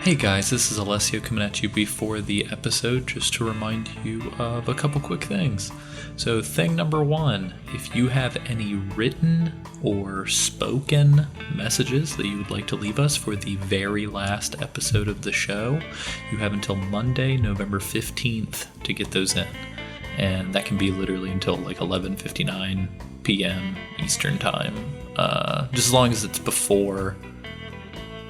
Hey guys, this is Alessio coming at you before the episode just to remind you of a couple quick things. So thing number one, if you have any written or spoken messages that you would like to leave us for the very last episode of the show, you have until Monday, November 15th to get those in. And that can be literally until like 11:59 p.m. Eastern Time, just as long as it's before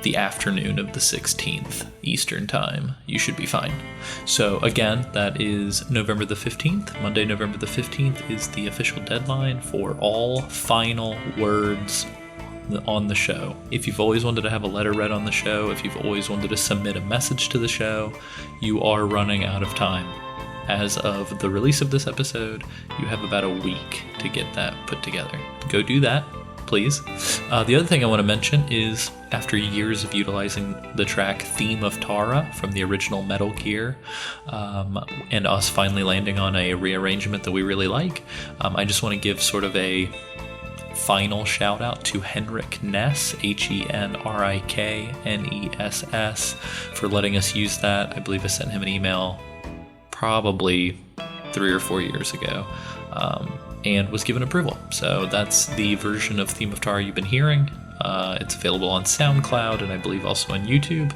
the afternoon of the 16th Eastern Time, you should be fine. So again, that is November the 15th. Monday, November the 15th is the official deadline for all final words on the show. If you've always wanted to have a letter read on the show, if you've always wanted to submit a message to the show, you are running out of time. As of the release of this episode, you have about a week to get that put together. Go do that, please. The other thing I want to mention is, after years of utilizing the track Theme of Tara from the original Metal Gear, and us finally landing on a rearrangement that we really like, I just want to give sort of a final shout out to Henrik Ness, HenrikNess, for letting us use that. I believe I sent him an email probably 3 or 4 years ago, and was given approval. So that's the version of Theme of Tara you've been hearing. It's available on SoundCloud and I believe also on YouTube.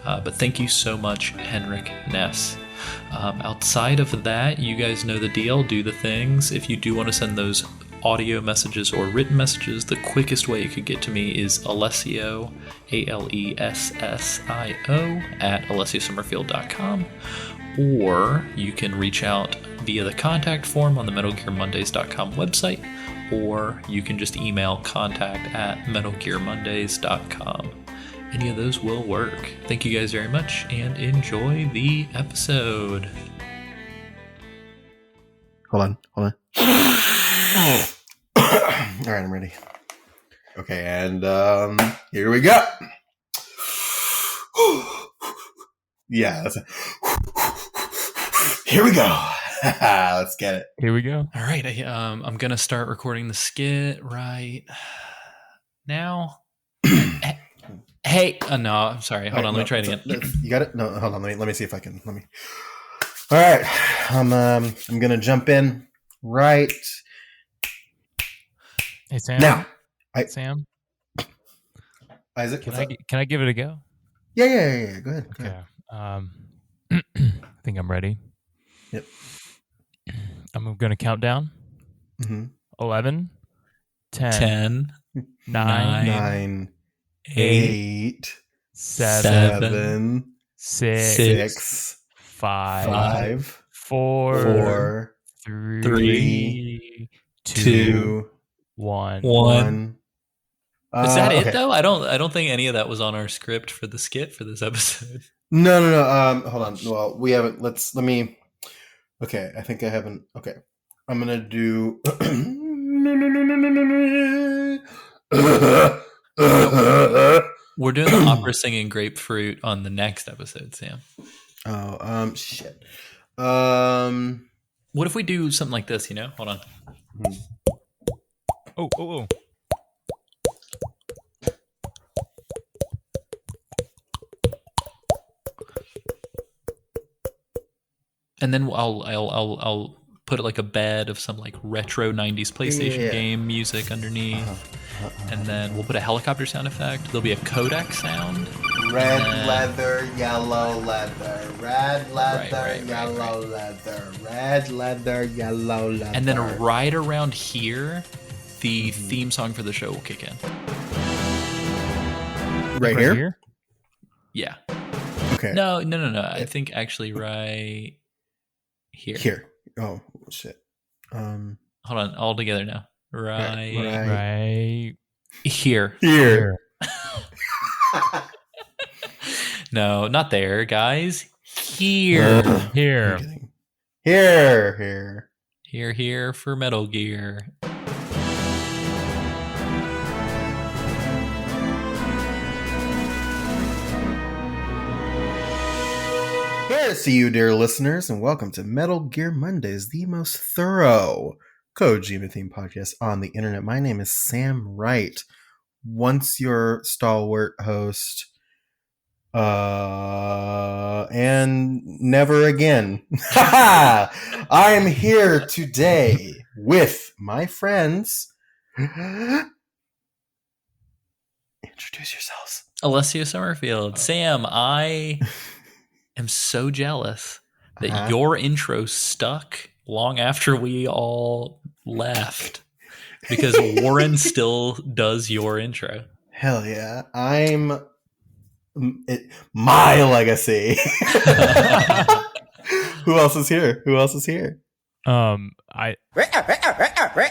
But thank you so much, Henrik Ness. Outside of that, you guys know the deal. Do the things. If you do want to send those audio messages or written messages, the quickest way you could get to me is Alessio, ALESSIO, at alessiosummerfield.com. Or you can reach out via the contact form on the MetalGearMondays.com website, or you can just email contact@MetalGearMondays.com. Any of those will work. Thank you guys very much, and enjoy the episode. Hold on. All right, I'm ready. Okay, and here we go. Yeah, here we go. Let's get it. Here we go. All right, I'm gonna start recording the skit right now. Hey, no, I'm sorry. Hold on, let me try it again. You got it? No, hold on. Let me see if I can. All right, I'm gonna jump in right Hey Sam. now. Sam, Isaac, can I give it a go? Yeah. Go ahead. Okay. I think I'm ready. Yep. I'm going to count down. Mm-hmm. 11, 10, 9, 8, 7, 6, 5, 4, 3, 2, 1. Is that it though? I don't think any of that was on our script for the skit for this episode. No. Hold on. Well, we haven't. Let me. Okay, I think I haven't. Okay, I'm gonna do. We're doing the opera singing grapefruit on the next episode, Sam. Oh, shit. What if we do something like this? Hold on. Oh. And then I'll put like a bed of some like retro 90s PlayStation game music underneath. And then we'll put a helicopter sound effect. There'll be a codec sound. Red leather, yellow leather. Red leather, yellow leather. Red leather, yellow leather. And then right around here, the theme song for the show will kick in. Right here? Yeah. Okay. No. I think actually right here. Here. Oh, shit. Hold on, all together now. Right. Here. No, not there, guys. Here. Here For Metal Gear. Good to see you, dear listeners, and welcome to Metal Gear Mondays, the most thorough Kojima themed podcast on the internet. My name is Sam Wright, once your stalwart host, And never again. I am here today with my friends. Introduce yourselves. Alessio Summerfield. Sam, I am so jealous that your intro stuck long after we all left because Warren still does your intro. Hell yeah. My legacy. Who else is here?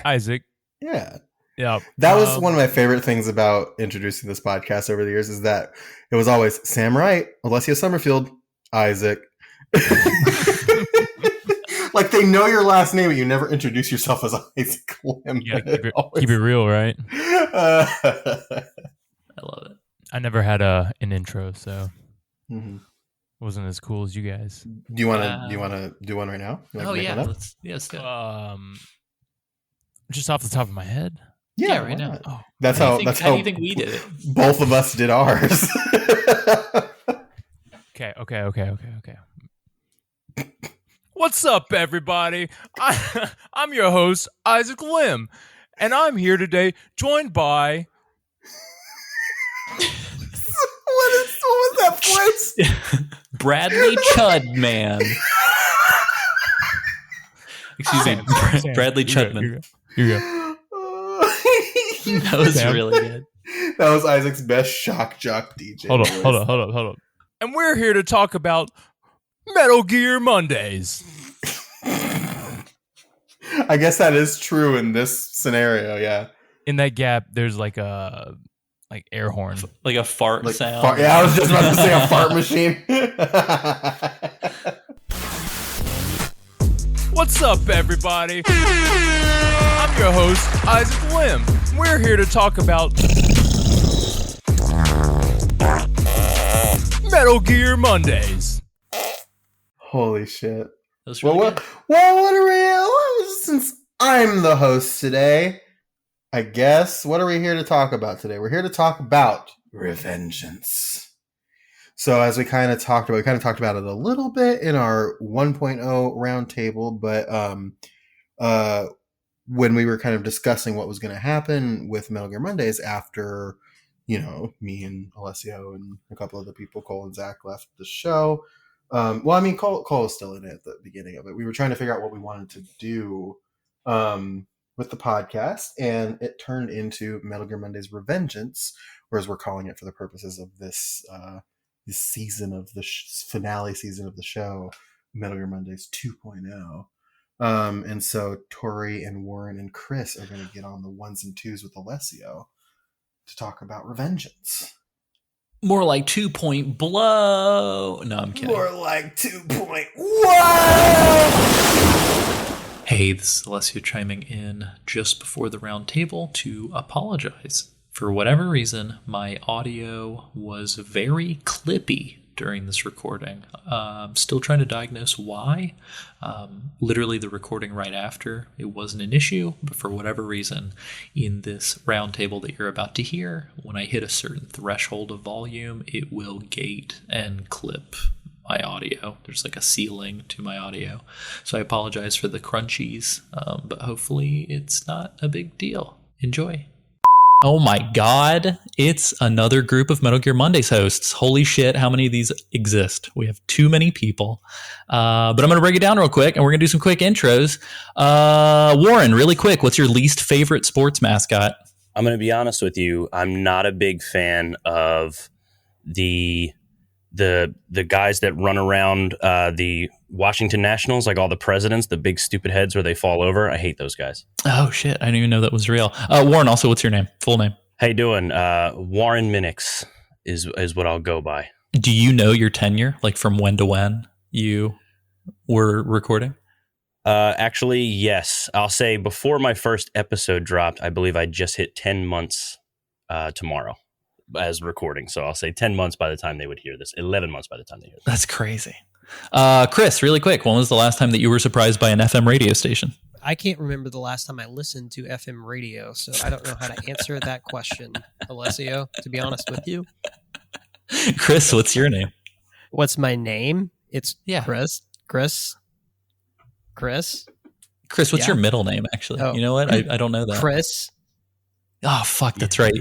Isaac. Yeah. Yeah. That was one of my favorite things about introducing this podcast over the years is that it was always Sam Wright, Alessio Summerfield, Isaac. Like they know your last name, but you never introduce yourself as Isaac Lim. Yeah, keep it real, right? I love it. I never had an intro, so wasn't as cool as you guys. Do you want to do one right now? Let's do it. Just off the top of my head. Yeah, right now. Oh, how do you think we did it? Both of us did ours. Okay. What's up, everybody? I'm your host, Isaac Lim, and I'm here today joined by... What was that voice? Bradley Chudman. Excuse me, Bradley Chudman. Here you go. That was really good. That was Isaac's best shock jock DJ. Hold up. And we're here to talk about Metal Gear Mondays. I guess that is true in this scenario, yeah. In that gap, there's like a air horn. Like a fart sound. I was just about to say a fart machine. What's up, everybody? I'm your host, Isaac Lim. We're here to talk about Metal Gear Mondays. Holy shit. Really since I'm the host today, I guess, what are we here to talk about today? We're here to talk about revengeance. So as we kind of talked about it a little bit in our 1.0 roundtable, but when we were kind of discussing what was going to happen with Metal Gear Mondays after, me and Alessio and a couple of the people, Cole and Zach, left the show. Cole was still in it at the beginning of it. We were trying to figure out what we wanted to do with the podcast, and it turned into Metal Gear Mondays Revengeance, or as we're calling it for the purposes of this season of the finale season of the show, Metal Gear Mondays 2.0. And so Tori and Warren and Chris are going to get on the ones and twos with Alessio to talk about revengeance. More like 2-point blow. No, I'm kidding. More like 2-point whoa! Hey, this is Alessio chiming in just before the round table to apologize. For whatever reason, my audio was very clippy during this recording. I'm still trying to diagnose why. Literally the recording right after, it wasn't an issue, but for whatever reason, in this roundtable that you're about to hear, when I hit a certain threshold of volume, it will gate and clip my audio. There's like a ceiling to my audio. So I apologize for the crunchies, but hopefully it's not a big deal. Enjoy. Oh my God, it's another group of Metal Gear Mondays hosts. Holy shit, how many of these exist? We have too many people. But I'm going to break it down real quick, and we're going to do some quick intros. Warren, really quick, what's your least favorite sports mascot? I'm going to be honest with you. I'm not a big fan of the guys that run around the Washington Nationals, like all the presidents, the big stupid heads where they fall over. I hate those guys. Oh, shit. I didn't even know that was real. Warren, also, what's your name? Full name? How you doing? Warren Minix is what I'll go by. Do you know your tenure? Like from when to when you were recording? Actually, yes. I'll say before my first episode dropped, I believe I just hit 10 months tomorrow as recording. So I'll say 10 months by the time they would hear this. 11 months by the time they hear this. That's crazy. Chris, really quick, when was the last time that you were surprised by an FM radio station? I can't remember the last time I listened to FM radio, so I don't know how to answer that question, Alessio, to be honest with you. Chris, what's your name? What's my name? It's Yeah. Chris. Chris, what's Yeah. your middle name, actually? Oh. You know what? I don't know that. Chris. Oh, fuck. That's right.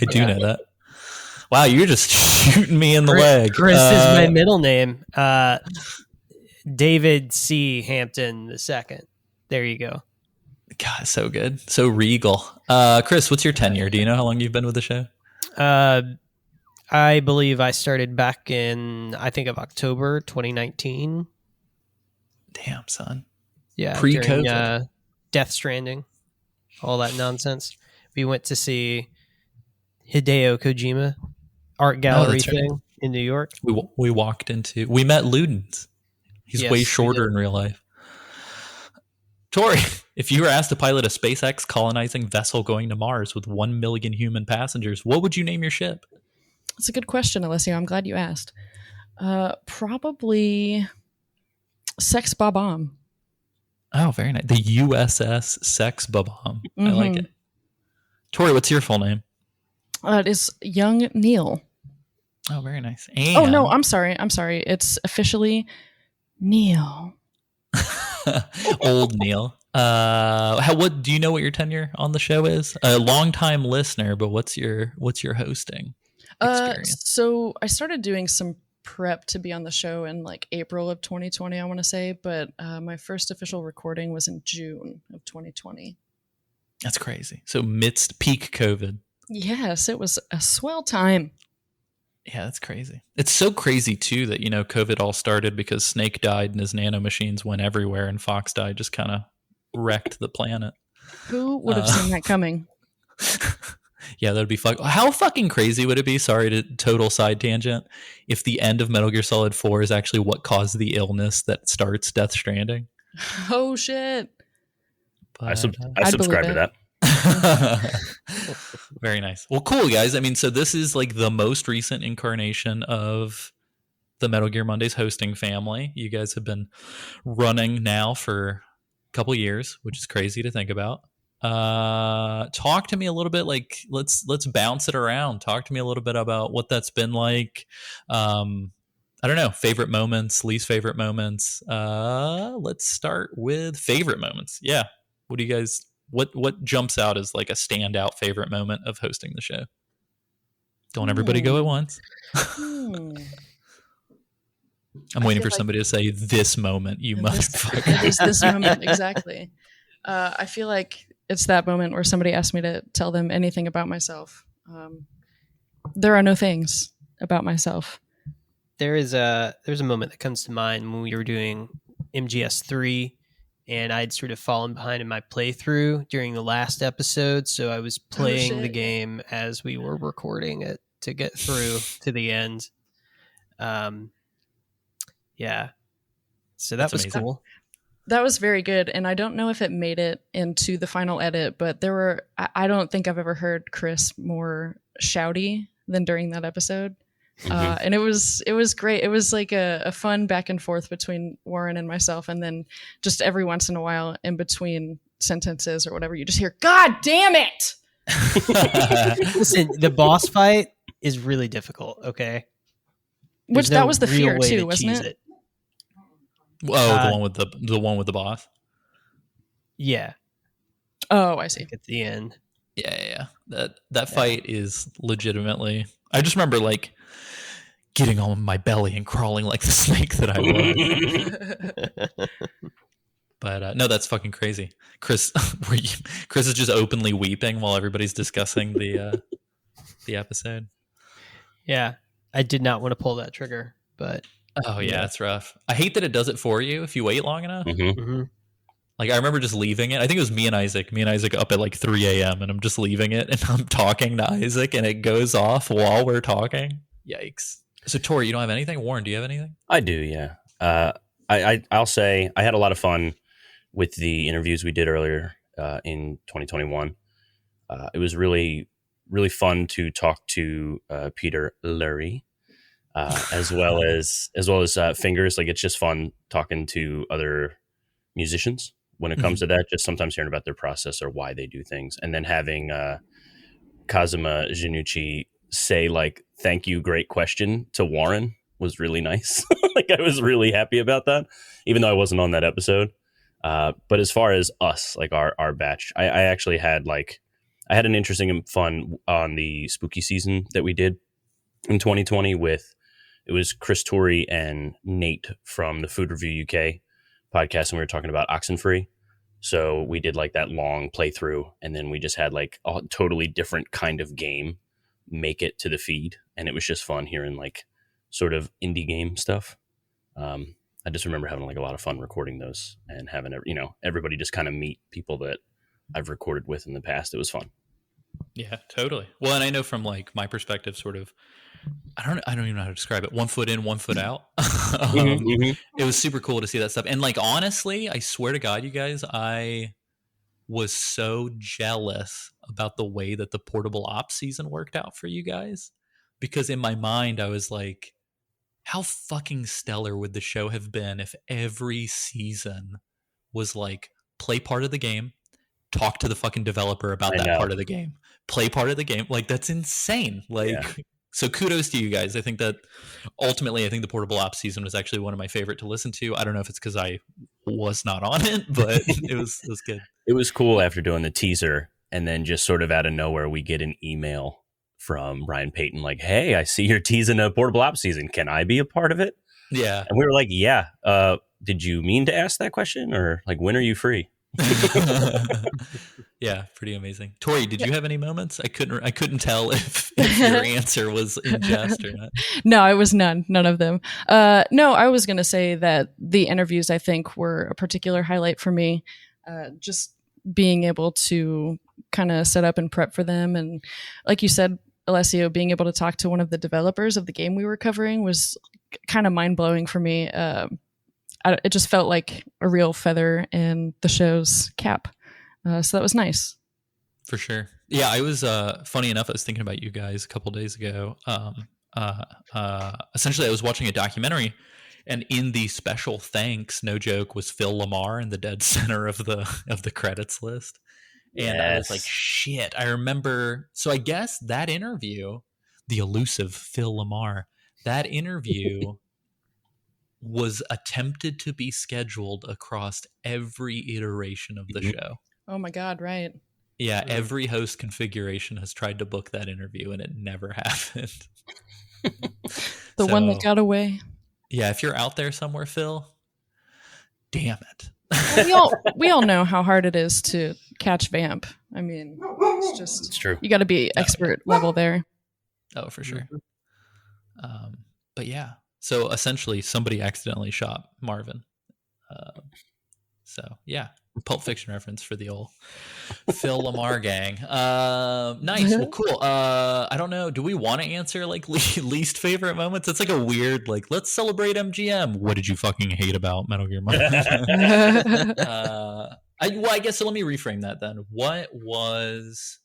I do Yeah. know that. Wow, you're just shooting me in the leg. Chris is my middle name. David C. Hampton II. There you go. God, so good. So regal. Chris, what's your tenure? Do you know how long you've been with the show? I believe I started back in, I think, of October 2019. Damn, son. Yeah. Pre-COVID. During, Death Stranding. All that nonsense. We went to see Hideo Kojima art gallery that's right. thing in New York. We met Ludens. He's Yes, way we shorter did. in real life. Tori, if you were asked to pilot a SpaceX colonizing vessel going to Mars with 1 million human passengers, what would you name your ship? That's a good question, Alessio. I'm glad you asked. Probably Sex Bob-omb. Oh, very nice. The USS Sex Bob-omb. I like it. Tori, what's your full name? It is Young Neil. Oh, very nice. And Oh, no, I'm sorry. It's officially Neil. Old Neil. What do you know what your tenure on the show is? A longtime listener, but what's your hosting experience? So I started doing some prep to be on the show in like April of 2020, I want to say, but my first official recording was in June of 2020. That's crazy. So midst peak COVID. Yes, it was a swell time. Yeah, that's crazy. It's so crazy too that, COVID all started because Snake died and his nanomachines went everywhere and Fox died, just kind of wrecked the planet. Who would have seen that coming? Yeah, that'd be how fucking crazy would it be? Sorry to total side tangent. If the end of Metal Gear Solid 4 is actually what caused the illness that starts Death Stranding. Oh shit. But, I subscribe to that. Very nice. Well, cool, guys. I mean, so this is like the most recent incarnation of the Metal Gear Mondays hosting family. You guys have been running now for a couple years, which is crazy to think about. Talk to me a little bit. Like, let's bounce it around. Talk to me a little bit about what that's been like. I don't know, favorite moments, least favorite moments. Let's start with favorite moments. Yeah. What do you guys? What jumps out as like a standout favorite moment of hosting the show? Don't everybody go at once. I'm waiting for somebody to say this moment, you motherfucker. It is this moment, exactly. I feel like it's that moment where somebody asked me to tell them anything about myself. There are no things about myself. There's a moment that comes to mind when we were doing MGS3, and I'd sort of fallen behind in my playthrough during the last episode, so I was playing the game as we were recording it to get through to the end. Yeah. So that was cool. That was very good, and I don't know if it made it into the final edit, but I don't think I've ever heard Chris more shouty than during that episode. And it was great. It was like a fun back and forth between Warren and myself, and then just every once in a while in between sentences or whatever, you just hear, God damn it! Listen, the boss fight is really difficult, okay? That was the fear too, wasn't it? Oh, the one with the boss. Yeah. Oh, I see. At the end. Yeah. That fight is legitimately. I just remember like getting on my belly and crawling like the snake that I was. But no, that's fucking crazy. Chris is just openly weeping while everybody's discussing the episode. Yeah, I did not want to pull that trigger, but oh yeah, it's rough. I hate that it does it for you if you wait long enough. Like I remember just leaving it. I think it was me and Isaac up at like 3 a.m. and I'm just leaving it and I'm talking to Isaac and it goes off while we're talking. Yikes. So Tori, you don't have anything? Warren, do you have anything? I do, yeah. I'll say I had a lot of fun with the interviews we did earlier in 2021. It was really, really fun to talk to Peter Lurie, as well as Fingers. Like it's just fun talking to other musicians when it comes to that. Just sometimes hearing about their process or why they do things, and then having Kazuma Janucci say like thank you, great question to Warren was really nice. Like I was really happy about that, even though I wasn't on that episode. But as far as us, like our batch, I actually had I had an interesting and fun on the spooky season that we did in 2020 it was Chris Torrey and Nate from the Food Review UK podcast, and we were talking about Oxenfree. So we did like that long playthrough, and then we just had like a totally different kind of game make it to the feed, and it was just fun hearing like sort of indie game stuff. I just remember having like a lot of fun recording those and having everybody just kind of meet people that I've recorded with in the past. It was fun. Yeah, totally. Well, and I know from like my perspective, sort of, I don't even know how to describe it. 1 foot in, 1 foot out. It was super cool to see that stuff. And like, honestly, I swear to God, you guys, I was so jealous about the way that the portable ops season worked out for you guys, because in my mind, I was like, how fucking stellar would the show have been if every season was like, play part of the game, talk to the fucking developer about that part of the game, play part of the game. Like, that's insane. Like, yeah. So kudos to you guys. I think that ultimately, the portable ops season was actually one of my favorite to listen to. I don't know if it's because I was not on it, but it was good. It was cool after doing the teaser, and then just sort of out of nowhere, we get an email from Ryan Payton like, hey, I see you're teasing a portable ops season. Can I be a part of it? Yeah. And we were like, yeah. Did you mean to ask that question, or like, when are you free? Yeah, pretty amazing. Tori, did you have any moments? I couldn't tell if your answer was in jest or not. No, it was none of them. No, I was going to say that the interviews, I think, were a particular highlight for me. Just being able to kind of set up and prep for them. And like you said, Alessio, being able to talk to one of the developers of the game we were covering was kind of mind-blowing for me. It just felt like a real feather in the show's cap. So that was nice. For sure. Yeah, I was, funny enough, I was thinking about you guys a couple days ago. Essentially, I was watching a documentary, and in the special thanks, no joke, was Phil Lamar in the dead center of the credits list. And I was like, shit, I remember. So I guess that interview, the elusive Phil Lamar, that interview was attempted to be scheduled across every iteration of the show. Oh my God, right. Yeah, every host configuration has tried to book that interview, and it never happened. The one that got away. Yeah, if you're out there somewhere, Phil, damn it. we all know how hard it is to catch Vamp. I mean, it's true. You got to be expert level there. Oh, for sure. But yeah, so essentially somebody accidentally shot Marvin. So yeah, Pulp Fiction reference for the old Phil Lamar gang. Nice. Well, cool. I don't know. Do we want to answer like least favorite moments? It's like a weird, like, let's celebrate MGM. What did you fucking hate about Metal Gear Solid? I guess so. Let me reframe that then. What was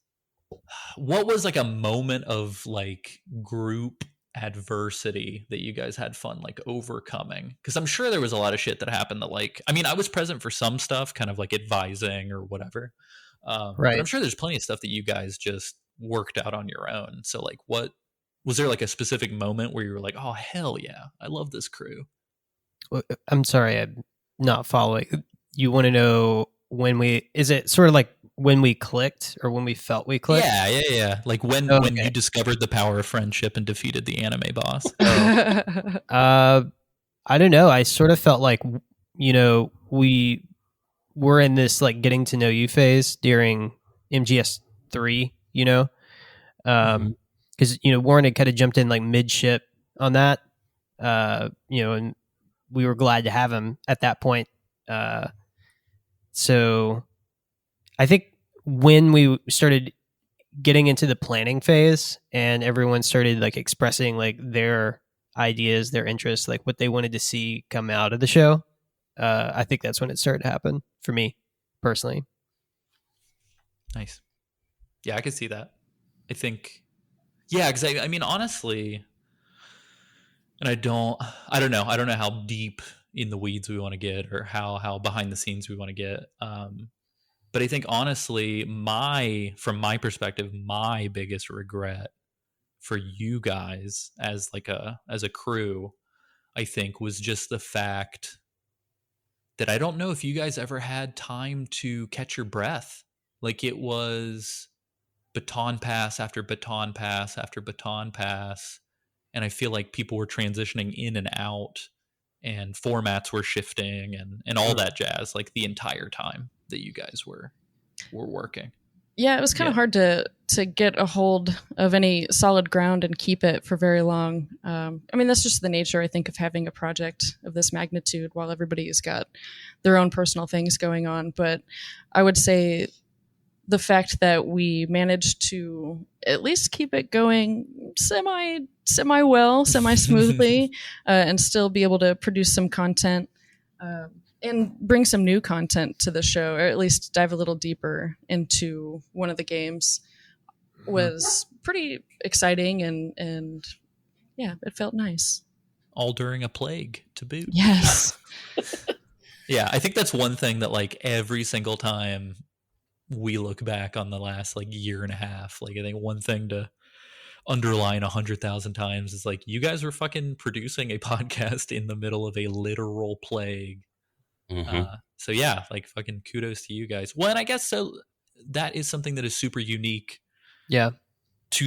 like a moment of like group adversity that you guys had fun like overcoming? Because I'm sure there was a lot of shit that happened that, like, I mean, I was present for some stuff, kind of like advising or whatever, right, but I'm sure there's plenty of stuff that you guys just worked out on your own. So like, what was there like a specific moment where you were like, oh hell yeah, I love this crew? Well, I'm sorry, I'm not following. You want to know is it sort of like when we clicked or when we felt we clicked? Yeah. Like when you discovered the power of friendship and defeated the anime boss. I don't know. I sort of felt like, we were in this like getting to know you phase during MGS 3, because, Warren had kind of jumped in like mid-ship on that, and we were glad to have him at that point. So I think when we started getting into the planning phase and everyone started like expressing like their ideas, their interests, like what they wanted to see come out of the show, I think that's when it started to happen for me personally. Nice. Yeah, I could see that. I think, yeah, because I mean, honestly, and I don't know how deep in the weeds we want to get or how behind the scenes we want to get. But I think honestly, from my perspective, my biggest regret for you guys as like as a crew, I think, was just the fact that I don't know if you guys ever had time to catch your breath. Like, it was baton pass after baton pass after baton pass, and I feel like people were transitioning in and out, and formats were shifting, and all that jazz, like the entire time that you guys were working. Yeah, it was kind of hard to get a hold of any solid ground and keep it for very long. I mean, that's just the nature, I think, of having a project of this magnitude while everybody's got their own personal things going on. But I would say the fact that we managed to at least keep it going semi smoothly, and still be able to produce some content, and bring some new content to the show, or at least dive a little deeper into one of the games, was pretty exciting, and yeah, it felt nice. All during a plague to boot. Yes. Yeah, I think that's one thing that, like, every single time we look back on the last like year and a half, like, I think one thing to underline 100,000 times is like, you guys were fucking producing a podcast in the middle of a literal plague. So yeah, like, fucking kudos to you guys. Well, and I guess so that is something that is super unique to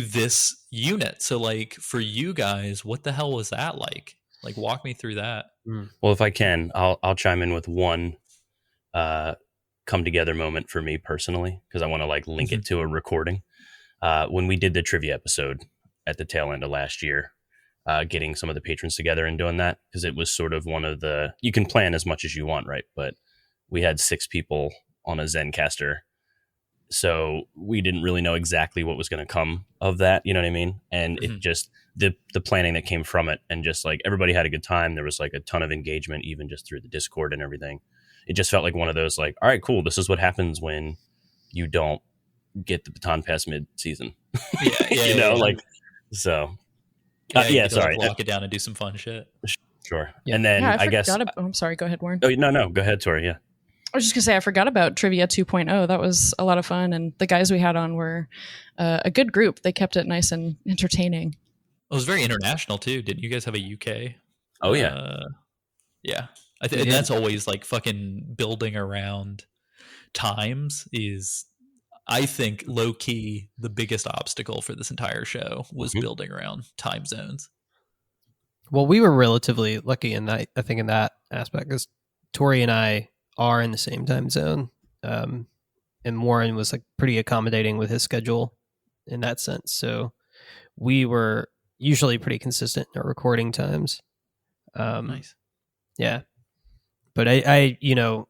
this unit. So, like, for you guys, what the hell was that like? Like, walk me through that. Well, if I can, I'll chime in with one come together moment for me personally, because I want to like link it to a recording. When we did the trivia episode at the tail end of last year, getting some of the patrons together and doing that, because it was sort of one of the, you can plan as much as you want, right? But we had 6 people on a Zencaster, so we didn't really know exactly what was going to come of that, you know what I mean? And it just, the planning that came from it, and just like everybody had a good time. There was like a ton of engagement, even just through the Discord and everything. It just felt like one of those, like, all right, cool, this is what happens when you don't get the baton pass mid-season. You know, like, so sorry, lock it down and do some fun shit. Sure. And then I guess I'm sorry, go ahead, Warren. Oh no, go ahead, Tori. Yeah, I was just gonna say, I forgot about Trivia 2.0. That was a lot of fun, and the guys we had on were a good group. They kept it nice and entertaining. It was very international too. Didn't you guys have a UK? Oh yeah. Yeah. I think that's always like fucking building around times is, I think, low key the biggest obstacle for this entire show was building around time zones. Well, we were relatively lucky in that, I think, in that aspect, because Tori and I are in the same time zone, and Warren was like pretty accommodating with his schedule in that sense. So we were usually pretty consistent in our recording times. Nice. Yeah. But I, you know,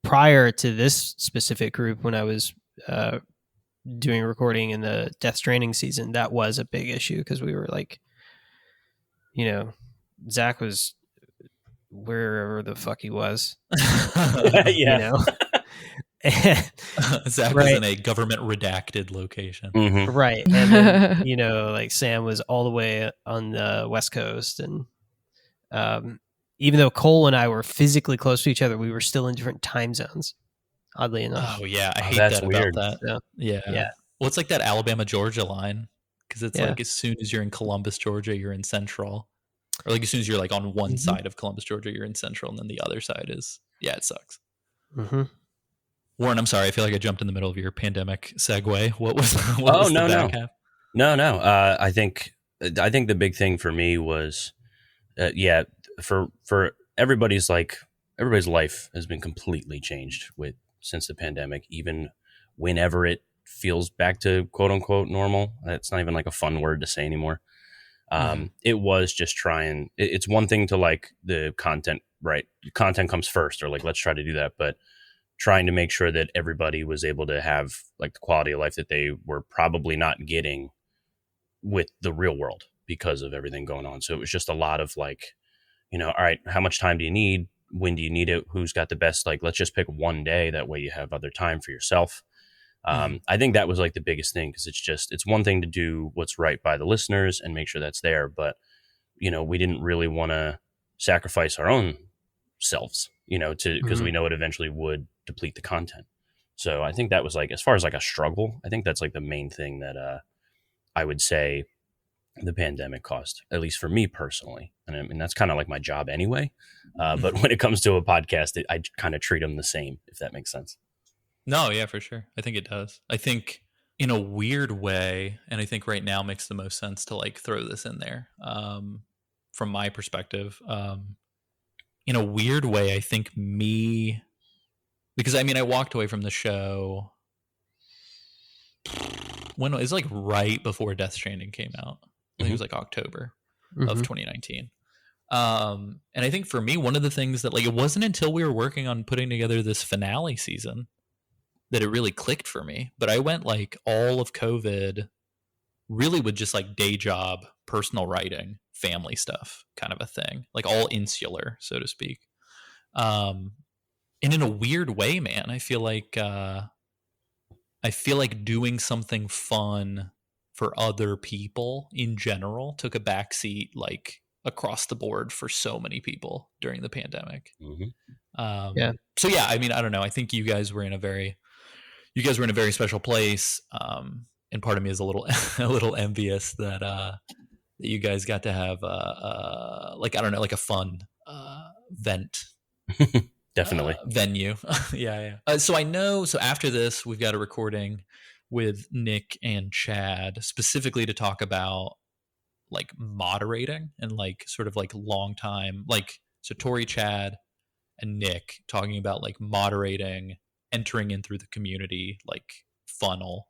prior to this specific group, when I was doing recording in the Death Stranding season, that was a big issue, because we were like, you know, Zach was wherever the fuck he was. Yeah. You know? Zach was in a government redacted location. Right. And then, you know, like Sam was all the way on the West Coast, and even though Cole and I were physically close to each other, we were still in different time zones, oddly enough. Oh yeah, I hate that's that weird. about that. Yeah. Well, it's like that Alabama-Georgia line, because it's like, as soon as you're in Columbus, Georgia, you're in Central. Or like as soon as you're like on one side of Columbus, Georgia, you're in Central, and then the other side is, it sucks. Warren, I'm sorry, I feel like I jumped in the middle of your pandemic segue. What was the back half? No. I think the big thing for me was, for everybody's life has been completely changed since the pandemic, even whenever it feels back to quote unquote normal. It's not even like a fun word to say anymore. It was just it's one thing to like the content, right? Content comes first, or like, let's try to do that. But trying to make sure that everybody was able to have like the quality of life that they were probably not getting with the real world because of everything going on. So it was just a lot of like, you know, all right, how much time do you need? When do you need it? Who's got the best? Like, let's just pick one day. That way you have other time for yourself. I think that was like the biggest thing, because it's one thing to do what's right by the listeners and make sure that's there. But, you know, we didn't really want to sacrifice our own selves, you know, because we know it eventually would deplete the content. So I think that was like, as far as like a struggle, I think that's like the main thing that I would say the pandemic caused, at least for me personally. And I mean, that's kind of like my job anyway. But when it comes to a podcast, I kind of treat them the same, if that makes sense. No, yeah, for sure. I think it does. I think in a weird way, and I think right now makes the most sense to like throw this in there from my perspective. In a weird way, I think because I mean, I walked away from the show when it was like right before Death Stranding came out. I think it was like October of 2019. And I think for me, one of the things that like, it wasn't until we were working on putting together this finale season that it really clicked for me. But I went like all of COVID really with just like day job, personal writing, family stuff kind of a thing, like all insular, so to speak. And in a weird way, man, I feel like doing something fun for other people in general took a backseat like across the board for so many people during the pandemic. So yeah, I mean, I don't know. I think you guys were in a very special place. And part of me is a little envious that you guys got to have like, I don't know, like a fun vent. Definitely. Venue. Yeah. So I know, so after this, we've got a recording with Nick and Chad specifically to talk about like moderating and like sort of like long time, like, so Tori, Chad, and Nick talking about like moderating, entering in through the community, like funnel,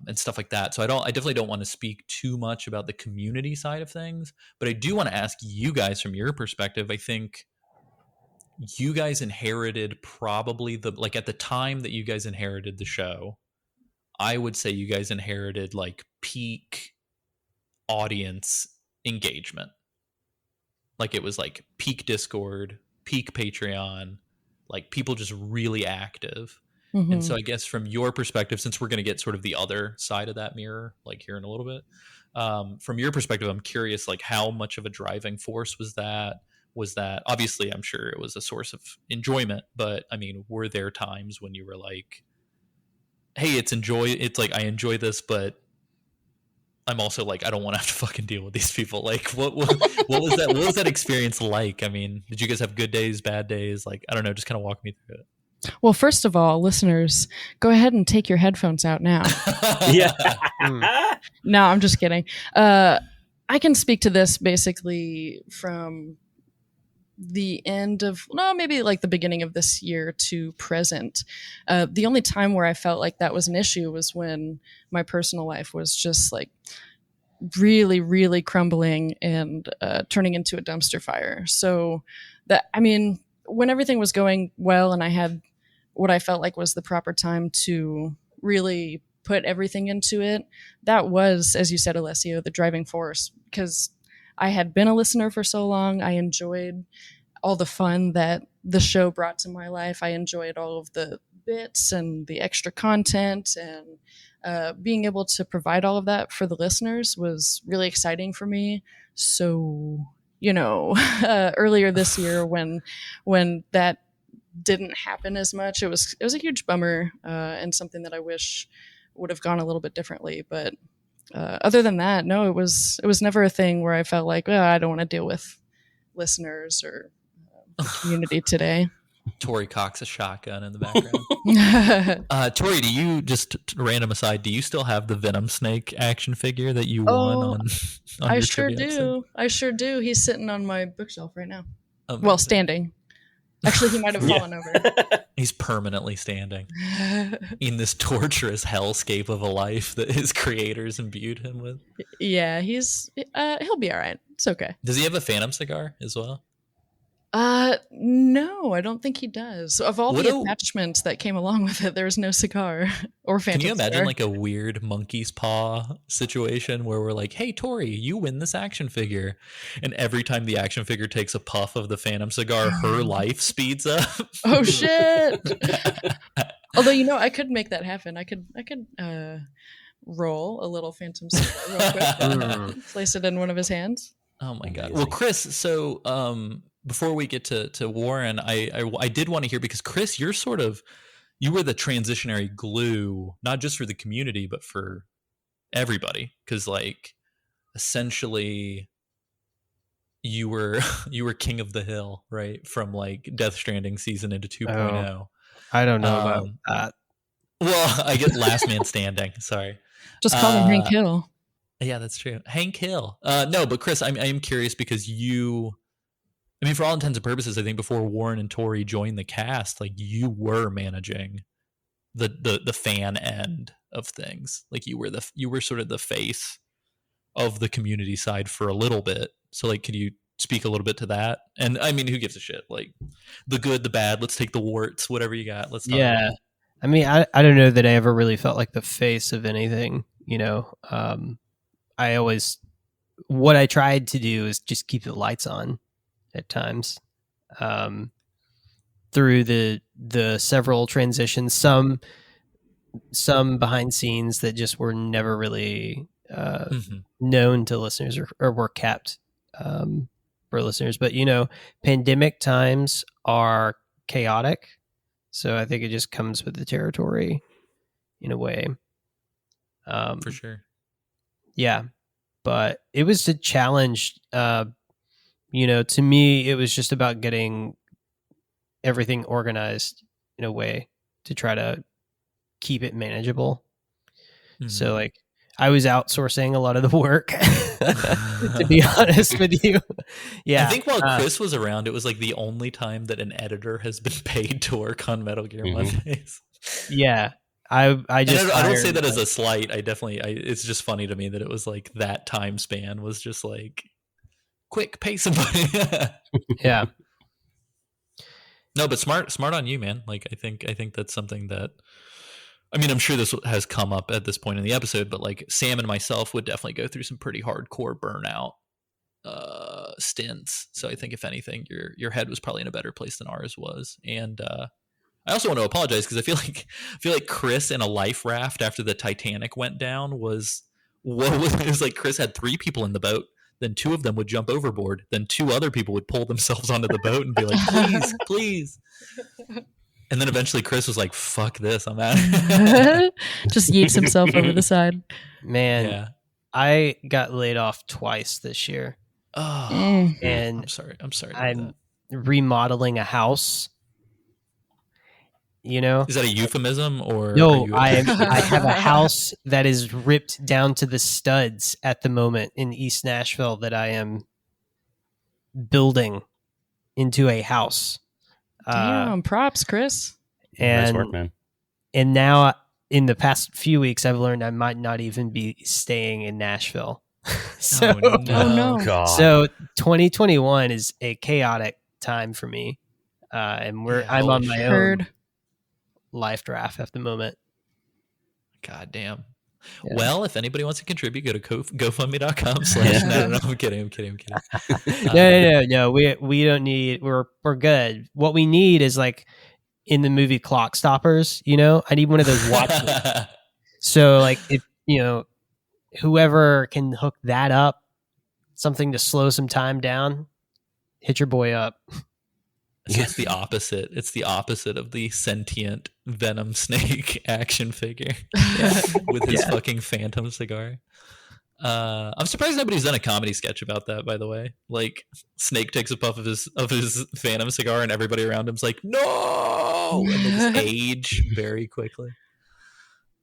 and stuff like that. So I definitely don't want to speak too much about the community side of things, but I do want to ask you guys from your perspective. I think you guys inherited probably like at the time that you guys inherited the show, I would say you guys inherited like peak audience engagement. Like it was like peak Discord, peak Patreon, like people just really active. And so I guess from your perspective, since we're going to get sort of the other side of that mirror, like here in a little bit, from your perspective, I'm curious, like how much of a driving force was that? Obviously I'm sure it was a source of enjoyment, but I mean, were there times when you were like, hey, it's like, I enjoy this, but I'm also like, I don't want to have to fucking deal with these people. Like what was that? What was that experience like? I mean, did you guys have good days, bad days? Like, I don't know, just kind of walk me through it. Well, first of all, listeners, go ahead and take your headphones out now. Yeah. No, I'm just kidding. I can speak to this basically from the end of, maybe like the beginning of this year to present. The only time where I felt like that was an issue was when my personal life was just like really, really crumbling and turning into a dumpster fire. So that, I mean, when everything was going well and I had what I felt like was the proper time to really put everything into it, that was, as you said, Alessio, the driving force, because I had been a listener for so long. I enjoyed all the fun that the show brought to my life. I enjoyed all of the bits and the extra content, and being able to provide all of that for the listeners was really exciting for me. So, earlier this year when that didn't happen as much, it was a huge bummer, and something that I wish would have gone a little bit differently. But other than that, no, it was never a thing where I felt like, I don't want to deal with listeners or the community today. Tori cocks a shotgun in the background. Tori, do you, just random aside, do you still have the Venom Snake action figure that you won on I your sure trivia do. episode? I sure do. He's sitting on my bookshelf right now. Amazing. Well, standing. Actually, he might have fallen over. He's permanently standing in this torturous hellscape of a life that his creators imbued him with. Yeah, he'll be all right. It's okay. Does he have a Phantom cigar as well? No, I don't think he does. Of all the attachments that came along with it, there was no cigar or Phantom. Can you imagine cigar. like a weird monkey's paw situation where we're like, hey, Tori, you win this action figure. And every time the action figure takes a puff of the Phantom cigar, her life speeds up. Oh, shit. Although, I could make that happen. I could roll a little Phantom cigar real quick. Place it in one of his hands. Oh, my God. Well, Chris, so before we get to Warren, I did want to hear, because Chris, you were the transitionary glue, not just for the community, but for everybody, because like essentially you were king of the hill, right, from like Death Stranding season into 2.0. I don't know about that. Well, I get last man standing. Sorry. Just call him Hank Hill. Yeah, that's true. Hank Hill. No, but Chris, I'm curious because I mean, for all intents and purposes, I think before Warren and Tori joined the cast, like you were managing the fan end of things. Like you were sort of the face of the community side for a little bit. So like, could you speak a little bit to that? And I mean, who gives a shit? Like the good, the bad, let's take the warts, whatever you got. Let's talk about it. I mean, I don't know that I ever really felt like the face of anything, you know. What I tried to do is just keep the lights on at times. Through the several transitions, some behind scenes that just were never really known to listeners or were kept for listeners. But, you know, pandemic times are chaotic. So I think it just comes with the territory in a way. For sure. Yeah. But it was a challenge. You know, to me, it was just about getting everything organized in a way to try to keep it manageable. Mm-hmm. So like I was outsourcing a lot of the work, to be honest with you. Yeah. I think while Chris was around, it was like the only time that an editor has been paid to work on Metal Gear Mondays. Yeah. I don't say that as a slight. It's just funny to me that it was like that time span was just like, quick, pay somebody. Yeah. No, but smart on you, man. Like I think that's something that, I mean, I'm sure this has come up at this point in the episode, but like Sam and myself would definitely go through some pretty hardcore burnout stints. So I think if anything, your head was probably in a better place than ours was. And I also want to apologize because I feel like Chris in a life raft after the Titanic went down it was like Chris had 3 people in the boat. Then 2 of them would jump overboard. Then 2 other people would pull themselves onto the boat and be like, please, please. And then eventually Chris was like, fuck this, I'm out. Just yeets himself over the side. Man, yeah. I got laid off twice this year. Oh, and I'm sorry. I'm remodeling a house. You know, is that a euphemism or no? I have a house that is ripped down to the studs at the moment in East Nashville that I am building into a house. Damn, props, Chris. And nice work, man. And now, in the past few weeks, I've learned I might not even be staying in Nashville. So, oh no! God. So 2021 is a chaotic time for me, and I'm on my own life draft at the moment. God damn. Yeah. Well, if anybody wants to contribute, go to GoFundMe.com/. No, I'm kidding. No. We don't need. We're good. What we need is like in the movie Clock Stoppers. You know, I need one of those watches. So like if you know, whoever can hook that up, something to slow some time down, hit your boy up. So it's the opposite. It's the opposite of the sentient Venom Snake action figure with his fucking phantom cigar. I'm surprised nobody's done a comedy sketch about that, by the way. Like Snake takes a puff of his phantom cigar and everybody around him's like, no! And they just age very quickly.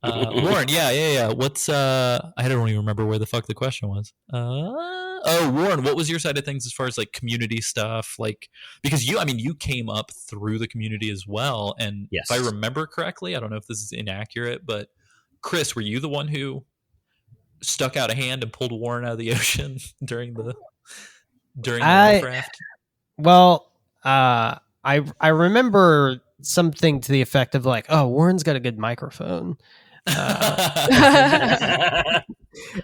Warren, yeah. What's I don't even remember where the fuck the question was. Warren, what was your side of things as far as like community stuff? Like, because you came up through the community as well. And yes. If I remember correctly, I don't know if this is inaccurate, but Chris, were you the one who stuck out a hand and pulled Warren out of the ocean during the raft? Well, I remember something to the effect of like, oh, Warren's got a good microphone.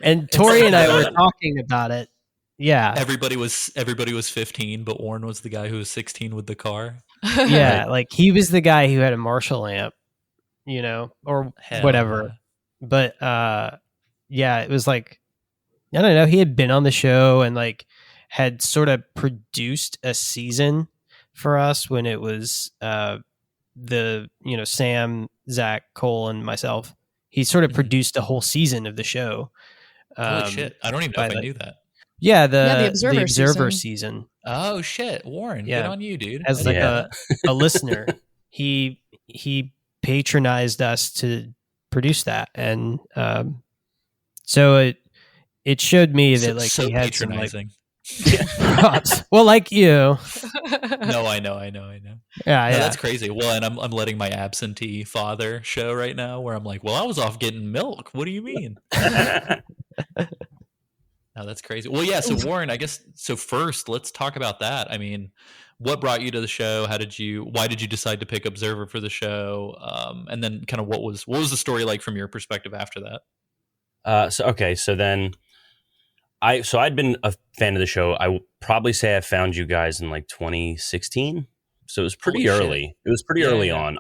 And Tori and I were talking about it. Yeah. Everybody was 15, but Warren was the guy who was 16 with the car. Yeah, like he was the guy who had a Marshall amp, you know, or whatever. But yeah, it was like, I don't know, he had been on the show and like had sort of produced a season for us when it was Sam, Zach, Cole, and myself. He sort of produced a whole season of the show. Holy shit! I don't even know if I knew that. Yeah, the the Observer Observer season. season. Oh shit, Warren! Yeah. Good on you, dude. As like a listener, he patronized us to produce that, and so it showed me that like so he had patronizing. some like props. Well, like you. No, I know. Yeah, No, that's crazy. Well, and I'm letting my absentee father show right now, where I'm like, well, I was off getting milk. What do you mean? No, that's crazy. Well, yeah. So Warren, I guess. So first, let's talk about that. I mean, what brought you to the show? Why did you decide to pick Observer for the show? And then, kind of, what was the story like from your perspective after that? So then, I'd been a fan of the show. I will probably say I found you guys in like 2016. So it was pretty early. It was pretty early on.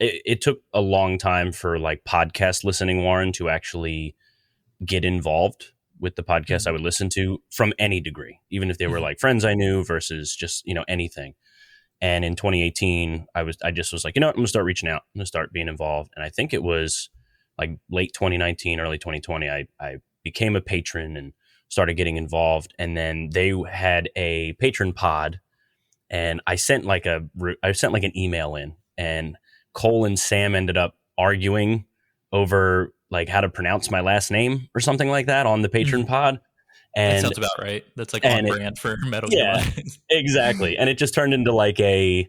It took a long time for like podcast listening Warren to actually get involved with the podcast I would listen to from any degree, even if they were like friends I knew versus just, anything. And in 2018, I just was like, you know what, I'm gonna start reaching out. I'm gonna start being involved. And I think it was like late 2019, early 2020, I became a patron and started getting involved. And then they had a patron pod, and I sent like an email in, and Cole and Sam ended up arguing over like how to pronounce my last name or something like that on the patron pod. And that sounds about right. That's like on brand for Metal Gear. Yeah, exactly. And it just turned into like a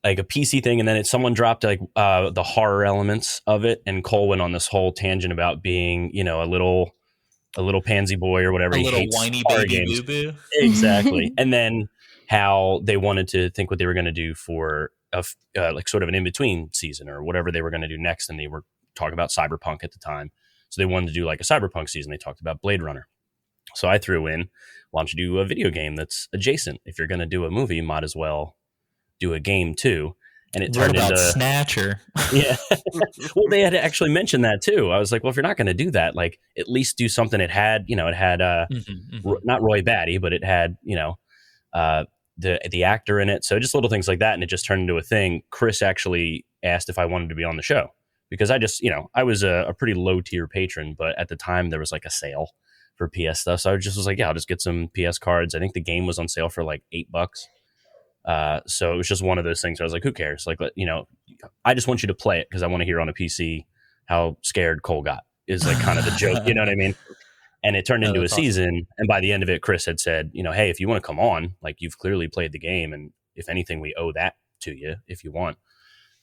PC thing. And then someone dropped like the horror elements of it. And Cole went on this whole tangent about being, a little pansy boy or whatever. A he little hates whiny horror baby games. boo-boo. Exactly. And then how they wanted to think what they were going to do for like sort of an in-between season or whatever they were going to do next. And they were talking about Cyberpunk at the time. So they wanted to do like a Cyberpunk season. They talked about Blade Runner. So I threw in, why don't you do a video game that's adjacent? If you're going to do a movie, you might as well do a game too. And it turned into Snatcher. Yeah. Well, they had actually mentioned that too. I was like, well, if you're not going to do that, like at least do something. It had not Roy Batty, but it had, the actor in it. So just little things like that. And it just turned into a thing. Chris actually asked if I wanted to be on the show because I just, I was a pretty low tier patron, but at the time there was like a sale for PS stuff. So I just was like, yeah, I'll just get some PS cards. I think the game was on sale for like $8. So it was just one of those things where I was like, who cares? Like, I just want you to play it because I want to hear on a PC how scared Cole got is like kind of the joke. You know what I mean? And it turned into a season. Awesome. And by the end of it, Chris had said, hey, if you want to come on, like you've clearly played the game. And if anything, we owe that to you if you want.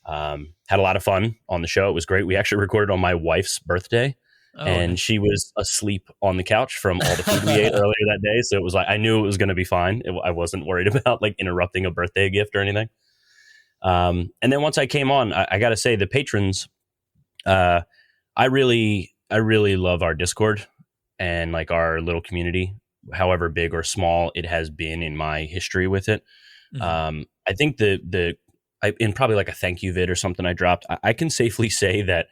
Had a lot of fun on the show. It was great. We actually recorded on my wife's birthday. And she was asleep on the couch from all the food we ate earlier that day. So it was like, I knew it was going to be fine. I wasn't worried about like interrupting a birthday gift or anything. And then once I came on, I got to say the patrons, I really love our Discord and like our little community, however big or small it has been in my history with it. Mm-hmm. I think in probably like a thank you vid or something I dropped, I can safely say that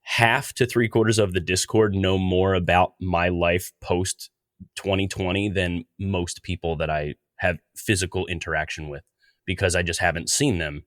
half to 3/4 of the Discord know more about my life post 2020 than most people that I have physical interaction with because I just haven't seen them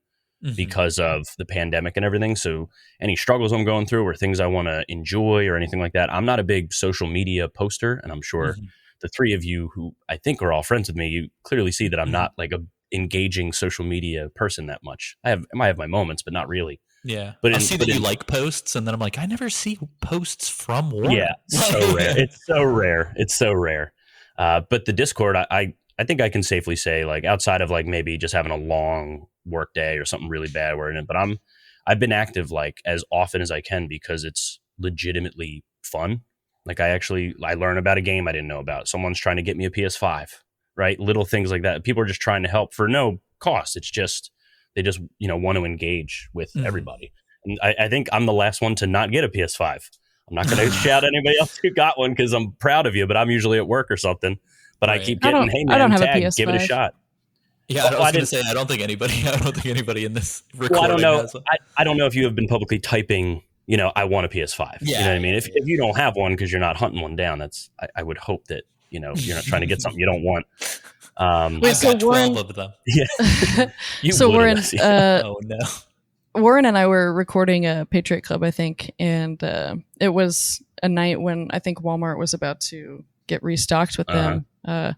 because of the pandemic and everything. So any struggles I'm going through or things I want to enjoy or anything like that, I'm not a big social media poster. And I'm sure the three of you who I think are all friends with me, you clearly see that I'm not like a engaging social media person that much. I might have my moments, but not really. Yeah, but I see that you like posts, and then I'm like, I never see posts from Warren. Yeah, so rare. It's so rare. It's so rare. But the Discord, I think I can safely say, like, outside of like maybe just having a long work day or something really bad, we're in it. But I've been active like as often as I can because it's legitimately fun. Like I learn about a game I didn't know about. Someone's trying to get me a PS5, right? Little things like that. People are just trying to help for no cost. It's just. They just, want to engage with everybody. And I think I'm the last one to not get a PS5. I'm not going to shout at anybody else who got one because I'm proud of you, but I'm usually at work or something. But right. I keep getting, hey man, tag, give it a shot. Yeah, I was going to say, I don't think anybody in this recording I don't know. has one. I don't know if you have been publicly typing, I want a PS5. Yeah, you know what I mean? If you don't have one because you're not hunting one down, I would hope that, you're not trying to get something you don't want. Wait, so I've got 12 Warren, of them. Yeah. so Warren, oh no. Warren and I were recording a Patriot Club, I think, and it was a night when I think Walmart was about to get restocked with them. And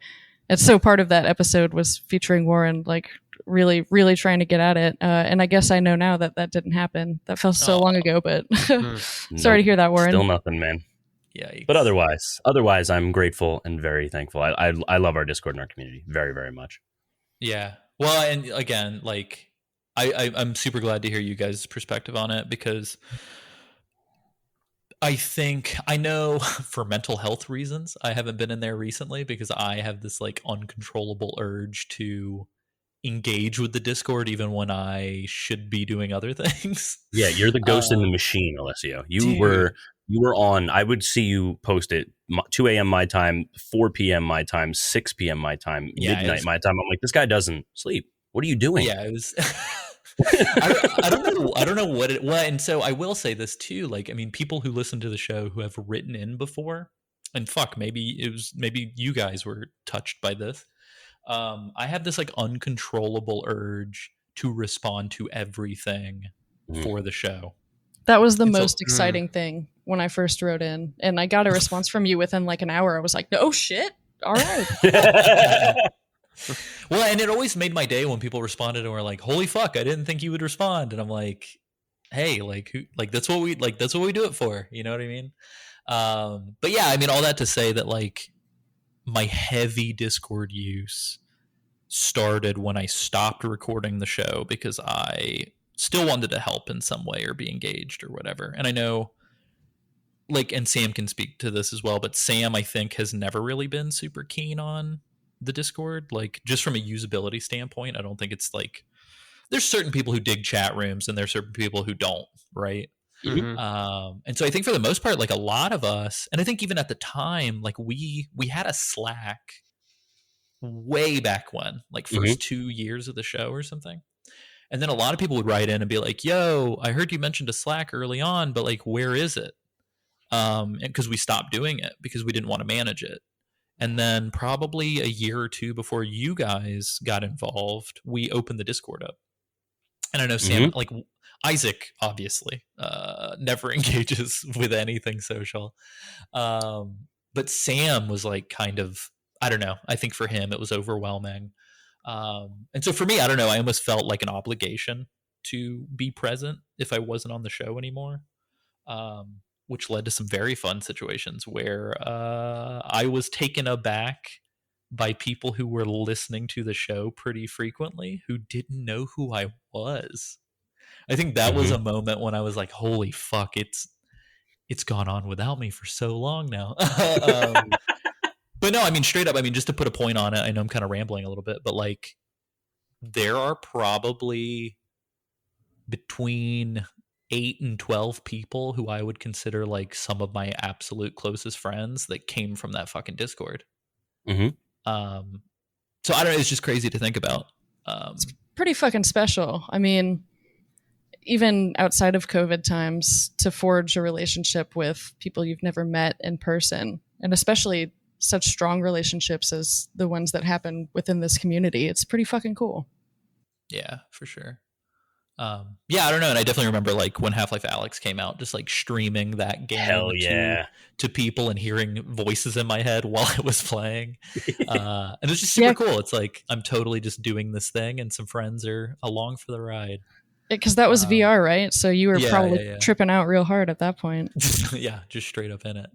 so part of that episode was featuring Warren, like really, really trying to get at it. And I guess I know now that that didn't happen. That felt so long ago, but sorry to hear that, Warren. Still nothing, man. Yeah, But otherwise, I'm grateful and very thankful. I love our Discord and our community very, very much. Yeah. Well, and again, like I'm super glad to hear you guys' perspective on it, because I know for mental health reasons, I haven't been in there recently because I have this like uncontrollable urge to engage with the Discord even when I should be doing other things. Yeah, you're the ghost in the machine, Alessio. You were on. I would see you post it 2 a.m. my time, 4 p.m. my time, 6 p.m. my time, midnight my time. I'm like, this guy doesn't sleep. What are you doing? Yeah, it was. I don't know what it was. And so I will say this too. Like, I mean, people who listen to the show who have written in before, and fuck, maybe you guys were touched by this. I have this like uncontrollable urge to respond to everything for the show. That was the most exciting thing when I first wrote in, and I got a response from you within like an hour. I was like, "Oh shit! All right." Well, and it always made my day when people responded and were like, "Holy fuck! I didn't think you would respond." And I'm like, "Hey, like, that's what we do it for." You know what I mean? But yeah, I mean, all that to say that like my heavy Discord use started when I stopped recording the show because I still wanted to help in some way or be engaged or whatever. And I know, like, and Sam can speak to this as well, but Sam, I think, has never really been super keen on the Discord. Like, just from a usability standpoint, I don't think it's like, there's certain people who dig chat rooms and there's certain people who don't, right? And so I think for the most part, like a lot of us, and I think even at the time, like we had a Slack way back when, like first 2 years of the show or something. And then a lot of people would write in and be like, "Yo, I heard you mentioned a Slack early on, but like, where is it?" And because we stopped doing it because we didn't want to manage it. And then probably a year or two before you guys got involved, we opened the Discord up. And I know Sam, like Isaac, obviously, never engages with anything social. But Sam was like kind of, I don't know. I think for him, it was overwhelming. And so for me, I don't know. I almost felt like an obligation to be present if I wasn't on the show anymore, which led to some very fun situations where I was taken aback by people who were listening to the show pretty frequently who didn't know who I was. I think that was a moment when I was like, holy fuck, it's gone on without me for so long now. But no, I mean, straight up, I mean, just to put a point on it, I know I'm kind of rambling a little bit, but like there are probably between 8 and 12 people who I would consider like some of my absolute closest friends that came from that fucking Discord. So I don't know, it's just crazy to think about. It's pretty fucking special. I mean, even outside of COVID times, to forge a relationship with people you've never met in person, and especially such strong relationships as the ones that happen within this community, it's pretty fucking cool. Yeah, for sure. Yeah, I don't know. And I definitely remember like when Half-Life Alyx came out, just like streaming that game to people and hearing voices in my head while it was playing. And it was just super cool. It's like, I'm totally just doing this thing and some friends are along for the ride. Because that was VR, right? So you were probably tripping out real hard at that point. Yeah, just straight up in it.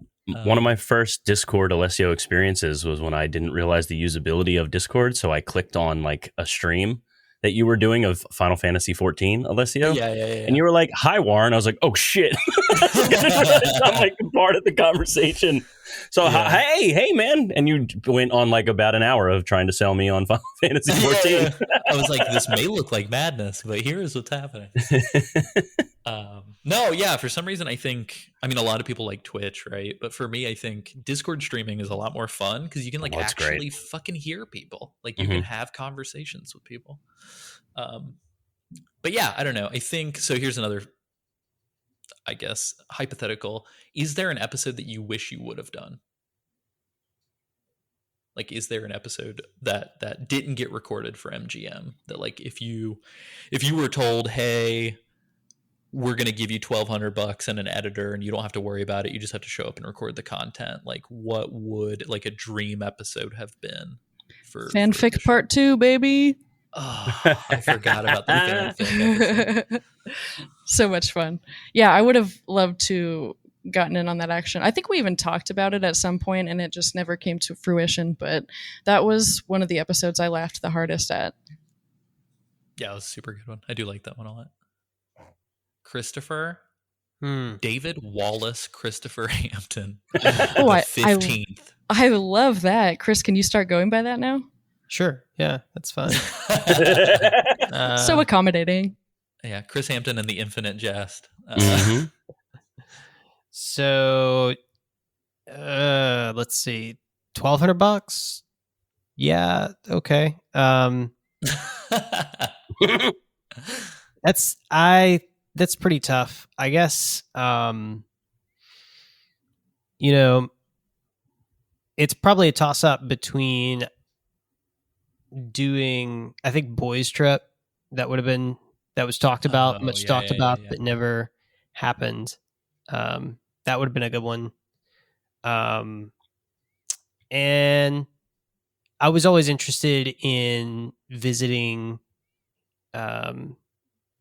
One of my first Discord Alessio experiences was when I didn't realize the usability of Discord. So I clicked on like a stream that you were doing of Final Fantasy 14, Alessio. Yeah. And you were like, "Hi, Warren." I was like, "Oh shit." I'm like part of the conversation. So hey, man. And you went on like about an hour of trying to sell me on Final Fantasy 14. Yeah. I was like, this may look like madness, but here is what's happening. No, yeah, for some reason, I think, I mean, a lot of people like Twitch, right? But for me, I think Discord streaming is a lot more fun because you can like actually fucking hear people. Like you can have conversations with people. But yeah, I don't know. I think, so here's another, I guess, hypothetical. Is there an episode that you wish you would have done? Like, is there an episode that didn't get recorded for MGM that like if you were told, hey, we're going to give you $1,200 and an editor, and you don't have to worry about it. You just have to show up and record the content. Like, what would like a dream episode have been for Fanfic part 2, baby? Oh, I forgot about the fanfic episode. So much fun. Yeah, I would have loved to gotten in on that action. I think we even talked about it at some point and it just never came to fruition, but that was one of the episodes I laughed the hardest at. Yeah, it was a super good one. I do like that one a lot. Christopher, David Wallace, Christopher Hampton, the 15th. I love that. Chris, can you start going by that now? Sure. Yeah, that's fine. So accommodating. Yeah, Chris Hampton and the Infinite Jest. So, let's see, $1,200. Yeah. Okay. That's pretty tough, I guess. It's probably a toss up between doing, I think, Boys Trip. That was talked about, but never happened. That would have been a good one. And I was always interested in visiting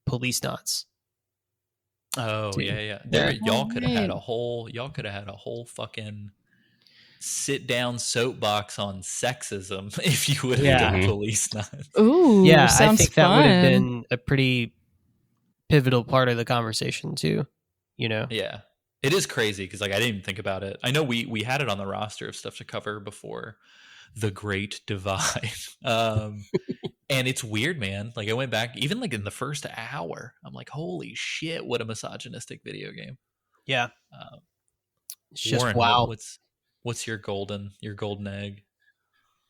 police knots. Oh, too. yeah. Y'all could have had a whole fucking sit down soapbox on sexism if you would have done police knots. Ooh, yeah, sounds I think fun. that would have been a pretty pivotal part of the conversation too. Yeah, it is crazy because like I didn't even think about it. I know we had it on the roster of stuff to cover before the Great Divide, and it's weird, man. Like I went back even like in the first hour, I'm like, holy shit, what a misogynistic video game. Yeah, it's just Warren, wow. What's your golden egg?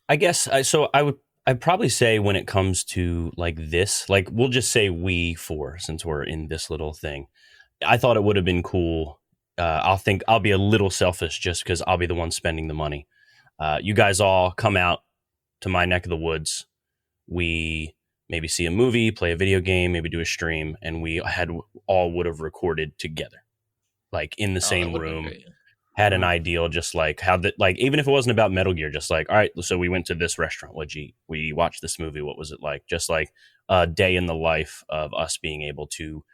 I guess I'd probably say when it comes to like this, like we'll just say we four since we're in this little thing. I thought it would have been cool. I'll be a little selfish just because I'll be the one spending the money. You guys all come out to my neck of the woods. We maybe see a movie, play a video game, maybe do a stream, and we would have recorded together, like in the same room. Had an ideal, just like how that, like even if it wasn't about Metal Gear, just like, all right, so we went to this restaurant. What'd you eat? We watched this movie. What was it like? Just like a day in the life of us being able to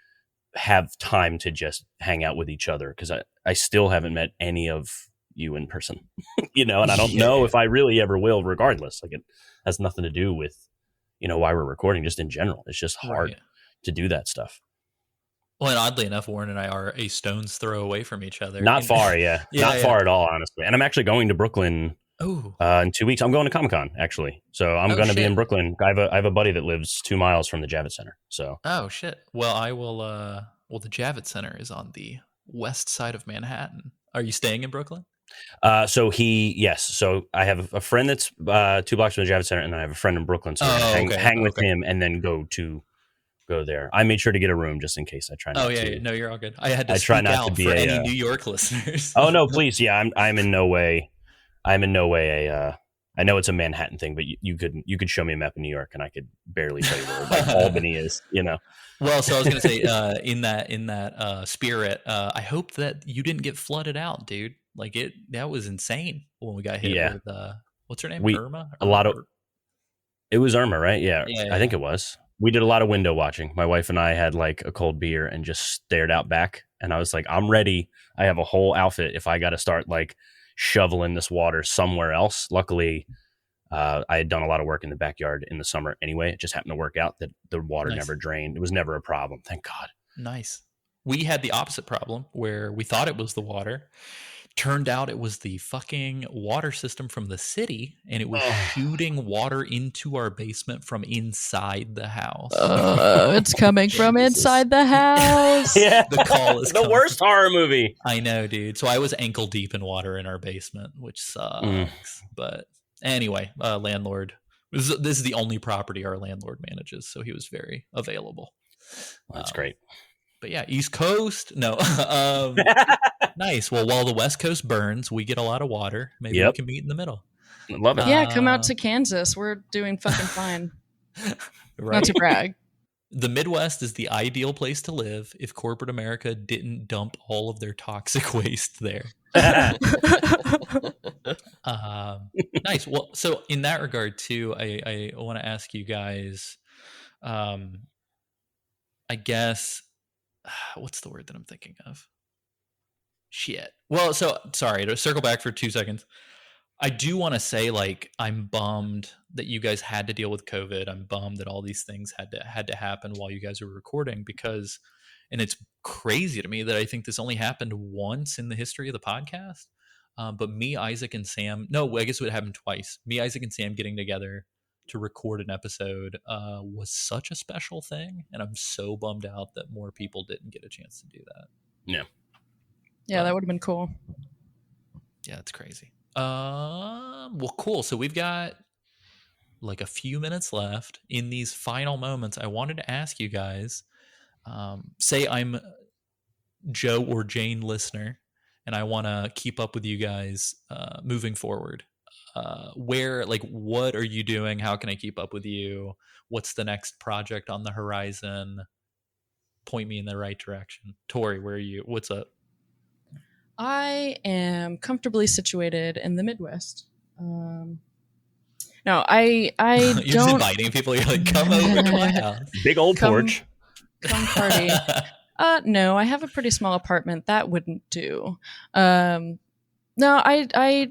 have time to just hang out with each other. Because I still haven't met any of you in person, and I don't know if I really ever will. Regardless, like it has nothing to do with why we're recording. Just in general, it's just hard to do that stuff. Well, and oddly enough, Warren and I are a stone's throw away from each other. Not far, yeah. Not far at all, honestly. And I'm actually going to Brooklyn in 2 weeks. I'm going to Comic-Con, actually. So I'm going to be in Brooklyn. I have a buddy that lives 2 miles from the Javits Center. So. Oh, shit. Well, I will... the Javits Center is on the west side of Manhattan. Are you staying in Brooklyn? So I have a friend that's 2 blocks from the Javits Center, and I have a friend in Brooklyn. So hang with him and then go there. I made sure to get a room just in case. I try not to. No, you're all good. I had to speak out for any New York listeners. Oh no, please. Yeah, I'm in no way. I know it's a Manhattan thing, but you could show me a map of New York and I could barely tell you where like Albany is. Well, so I was gonna say in that spirit, I hope that you didn't get flooded out, dude. Like that was insane when we got hit with what's her name? Irma. It was Irma, right? Yeah, I think it was. We did a lot of window watching. My wife and I had like a cold beer and just stared out back. And I was like, I'm ready. I have a whole outfit if I got to start like shoveling this water somewhere else. Luckily, I had done a lot of work in the backyard in the summer anyway. It just happened to work out that the water never drained. It was never a problem. Thank God. Nice. We had the opposite problem where we thought it was the water. Turned out it was the fucking water system from the city, and it was shooting water into our basement from inside the house. It's coming from inside the house. Yeah, the call is the worst horror movie. I know, dude. So I was ankle deep in water in our basement, which sucks. But anyway, landlord. This is the only property our landlord manages, so he was very available. That's great. But yeah, East Coast. No. Nice. Well, while the West Coast burns, we get a lot of water. Maybe we can meet in the middle. Love it. Yeah, come out to Kansas. We're doing fucking fine. Right? Not to brag. the Midwest is the ideal place to live if corporate America didn't dump all of their toxic waste there. Nice. Well, so in that regard too, I want to ask you guys, I guess, what's the word that I'm thinking of? Shit. Well, so sorry to circle back for 2 seconds. I do want to say, like, I'm bummed that you guys had to deal with COVID. I'm bummed that all these things had to happen while you guys were recording, because, and it's crazy to me that I think this only happened once in the history of the podcast. But me, Isaac, and Sam, no, I guess it would happen twice. Me, Isaac, and Sam getting together to record an episode was such a special thing. And I'm so bummed out that more people didn't get a chance to do that. Yeah. Yeah, that would have been cool. Yeah, it's crazy. Well, cool. So we've got like a few minutes left. In these final moments, I wanted to ask you guys, say I'm Joe or Jane listener, and I want to keep up with you guys moving forward. Where, like, what are you doing? How can I keep up with you? What's the next project on the horizon? Point me in the right direction. Tori, where are you? What's up? I am comfortably situated in the Midwest. No, I You're don't. just inviting people. You're like, come over to my house. Big old porch. Come party. No, I have a pretty small apartment. That wouldn't do. No, I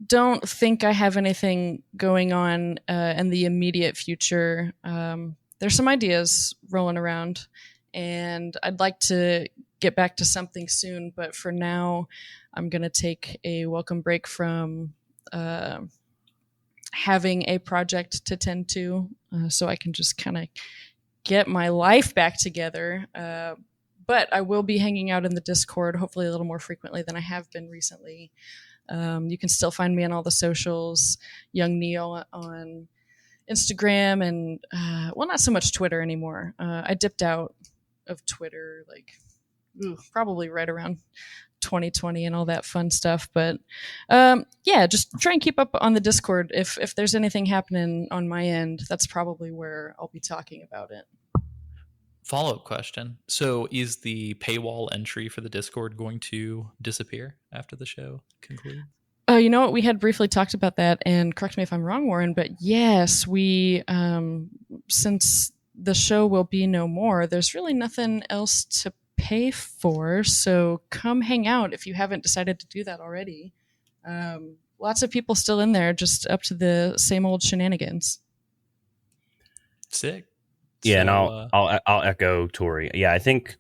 don't think I have anything going on in the immediate future. There's some ideas rolling around, and I'd like to get back to something soon, but for now I'm going to take a welcome break from having a project to tend to, so I can just kind of get my life back together. But I will be hanging out in the Discord, hopefully a little more frequently than I have been recently. You can still find me on all the socials, Young Neil on Instagram, and well, not so much Twitter anymore. I dipped out of Twitter probably right around 2020 and all that fun stuff. But yeah, just try and keep up on the Discord. If there's anything happening on my end, that's probably where I'll be talking about it. Follow-up question. So is the paywall entry for the Discord going to disappear after the show concludes? You know what? We had briefly talked about that, and correct me if I'm wrong, Warren, but yes, we, since the show will be no more, there's really nothing else to pay for, so come hang out if you haven't decided to do that already. Lots of people still in there, just up to the same old shenanigans. Sick. Yeah, so, and I'll echo Tori. Yeah, I think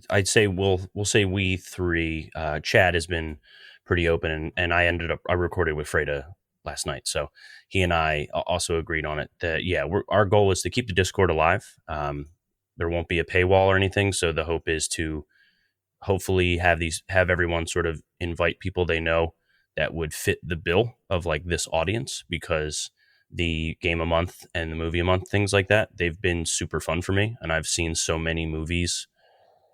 I'd say we'll say we three. Chad has been pretty open, and I recorded with Freda last night, so he and I also agreed on it that our goal is to keep the Discord alive. There won't be a paywall or anything, so the hope is to hopefully have everyone sort of invite people they know that would fit the bill of like this audience, because the game a month and the movie a month, things like that, they've been super fun for me, and I've seen so many movies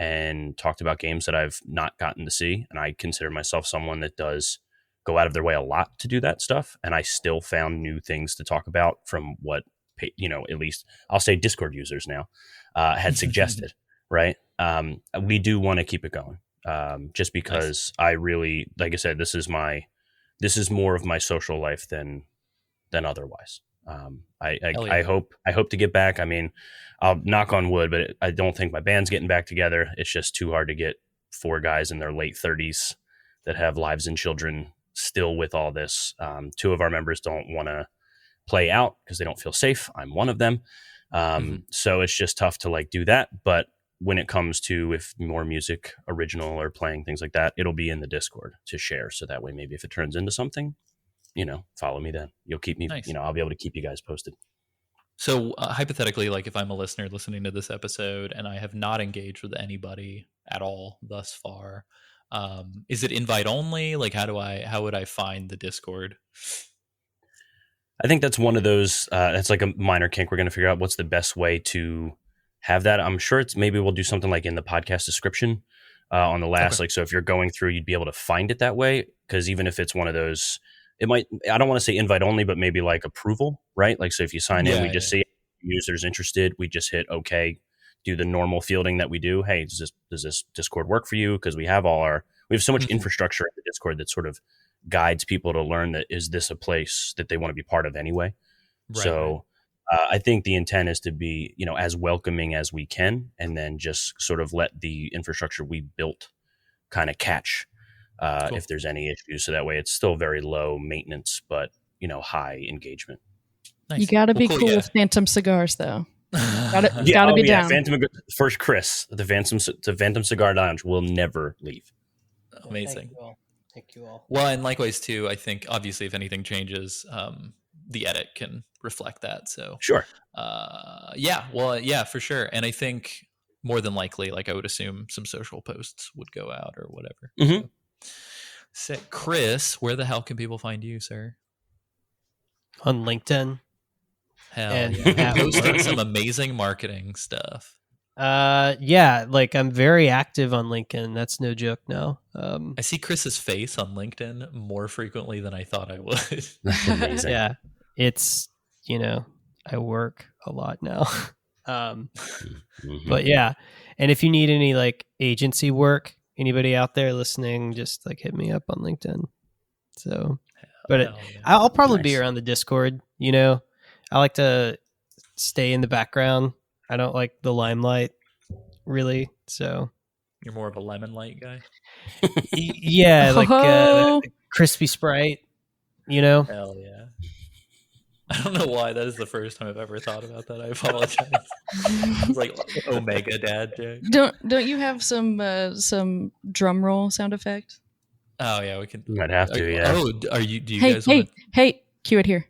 and talked about games that I've not gotten to see, and I consider myself someone that does go out of their way a lot to do that stuff, and I still found new things to talk about from what, at least I'll say Discord users now had suggested. Right. We do want to keep it going, just because nice. I really, like I said, this is more of my social life than otherwise. I hope to get back. I mean, I'll knock on wood, but I don't think my band's getting back together. It's just too hard to get 4 guys in their late 30s that have lives and children still with all this. 2 of our members don't want to play out because they don't feel safe. I'm one of them. So it's just tough to like do that. But when it comes to if more music, original or playing things like that, it'll be in the Discord to share. So that way, maybe if it turns into something, follow me then. You'll keep me, nice. I'll be able to keep you guys posted. So hypothetically, like if I'm a listener listening to this episode and I have not engaged with anybody at all thus far, is it invite only? Like how would I find the Discord? I think that's one of those, that's like a minor kink. We're going to figure out what's the best way to have that. I'm sure maybe we'll do something like in the podcast description on the last, okay. Like, so if you're going through, you'd be able to find it that way. Cause even if it's one of those, it might, I don't want to say invite only, but maybe like approval, right? Like, so if you sign in, we just see users interested, we just hit okay, do the normal fielding that we do. Hey, does this Discord work for you? Because we have so much infrastructure in the Discord that sort of guides people to learn that is this a place that they want to be part of anyway. Right, so I think the intent is to be, as welcoming as we can, and then just sort of let the infrastructure we built kind of catch if there's any issues. So that way it's still very low maintenance, but, high engagement. Nice. You got to be cool with Phantom cigars, though. Gotta be down. Phantom, first Chris, the Phantom Cigar Lounge will never leave. Amazing. Thank you all. Well, and likewise too, I think obviously if anything changes, the edit can reflect that. So sure. For sure. And I think more than likely, like I would assume some social posts would go out or whatever. Mm-hmm. So, Chris, where the hell can people find you, sir? On LinkedIn. Hell yeah. Posting some amazing marketing stuff. I'm very active on LinkedIn. That's no joke now. I see Chris's face on LinkedIn more frequently than I thought I would. That's amazing. Yeah. It's, I work a lot now. But yeah. And if you need any like agency work, anybody out there listening, just like hit me up on LinkedIn. So, but I'll probably be around the Discord, I like to stay in the background. I don't like the limelight, really. So you're more of a lemon light guy. Yeah, like crispy Sprite. Hell yeah! I don't know why that is the first time I've ever thought about that. I apologize. It's like Omega Dad joke. Don't you have some drum roll sound effect? Oh yeah, we can. You might have to. Yeah. Oh, do you guys? Hey, cue it here.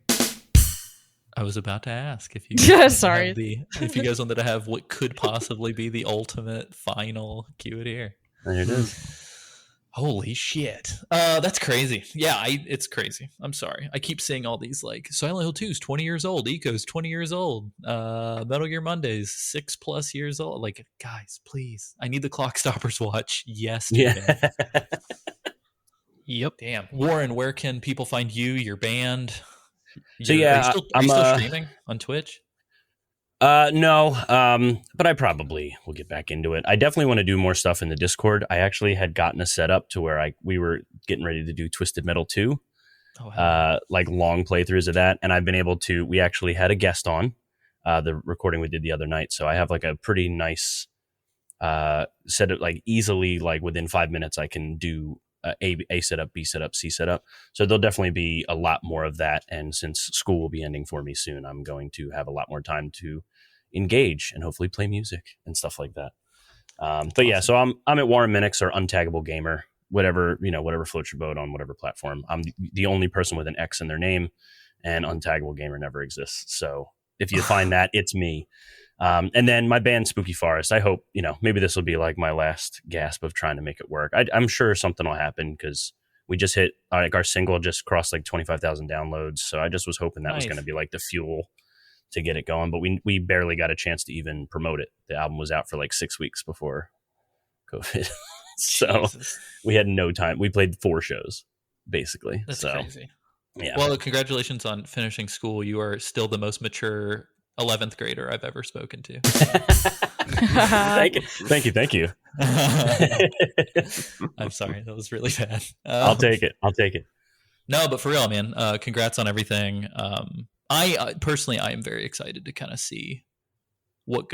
I was about to ask if you guys sorry if you guys wanted to have what could possibly be the ultimate final cue it here. There it is. Holy shit. That's crazy. Yeah, it's crazy. I'm sorry. I keep seeing all these like Silent Hill 2's 20 years old, Eco's 20 years old, Metal Gear Monday's 6+ years old. Like, guys, please. I need the Clock Stoppers watch yesterday. Yeah. Yep. Damn. Warren, where can people find you, your band? So are you still streaming on Twitch? No, but I probably will get back into it. I definitely want to do more stuff in the Discord. I actually had gotten a setup to where we were getting ready to do Twisted Metal 2, like long playthroughs of that, and I've been able to. We actually had a guest on the recording we did the other night, so I have like a pretty nice set of like easily like within 5 minutes I can do. A setup, B setup, C setup. So there'll definitely be a lot more of that. And since school will be ending for me soon, I'm going to have a lot more time to engage and hopefully play music and stuff like that. But yeah, so I'm at Warren Minix or Untaggable Gamer, whatever floats your boat on whatever platform. I'm the only person with an X in their name, and Untaggable Gamer never exists. So if you find that, it's me. And then my band Spooky Forest, I hope, maybe this will be like my last gasp of trying to make it work. I'm sure something will happen because we just hit, like our single just crossed like 25,000 downloads. So I just was hoping that was going to be like the fuel to get it going. But we barely got a chance to even promote it. The album was out for like 6 weeks before COVID. So we had no time. We played 4 shows basically. That's so crazy. Yeah. Well, congratulations on finishing school. You are still the most mature 11th grader I've ever spoken to. Thank you. I'm sorry, that was really bad. I'll take it. No, but for real, man, congrats on everything. I personally, I am very excited to kind of see what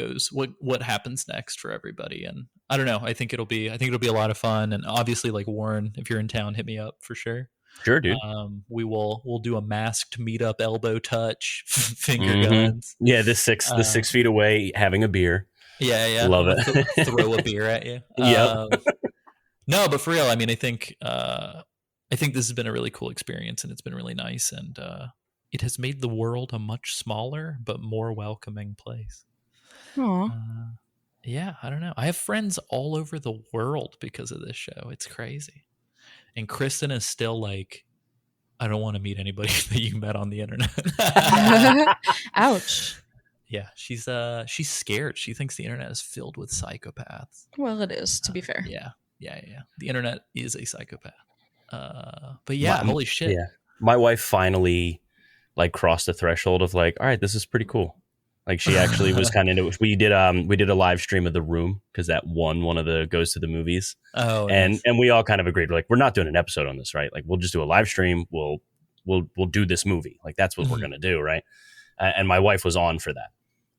happens next for everybody. And I don't know, I think it'll be a lot of fun. And obviously, like Warren, if you're in town, hit me up for sure. Sure, dude. We'll do a masked meetup, elbow touch, finger guns. Yeah, the 6 feet away, having a beer. Yeah. Love it. Throw a beer at you. Yep. No, but for real, I mean, I think this has been a really cool experience, and it's been really nice, and it has made the world a much smaller but more welcoming place. Aww. Yeah, I don't know. I have friends all over the world because of this show. It's crazy. And Kristen is still like, I don't want to meet anybody that you met on the internet. Ouch. Yeah, she's scared. She thinks the internet is filled with psychopaths. Well, it is, to be fair. Yeah. The internet is a psychopath. But yeah, holy shit. Yeah. My wife finally like crossed the threshold of like, all right, this is pretty cool. Like she actually was kind of into it. We did a live stream of The Room because that won one of the goes to the movies. Oh, and nice. and we all kind of agreed. We're like, we're not doing an episode on this, right? Like we'll just do a live stream. We'll do this movie. Like that's what we're gonna do, right? And my wife was on for that,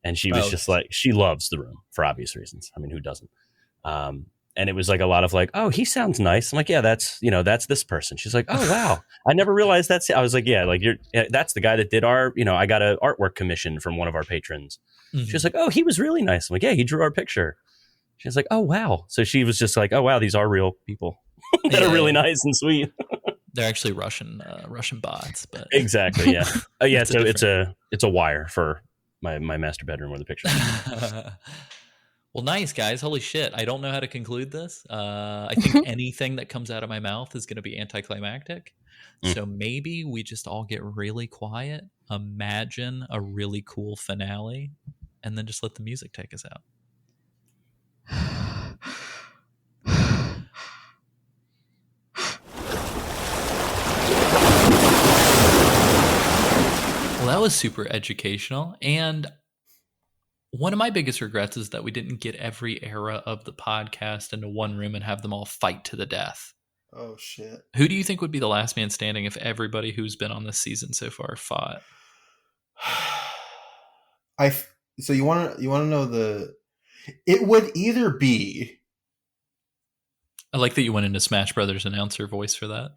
and she was just like, she loves The Room for obvious reasons. I mean, who doesn't? And it was like a lot of like, oh, he sounds nice. I'm like, yeah, that's this person. She's like, oh wow, I never realized that's. I was like, yeah, like that's the guy that did our. I got an artwork commission from one of our patrons. Mm-hmm. She was like, oh, he was really nice. I'm like, yeah, he drew our picture. She was like, oh wow. So she was just like, oh wow, these are real people that are really nice and sweet. They're actually Russian bots, but exactly, yeah, yeah. So it's a wire for my master bedroom where the picture. Well, nice, guys. Holy shit. I don't know how to conclude this. I think anything that comes out of my mouth is going to be anticlimactic. So maybe we just all get really quiet, imagine a really cool finale, and then just let the music take us out. Well, that was super educational. And one of my biggest regrets is that we didn't get every era of the podcast into one room and have them all fight to the death. Oh, shit. Who do you think would be the last man standing if everybody who's been on this season so far fought? So you want to know it would either be. I like that you went into Smash Brothers announcer voice for that.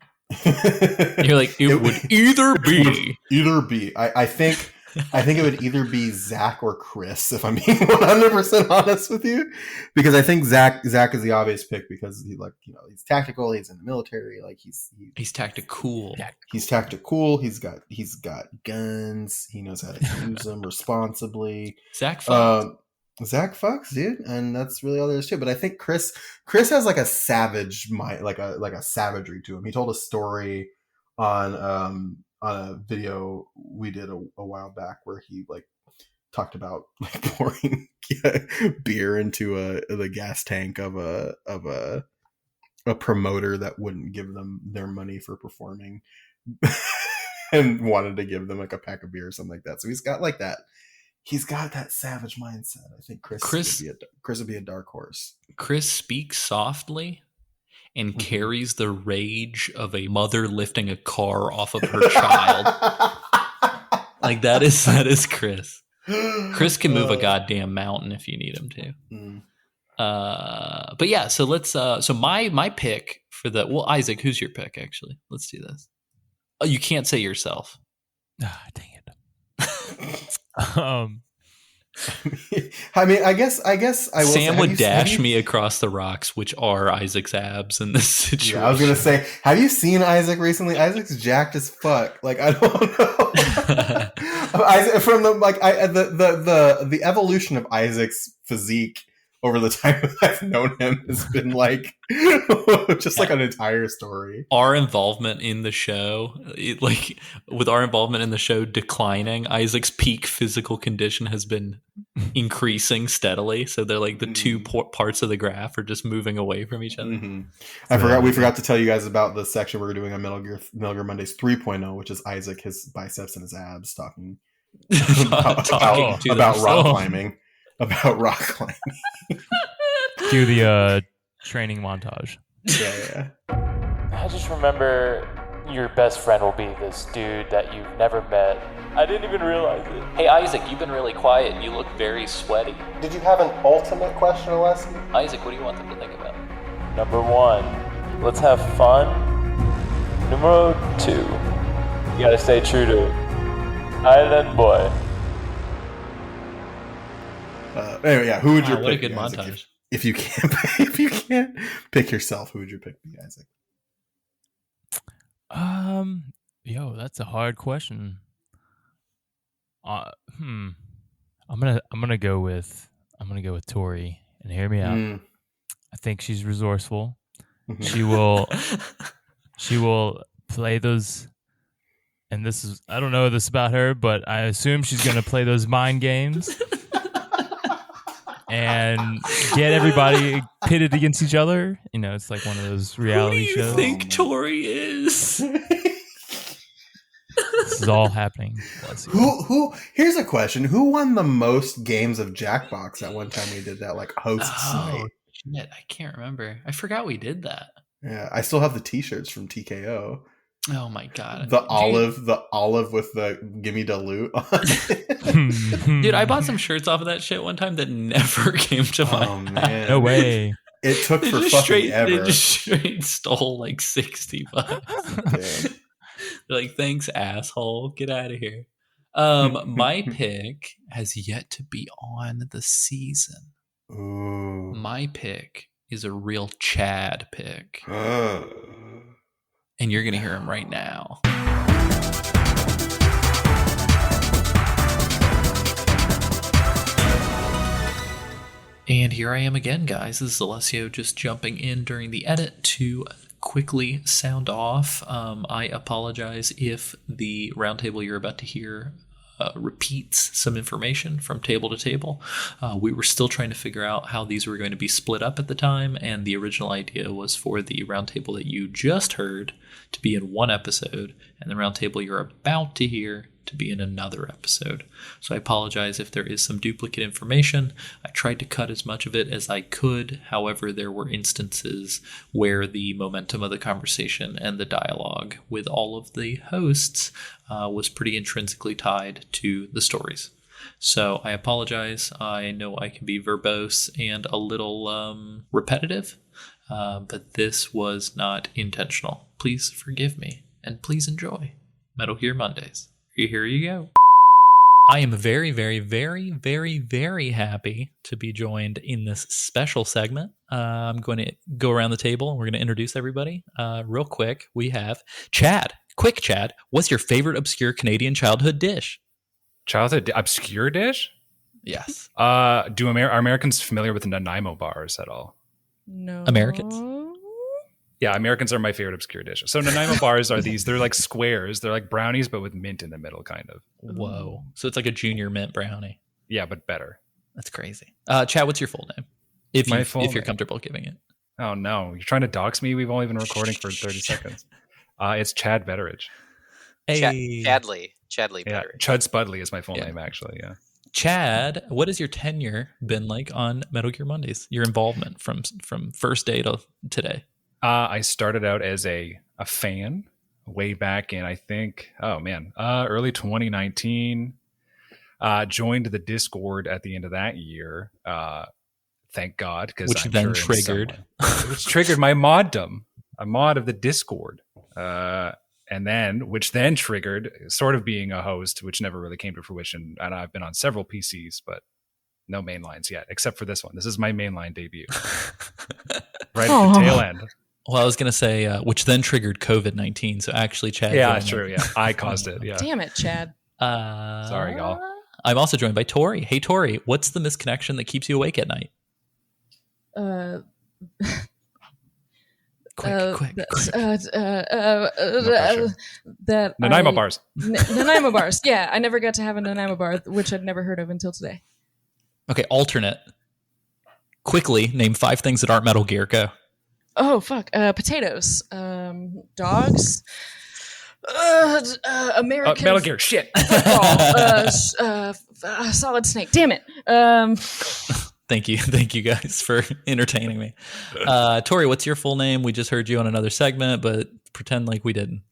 You're like, it would either be. Either be. I think it would either be Zach or Chris, if I'm being 100% honest with you, because I think Zach is the obvious pick because he's tactical, he's in the military, like he's tactical. He's tactical. He's got guns. He knows how to use them responsibly. Zach fucks, dude, and that's really all there is to it. But I think Chris has like a savage mind, like a savagery to him. He told a story on a video we did a while back where he like talked about like pouring beer into the gas tank of a promoter that wouldn't give them their money for performing and wanted to give them like a pack of beer or something like that. So he's got like that. He's got that savage mindset. I think Chris would be a dark horse. Chris speaks softly and carries the rage of a mother lifting a car off of her child. Like that is Chris. Chris can move a goddamn mountain if you need him to. But yeah, so let's so my pick for Isaac, who's your pick actually? Let's do this. Oh, you can't say yourself. Ah, dang it. I mean, I guess I will. Sam would dash me across the rocks, which are Isaac's abs in this situation. Yeah, I was gonna say, have you seen Isaac recently? Isaac's jacked as fuck. Like I don't know. Isaac, from the evolution of Isaac's physique over the time I've known him has been like just like an entire story. Our involvement in the show, with our involvement in the show declining, Isaac's peak physical condition has been increasing steadily. So they're like the two parts of the graph are just moving away from each other. Mm-hmm. We forgot to tell you guys about the section we're doing on Metal Gear Mondays 3.0, which is Isaac, his biceps and his abs talking about rock climbing. About rock climbing. Do the training montage. Yeah. I just remember your best friend will be this dude that you've never met. I didn't even realize it. Hey, Isaac, you've been really quiet. You look very sweaty. Did you have an ultimate question, Alessio? Isaac, what do you want them to think about? Number 1, let's have fun. Numero 2, you gotta stay true to Island Boy. Anyway, yeah. Who would you pick? What a good Isaac? montage. If you can't pick yourself, who would you pick, Isaac? That's a hard question. I'm gonna go with Tori, and hear me out. I think she's resourceful. Mm-hmm. She will play those. And this is, I don't know this about her, but I assume she's gonna play those mind games. And get everybody pitted against each other. It's like one of those reality shows. Who do you think Tori is? This is all happening. Alessio. Who? Here's a question: who won the most games of Jackbox at one time we did that like hosts night? Shit, I can't remember. I forgot we did that. Yeah, I still have the T-shirts from TKO. Oh my god! The olive with the "Gimme the Loot" on it. Dude, I bought some shirts off of that shit one time that never came to my house. Man. No way. It took for fucking ever. They just straight stole like $60. Damn. They're like, thanks, asshole. Get out of here. My pick has yet to be on the season. Ooh. My pick is a real Chad pick. And you're going to hear him right now. And here I am again, guys. This is Alessio just jumping in during the edit to quickly sound off. I apologize if the roundtable you're about to hear repeats some information from table to table. We were still trying to figure out how these were going to be split up at the time, and the original idea was for the roundtable that you just heard to be in one episode, and the roundtable you're about to hear to be in another episode. So I apologize if there is some duplicate information. I tried to cut as much of it as I could. However, there were instances where the momentum of the conversation and the dialogue with all of the hosts was pretty intrinsically tied to the stories. So I apologize. I know I can be verbose and a little repetitive, but this was not intentional. Please forgive me, and please enjoy Metal Gear Mondays. Here you go. I am very, very, very, very, very happy to be joined in this special segment. I'm going to go around the table and we're going to introduce everybody. Real quick, we have Chad. Quick, Chad, what's your favorite obscure Canadian childhood dish? Childhood obscure are Americans familiar with the Nanaimo bars at all? No. Americans? Yeah, Americans are my favorite obscure dish. So Nanaimo bars are they're like squares. They're like brownies, but with mint in the middle, kind of. Whoa. So it's like a junior mint brownie. Yeah, but better. That's crazy. Chad, what's your full name? If you're comfortable giving it. Oh, no. You're trying to dox me? We've only been recording for 30 seconds. It's Chad Betteridge. Hey. Chadley Yeah, Betteridge. Chud Spudley is my full name, actually, yeah. Chad, what has your tenure been like on Metal Gear Mondays? Your involvement from first day to today? I started out as a fan way back in, I think, early 2019. Joined the Discord at the end of that year. Thank God. Which then triggered my moddom, a mod of the Discord. Which then triggered sort of being a host, which never really came to fruition. And I've been on several PCs, but no mainlines yet, except for this one. This is my mainline debut. Right at the tail end. Well, I was going to say, which then triggered COVID-19. So actually, Chad. Yeah, that's true. Yeah, I caused it. Yeah. Damn it, Chad. Sorry, y'all. I'm also joined by Tori. Hey, Tori, what's the misconnection that keeps you awake at night? Quick. That Nanaimo bars. Nanaimo bars. Yeah, I never got to have a Nanaimo bar, which I'd never heard of until today. Okay, alternate. Quickly, name 5 things that aren't Metal Gear. Go. Oh, fuck. Potatoes. Dogs. American Metal Gear, shit. football. Solid Snake. Damn it. Thank you guys for entertaining me. Tori, what's your full name? We just heard you on another segment, but pretend like we didn't.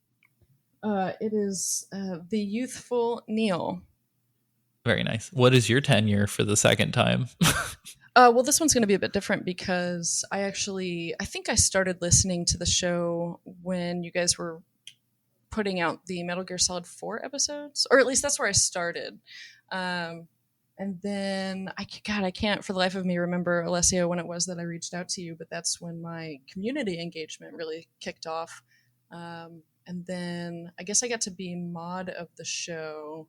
It is the youthful Neil. Very nice. What is your tenure for the second time? Well, this one's going to be a bit different because I think I started listening to the show when you guys were putting out the Metal Gear Solid 4 episodes, or at least that's where I started. And then I can't for the life of me remember, Alessio, when it was that I reached out to you, but that's when my community engagement really kicked off. And then I guess I got to be mod of the show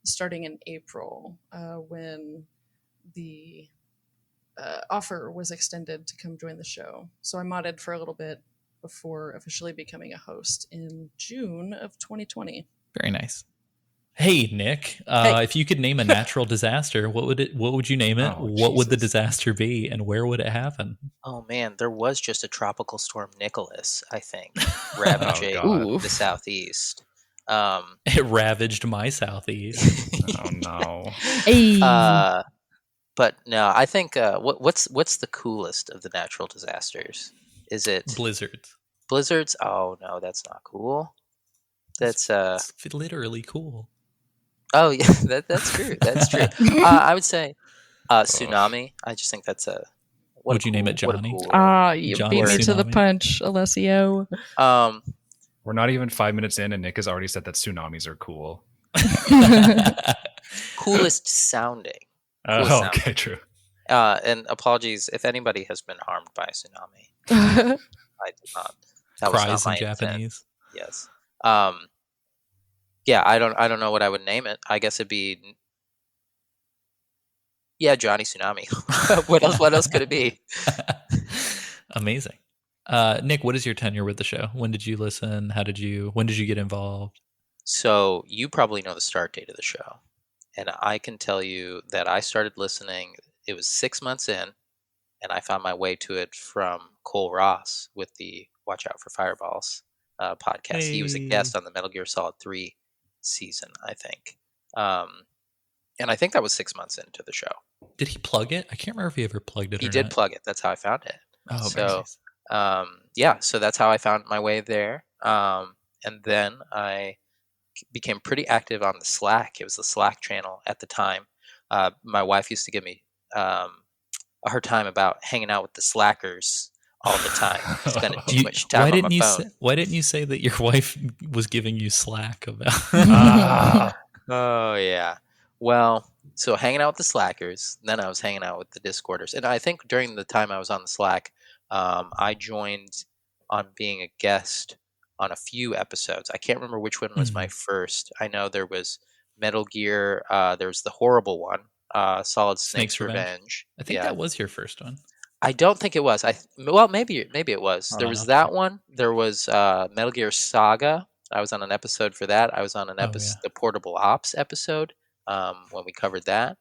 starting in April when the offer was extended to come join the show. So I modded for a little bit before officially becoming a host in June of 2020. Very nice. Hey, Nick, if you could name a natural disaster, what would you name it? What would the disaster be, and where would it happen? Oh man, there was just a tropical storm Nicholas, I think, ravaging the southeast. It ravaged my southeast. Oh no. Hey. But no, I think what's the coolest of the natural disasters? Is it Blizzards. blizzards? Oh no, that's not cool. That's It's literally cool. oh yeah, that's true. That's true. I would say tsunami. I just think that's a. What Would you name it Johnny? You Johnny beat me to the Tsunami? punch, Alessio. We're not even 5 minutes in, and Nick has already said that tsunamis are cool. Coolest sounding. Oh, sound. okay, true. And apologies if anybody has been harmed by a tsunami. I did not. That was Cries not my in intent. Japanese. Yes. Yeah, I don't know what I would name it. I guess it'd be Johnny Tsunami. What else could it be? Amazing. Nick, what is your tenure with the show? When did you listen? When did you get involved? So you probably know the start date of the show. And I can tell you that I started listening, it was 6 months in, and I found my way to it from Cole Ross with the Watch Out for Fireballs podcast. He was a guest on the Metal Gear Solid 3 season, I think. And I think that was 6 months into the show. Did he plug it? I can't remember if he ever plugged it He or did not. plug it. That's how I found it. Oh, So, nice. so that's how I found my way there. And then I became pretty active on the Slack. It was the Slack channel at the time. My wife used to give me a hard time about hanging out with the slackers all the time, spending too much time on my phone. Why didn't you say that your wife was giving you slack about? Oh yeah. Well, so hanging out with the slackers, then I was hanging out with the Discorders, and I think during the time I was on the Slack, I joined on being a guest on a few episodes. I can't remember which one was my first. I know there was Metal Gear. There was the horrible one, Solid Snake's Revenge. I think that was your first one. I don't think it was. Maybe it was. There was that one. There was Metal Gear Saga. I was on an episode for that. I was on an episode, the Portable Ops episode, when we covered that.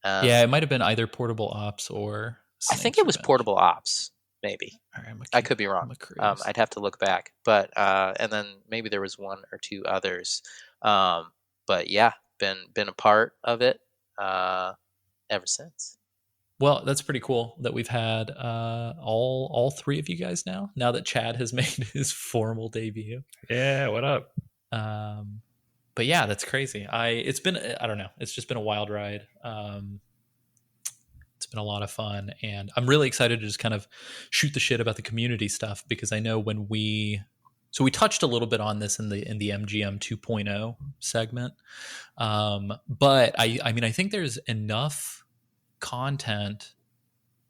Yeah, it might have been either Portable Ops or I think it was Portable Ops. Maybe. I could be wrong. I'd have to look back. But and then maybe there was one or two others. But yeah, been a part of it ever since. Well, that's pretty cool that we've had all three of you guys now that Chad has made his formal debut. Yeah, what up? But yeah, that's crazy. It's been, I don't know, it's just been a wild ride. It's been a lot of fun, and I'm really excited to just kind of shoot the shit about the community stuff, because I know when we touched a little bit on this in the MGM 2.0 segment. But I mean, I think there's enough content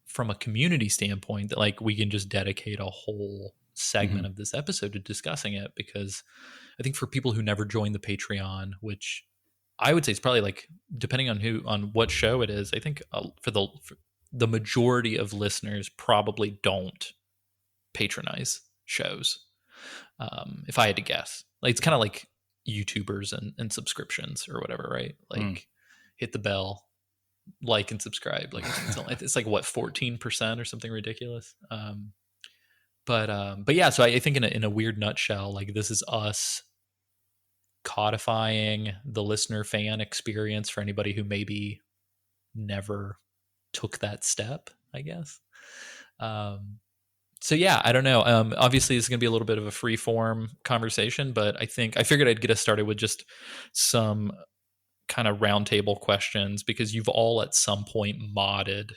from a community standpoint that like we can just dedicate a whole segment of this episode to discussing it, because I think for people who never joined the Patreon, which I would say it's probably like, depending on what show it is, I think for the majority of listeners probably don't patronize shows. If I had to guess, like it's kind of like YouTubers and subscriptions or whatever, right? Like hit the bell, like and subscribe. Like it's like what, 14% or something ridiculous. But yeah, so I think in a weird nutshell, like this is us codifying the listener fan experience for anybody who maybe never took that step, I guess. So yeah, I don't know. Obviously, it's going to be a little bit of a free form conversation, but I figured I'd get us started with just some kind of roundtable questions, because you've all at some point modded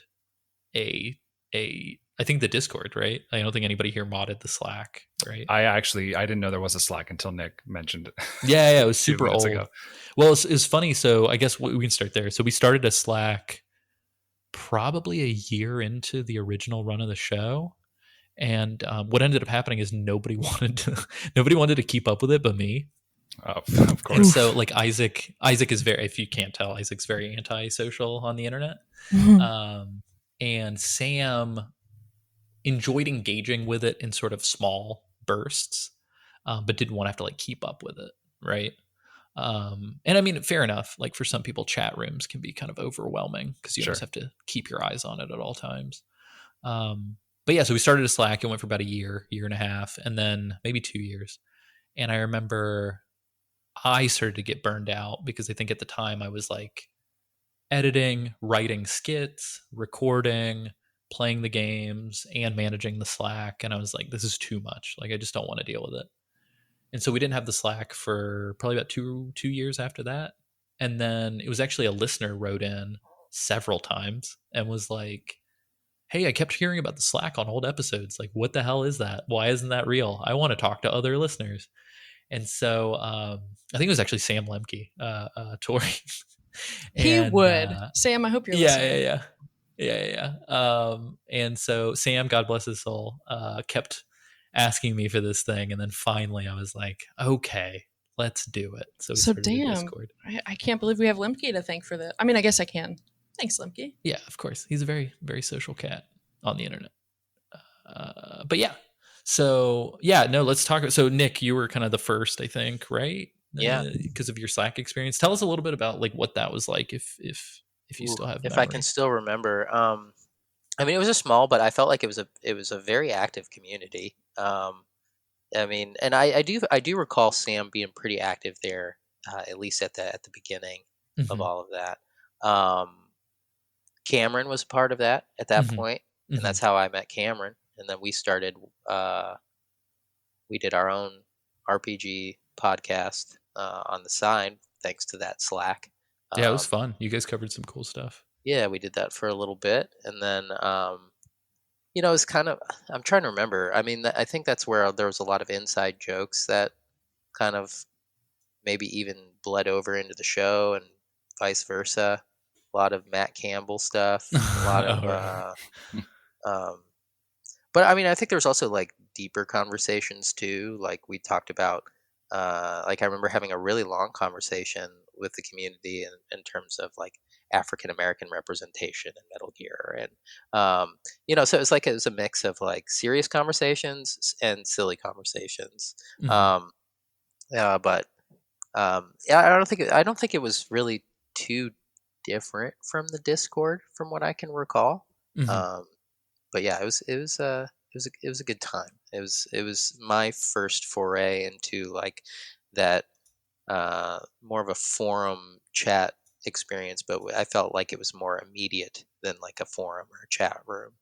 I think the Discord, right? I don't think anybody here modded the Slack, right? I didn't know there was a Slack until Nick mentioned it. Yeah, it was super old. Ago. Well, it's funny. So I guess we can start there. So we started a Slack probably a year into the original run of the show. And what ended up happening is nobody wanted to keep up with it but me. Oh, of course. And so like Isaac is very, if you can't tell, Isaac's very antisocial on the internet. And Sam enjoyed engaging with it in sort of small bursts, but didn't want to have to like keep up with it, right? And I mean, fair enough. Like for some people, chat rooms can be kind of overwhelming because you just have to keep your eyes on it at all times. But yeah, so we started a Slack. It went for about a year and a half, and then maybe 2 years. And I remember I started to get burned out because I think at the time I was like editing, writing skits, recording, playing the games, and managing the Slack. And I was like, this is too much. Like, I just don't want to deal with it. And so we didn't have the Slack for probably about two years after that. And then it was actually a listener wrote in several times and was like, hey, I kept hearing about the Slack on old episodes. Like, what the hell is that? Why isn't that real? I want to talk to other listeners. And so I think it was actually Sam Lemke, Tori. He would. Sam, I hope you're listening. Yeah. And so Sam, God bless his soul, kept asking me for this thing. And then finally I was like, okay, let's do it. So we started a Discord. I can't believe we have Lemke to thank for that. I mean, I guess I can. Thanks, Lemke. Yeah, of course. He's a very, very social cat on the internet. But yeah. So yeah, no, let's talk. So Nick, you were kind of the first, I think, right? Yeah. Because of your Slack experience. Tell us a little bit about like what that was like if you still have if memory. I can still remember. I mean, it was a small, but I felt like it was a very active community. I mean, and I do recall Sam being pretty active there, at least at the beginning of all of that. Cameron was a part of that at that point, and that's how I met Cameron. And then we started. We did our own RPG podcast on the side, thanks to that Slack. Yeah, it was fun. You guys covered some cool stuff. Yeah, we did that for a little bit, and then you know, it's kind of, I'm trying to remember. I mean, I think that's where there was a lot of inside jokes that kind of maybe even bled over into the show, and vice versa. A lot of Matt Campbell stuff. A lot of, but I mean, I think there's also like deeper conversations too. Like we talked about, like I remember having a really long conversation with the community in terms of like African American representation in Metal Gear, and you know, so it was a mix of like serious conversations and silly conversations. But yeah, I don't think it was really too different from the Discord, from what I can recall. But yeah, it was a good time. It was my first foray into like that more of a forum chat experience, but I felt like it was more immediate than like a forum or a chat room.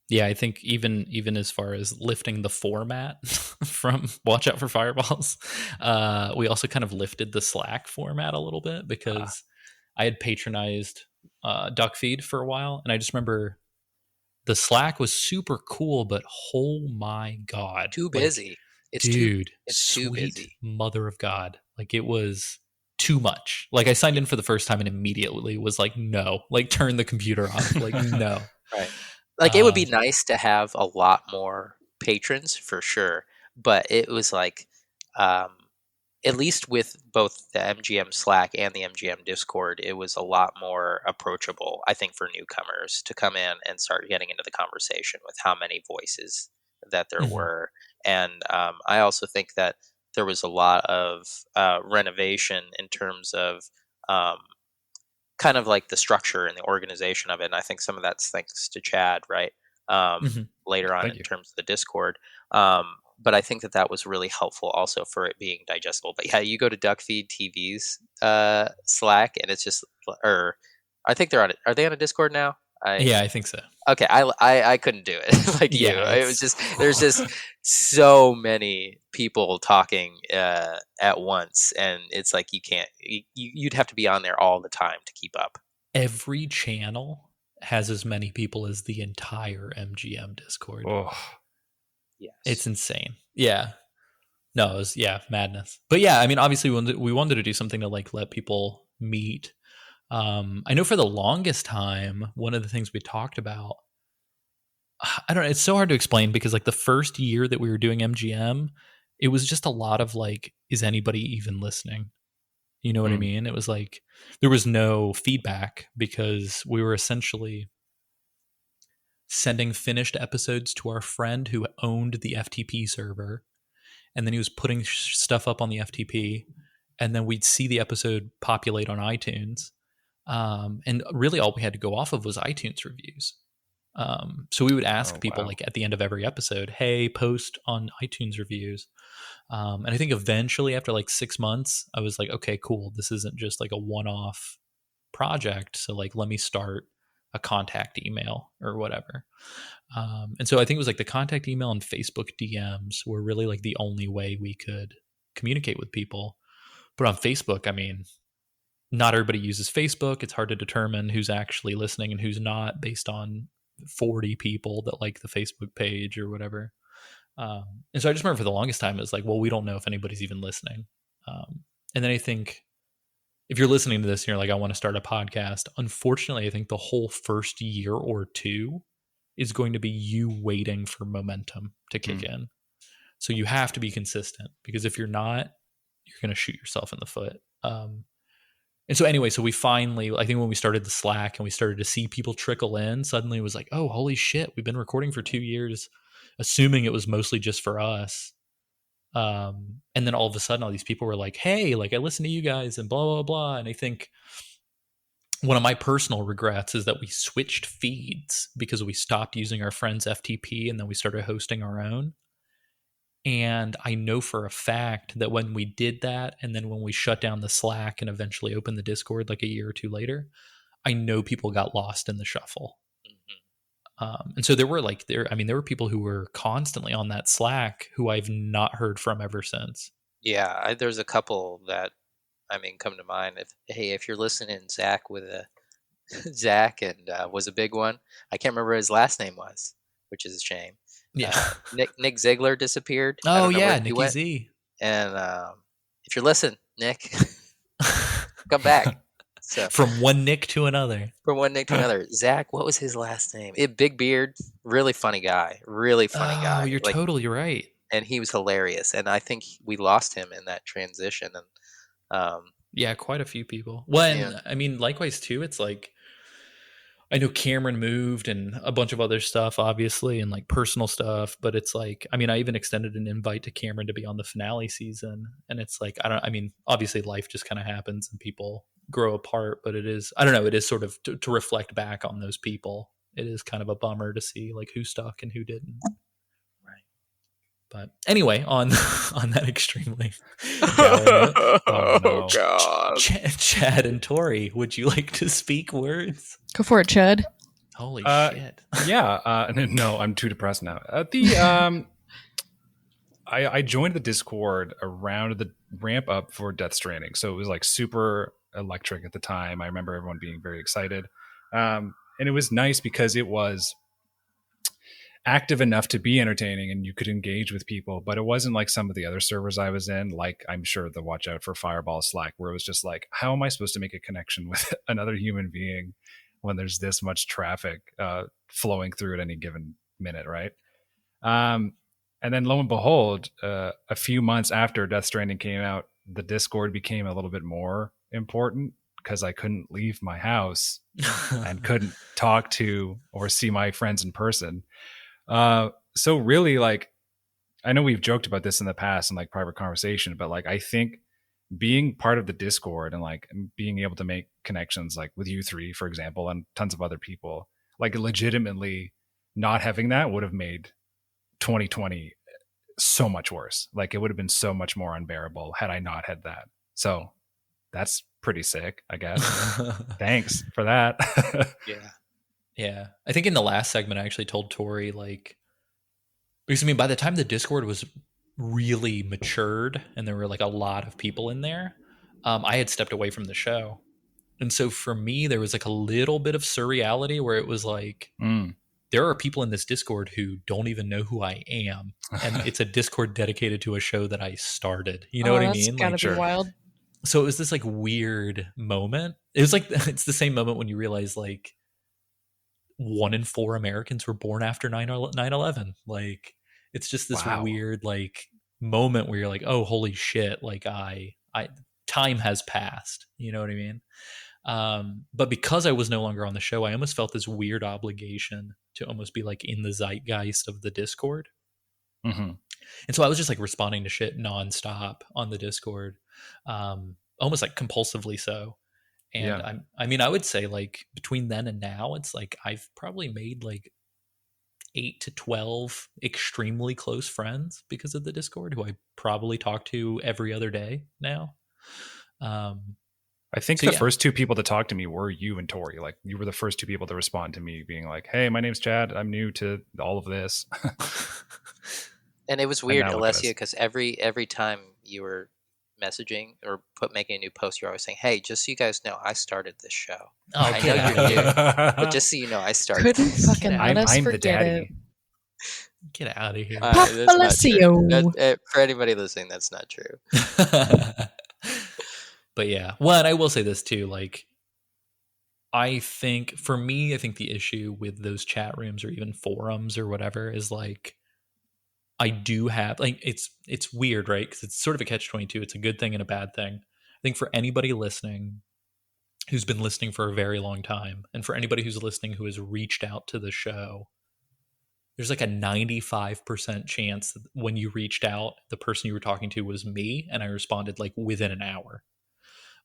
Yeah, I think even as far as lifting the format from Watch Out for Fireballs, we also kind of lifted the Slack format a little bit because I had patronized Duckfeed for a while, and I just remember the Slack was super cool, but oh my god, too busy. It's too busy. Mother of God, like it was too much. Like I signed in for the first time and immediately was like, no, like turn the computer off. Like no, right. Like it would be nice to have a lot more patrons for sure, but it was like, at least with both the MGM Slack and the MGM Discord, it was a lot more approachable, I think, for newcomers to come in and start getting into the conversation with how many voices that there were. And I also think that there was a lot of renovation in terms of kind of like the structure and the organization of it. And I think some of that's thanks to Chad, right? Later on in terms of the Discord. But I think that was really helpful also for it being digestible. But yeah, you go to Duckfeed TV's Slack, and it's just, or I think they're on it. Are they on a Discord now? Yeah, I think so. Okay, I couldn't do it like you. It was just, there's just so many people talking at once, and it's like you can't. You'd have to be on there all the time to keep up. Every channel has as many people as the entire MGM Discord. Oh. Yes. It's insane. Yeah. No, it was madness. But yeah, I mean, obviously we wanted to do something to like let people meet. I know for the longest time, one of the things we talked about, I don't know, it's so hard to explain because like the first year that we were doing MGM, it was just a lot of like, is anybody even listening? You know what I mean? It was like, there was no feedback because we were essentially sending finished episodes to our friend who owned the FTP server, and then he was putting stuff up on the FTP, and then we'd see the episode populate on iTunes, and really all we had to go off of was iTunes reviews. So we would ask people wow. like at the end of every episode, hey, post on iTunes reviews. And I think eventually after like 6 months, I was like, okay, cool. This isn't just like a one-off project. So like, let me start a contact email or whatever. And so I think it was like the contact email and Facebook DMs were really like the only way we could communicate with people. But on Facebook, I mean, not everybody uses Facebook. It's hard to determine who's actually listening and who's not based on 40 people that like the Facebook page or whatever. And so I just remember for the longest time, it was like, well, we don't know if anybody's even listening. And then I think if you're listening to this and you're like, I want to start a podcast, unfortunately, I think the whole first year or two is going to be you waiting for momentum to kick in. So you have to be consistent, because if you're not, you're going to shoot yourself in the foot. And so anyway, so we finally, I think when we started the Slack and we started to see people trickle in, suddenly it was like, oh, holy shit, we've been recording for 2 years, assuming it was mostly just for us. And then all of a sudden, all these people were like, hey, like I listen to you guys and blah, blah, blah. And I think one of my personal regrets is that we switched feeds because we stopped using our friend's FTP and then we started hosting our own. And I know for a fact that when we did that, and then when we shut down the Slack and eventually opened the Discord like a year or two later, I know people got lost in the shuffle. And so there were people who were constantly on that Slack who I've not heard from ever since. Yeah, there's a couple that come to mind. If you're listening, Zach Zach and was a big one. I can't remember what his last name was, which is a shame. Yeah. Nick Ziegler disappeared. Oh yeah, Nicky Z. And if you're listening, Nick, come back. So, from one Nick to another. Zach, what was his last name? Big beard, really funny guy. Oh, you're totally right. And he was hilarious. And I think we lost him in that transition. And yeah, quite a few people. Well, and, likewise too, it's like, I know Cameron moved and a bunch of other stuff, obviously, and like personal stuff. But it's like, I even extended an invite to Cameron to be on the finale season. And it's like, obviously life just kind of happens and people grow apart. But it is sort of to reflect back on those people. It is kind of a bummer to see like who stuck and who didn't. Right. But anyway, on that extremely. Oh, no. God. Chad and Tori, would you like to speak words? Go for it, Chud. Holy shit. Yeah. No, I'm too depressed now. I joined the Discord around the ramp up for Death Stranding. So it was like super electric at the time. I remember everyone being very excited. And it was nice because it was active enough to be entertaining and you could engage with people, but it wasn't like some of the other servers I was in, like I'm sure the Watch Out for Fireball Slack, where it was just like, how am I supposed to make a connection with another human being when there's this much traffic flowing through at any given minute, right? And then lo and behold, a few months after Death Stranding came out, the Discord became a little bit more important because I couldn't leave my house and couldn't talk to or see my friends in person. So really, like, I know we've joked about this in the past in like private conversation, but like, I think being part of the Discord and like being able to make connections like with you three, for example, and tons of other people, like legitimately not having that would have made 2020 so much worse. Like it would have been so much more unbearable had I not had that. So that's pretty sick, I guess. Thanks for that. Yeah. Yeah. I think in the last segment, I actually told Tori, like, because by the time the Discord was really matured and there were like a lot of people in there, I had stepped away from the show. And so for me, there was like a little bit of surreality where it was like, there are people in this Discord who don't even know who I am. And it's a Discord dedicated to a show that I started. You know what I mean? That's gotta be wild. So it was this like weird moment. It was like, it's the same moment when you realize like 1 in 4 Americans were born after 9/11. Like, it's just this weird like moment where you're like, oh, holy shit. Like I time has passed. You know what I mean? But because I was no longer on the show, I almost felt this weird obligation to almost be like in the zeitgeist of the Discord. Mm-hmm. And so I was just like responding to shit nonstop on the Discord, almost like compulsively so. And I would say like between then and now, it's like I've probably made like 8 to 12 extremely close friends because of the Discord who I probably talk to every other day now. I think the first two people to talk to me were you and Tori. Like, you were the first two people to respond to me being like, hey, my name's Chad. I'm new to all of this. And it was weird, Alessio, because every time you were messaging or making a new post, you're always saying, hey, just so you guys know, I started this show. Oh, I know you're new, but just so you know, I started Couldn't this. fucking let us I'm the forget daddy. it. Get out of here. That's not true. Alessio. For anybody listening, that's not true. But yeah, well, and I will say this too, like, I think for me, I think the issue with those chat rooms or even forums or whatever is like, I do have, like, it's weird, right? Because it's sort of a catch-22. It's a good thing and a bad thing. I think for anybody listening who's been listening for a very long time, and for anybody who's listening who has reached out to the show, there's like a 95% chance that when you reached out, the person you were talking to was me, and I responded like within an hour.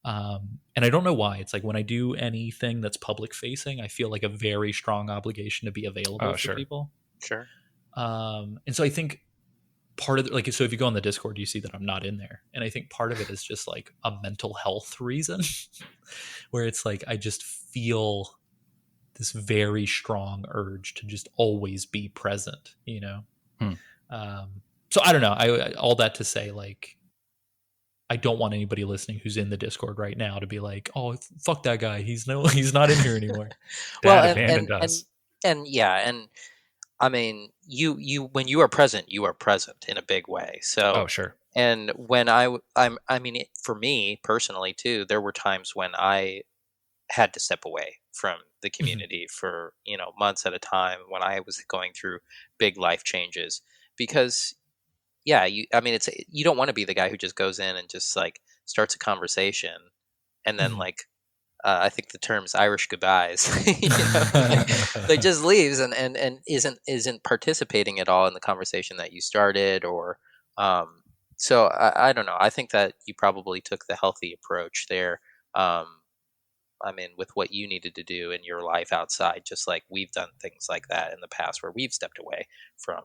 And I don't know why. It's like when I do anything that's public facing, I feel like a very strong obligation to be available for people. Sure. And so I think part of like, so if you go on the Discord, you see that I'm not in there. And I think part of it is just like a mental health reason where it's like, I just feel this very strong urge to just always be present, you know? So I don't know. All that to say, like, I don't want anybody listening who's in the Discord right now to be like, "Oh, fuck that guy. He's not in here anymore." Well, and I mean, you when you are present in a big way. So, sure. And when I mean, for me personally too, there were times when I had to step away from the community for months at a time when I was going through big life changes because. Yeah, you don't want to be the guy who just goes in and just like starts a conversation and then I think the term's Irish goodbyes. Like just leaves and isn't participating at all in the conversation that you started or so I don't know. I think that you probably took the healthy approach there. I mean, with what you needed to do in your life outside, just like we've done things like that in the past where we've stepped away from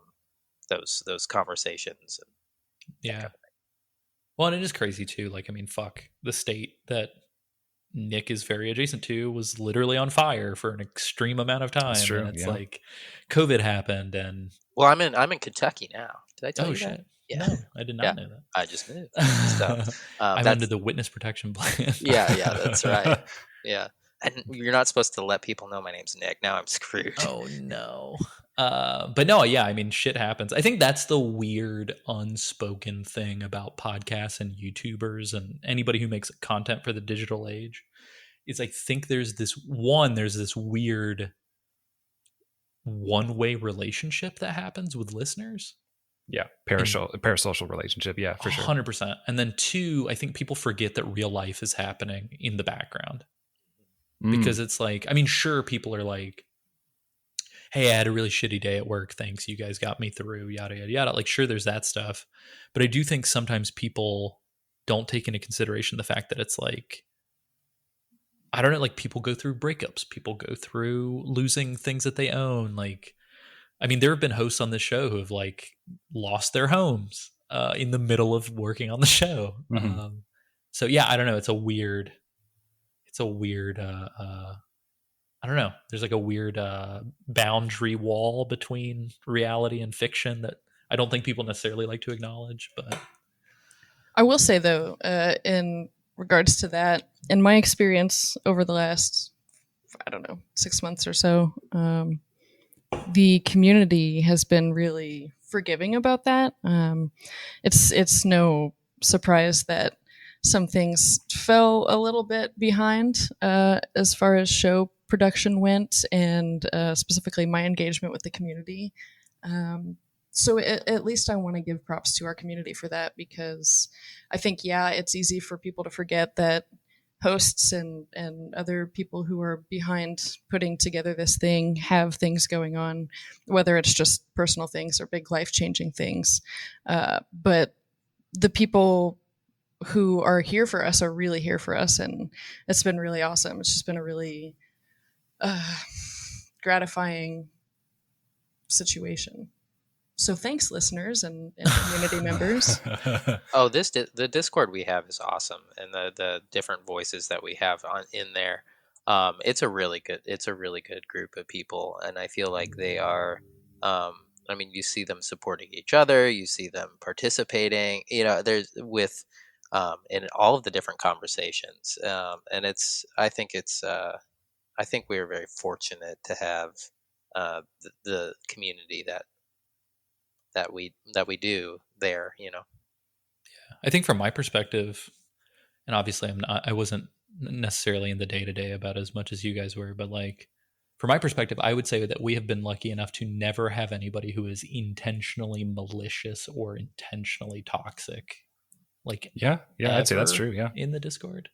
those conversations. Yeah. Well, and it is crazy too. Like, I mean, fuck, the state that Nick is very adjacent to was literally on fire for an extreme amount of time. That's true, and it's like COVID happened and well, I'm in Kentucky now. Did I tell you shit. that? Yeah. No, I did not know that. I just knew. So, I'm under the witness protection plan. yeah, that's right. Yeah. And you're not supposed to let people know my name's Nick. Now I'm screwed. Oh no. But no, yeah, I mean, shit happens. I think that's the weird unspoken thing about podcasts and YouTubers and anybody who makes content for the digital age is I think there's this weird one-way relationship that happens with listeners. Yeah, parasocial relationship. Yeah, for sure. 100%. And then 2, I think people forget that real life is happening in the background. Because it's like, I mean, sure, people are like, hey, I had a really shitty day at work. Thanks. You guys got me through, yada, yada, yada. Like, sure, there's that stuff. But I do think sometimes people don't take into consideration the fact that it's like, I don't know, like people go through breakups. People go through losing things that they own. Like, I mean, there have been hosts on this show who have like lost their homes in the middle of working on the show. So yeah, I don't know. It's a weird, I don't know. There's like a weird boundary wall between reality and fiction that I don't think people necessarily like to acknowledge. But I will say though, in regards to that, in my experience over the last, 6 months or so, the community has been really forgiving about that. It's no surprise that some things fell a little bit behind as far as show production went, and specifically my engagement with the community. So at least I want to give props to our community for that, because I think, it's easy for people to forget that hosts and other people who are behind putting together this thing have things going on, whether it's just personal things or big life-changing things. But the people who are here for us are really here for us, and it's been really awesome. It's just been a really gratifying situation. So thanks, listeners and community members. Oh, the Discord we have is awesome, and the different voices that we have in there. It's a really good group of people, and I feel like they are. I mean, you see them supporting each other, you see them participating. There's with in all of the different conversations, and I think we are very fortunate to have the community that we do there. I think from my perspective, and obviously I wasn't necessarily in the day to day about as much as you guys were, but like from my perspective, I would say that we have been lucky enough to never have anybody who is intentionally malicious or intentionally toxic. Like, yeah, I'd say that's true. Yeah, in the Discord.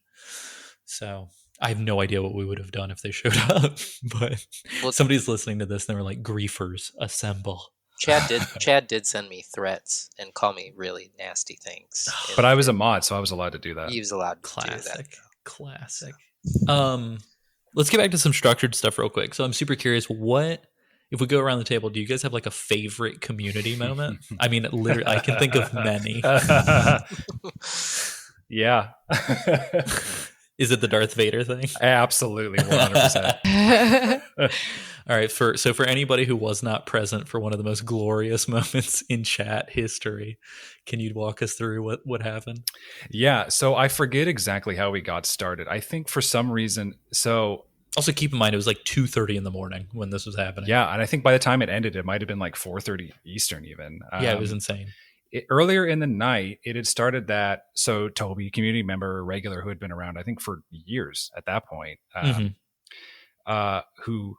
So I have no idea what we would have done if they showed up, but somebody's listening to this and they were like, griefers, assemble. Chad did send me threats and call me really nasty things. But I was a mod, so I was allowed to do that. He was allowed to do that. Classic. Let's get back to some structured stuff real quick. So I'm super curious, if we go around the table, do you guys have like a favorite community moment? I mean, literally, I can think of many. Yeah. Is it the Darth Vader thing? Absolutely, 100%. All right. For anybody who was not present for one of the most glorious moments in chat history, can you walk us through what happened? Yeah. So I forget exactly how we got started. I think for some reason. So also keep in mind it was like 2:30 in the morning when this was happening. Yeah, and I think by the time it ended, it might have been like 4:30 Eastern even. Yeah, it was insane. Earlier in the night, it had started that. So Toby, community member, regular who had been around, I think for years at that point, who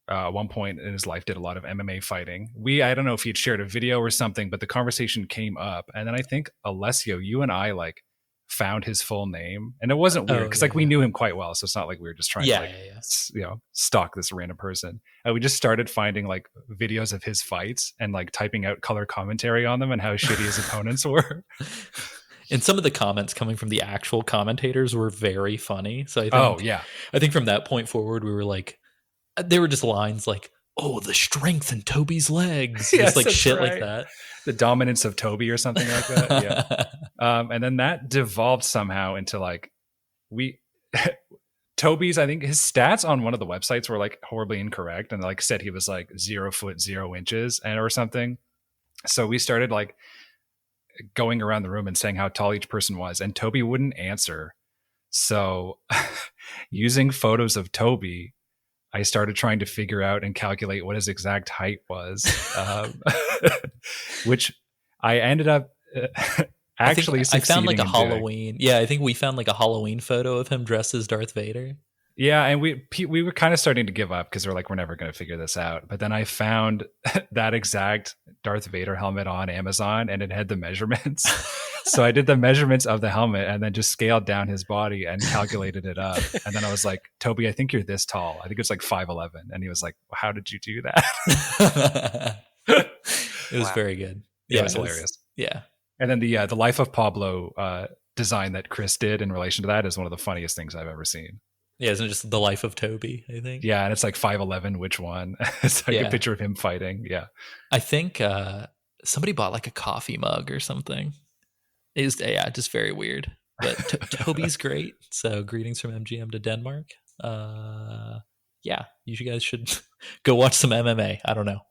at one point in his life did a lot of MMA fighting. I don't know if he'd shared a video or something, but the conversation came up, and then I think Alessio, you and I like found his full name, and it wasn't weird because we knew him quite well, so it's not like we were just trying to stalk this random person. And we just started finding like videos of his fights and like typing out color commentary on them and how shitty his opponents were. And some of the comments coming from the actual commentators were very funny. So I think from that point forward, we were like, they were just lines like, "Oh, the strength in Toby's legs," just like shit like that. The dominance of Toby or something like that. Yeah. And then that devolved somehow into like Toby's, I think his stats on one of the websites were like horribly incorrect and like said he was like 0 foot 0 inches or something. So we started like going around the room and saying how tall each person was, and Toby wouldn't answer. So using photos of Toby, I started trying to figure out and calculate what his exact height was, which I ended up actually succeeding. I found like a Halloween. Yeah, I think we found like a Halloween photo of him dressed as Darth Vader. Yeah, and we were kind of starting to give up because we're like, we're never going to figure this out. But then I found that exact Darth Vader helmet on Amazon, and it had the measurements. So I did the measurements of the helmet and then just scaled down his body and calculated it up. And then I was like, Toby, I think you're this tall. I think it's like 5'11". And he was like, well, how did you do that? It was very good. Yeah, it was hilarious. Yeah. And then the Life of Pablo design that Chris did in relation to that is one of the funniest things I've ever seen. Yeah, isn't it just the Life of Toby, I think? Yeah, and it's like 5'11", which one? It's like a picture of him fighting. Yeah. I think somebody bought like a coffee mug or something. It was, just very weird. But Toby's great. So greetings from MGM to Denmark. You guys should go watch some MMA. I don't know.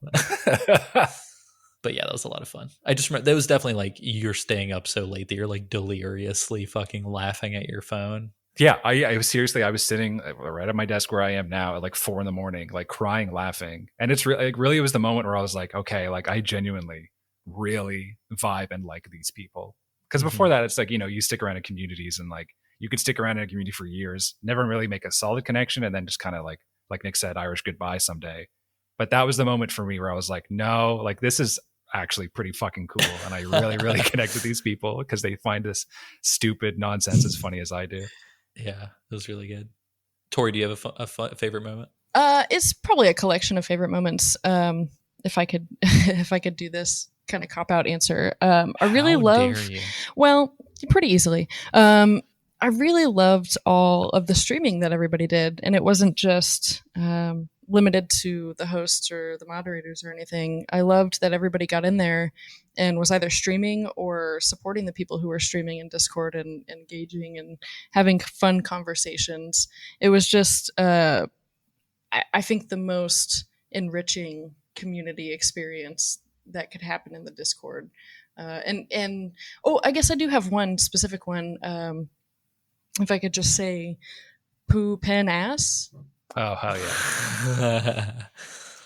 But yeah, that was a lot of fun. I just remember that was definitely like you're staying up so late that you're like deliriously fucking laughing at your phone. Yeah, I was seriously, I was sitting right at my desk where I am now at like 4 a.m, like crying, laughing. And it's really, it was the moment where I was like, okay, like I genuinely really vibe and like these people. Because before that, it's like, you stick around in communities and like you could stick around in a community for years, never really make a solid connection. And then just kind of like Nick said, Irish goodbye someday. But that was the moment for me where I was like, no, like this is actually pretty fucking cool. And I really, really connect with these people because they find this stupid nonsense as funny as I do. Yeah, it was really good. Tori, do you have a favorite moment? It's probably a collection of favorite moments. If I could do this kind of cop out answer, I really love. Dare you? Well, pretty easily. I really loved all of the streaming that everybody did, and it wasn't just limited to the hosts or the moderators or anything. I loved that everybody got in there and was either streaming or supporting the people who were streaming in Discord and engaging and having fun conversations. It was just, I think, the most enriching community experience that could happen in the Discord. And I guess I do have one specific one. If I could just say, poo, pen, ass. Oh, hell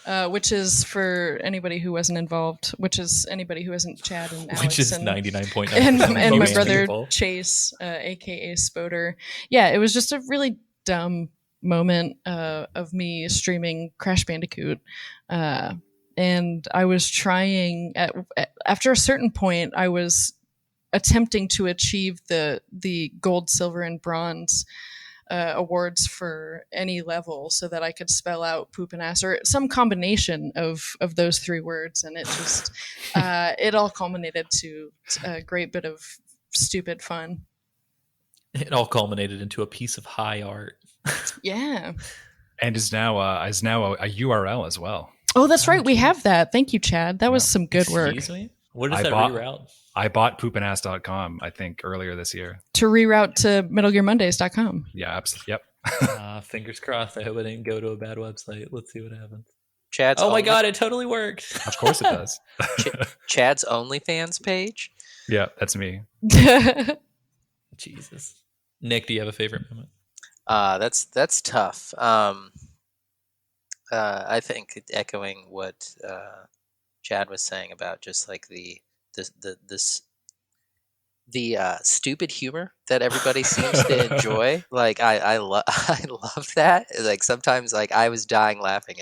yeah. Which is, for anybody who wasn't involved, which is anybody who isn't Chad and Alex. Which is and 99.9%. And my most brother people. Chase, aka Spoder. Yeah, it was just a really dumb moment of me streaming Crash Bandicoot. And I was trying, after a certain point, I was attempting to achieve the gold, silver, and bronze awards for any level so that I could spell out poop and ass, or some combination of those three words. And it just, it all culminated to a great bit of stupid fun. It all culminated into a piece of high art. Yeah. And is now a URL as well. Oh, that's right. We have that. Thank you, Chad. That was some good work. Excuse me? What does that reroute? I bought poopandass.com, I think, earlier this year. To reroute to MetalGearMondays.com. Yeah, absolutely. Yep. Fingers crossed. I hope I didn't go to a bad website. Let's see what happens. Chad's my God, it totally worked. Of course it does. Chad's OnlyFans page? Yeah, that's me. Jesus. Nick, do you have a favorite moment? That's tough. I think echoing what Chad was saying about just like the stupid humor that everybody seems to enjoy. Like I love that. Like sometimes, like I was dying laughing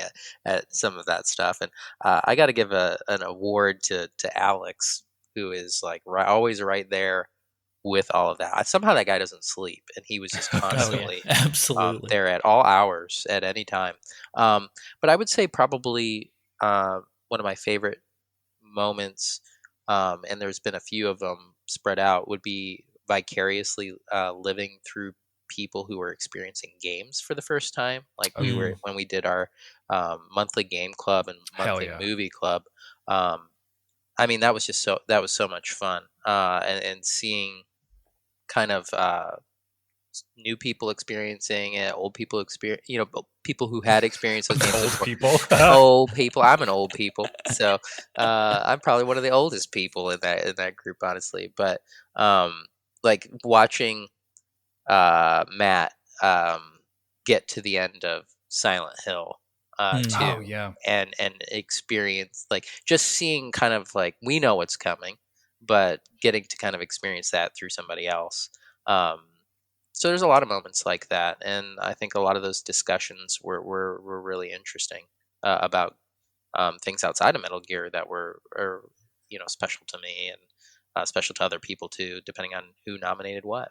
at some of that stuff, and I got to give an award to Alex, who is like always right there with all of that. Somehow that guy doesn't sleep, and he was just constantly absolutely there at all hours at any time. But I would say probably one of my favorite moments, and there's been a few of them spread out, would be vicariously living through people who were experiencing games for the first time. Like we were when we did our monthly game club and monthly movie club. I mean, that was so much fun, and seeing kind of new people experiencing it, old people experience, people who had experienced those games old before. people. Old people. I'm an old people, so I'm probably one of the oldest people in that group, honestly. But like watching Matt get to the end of Silent Hill. Too, and experience, like, just seeing kind of like, we know what's coming, but getting to kind of experience that through somebody else. So there's a lot of moments like that, and I think a lot of those discussions were really interesting about things outside of Metal Gear that were special to me and special to other people too, depending on who nominated what.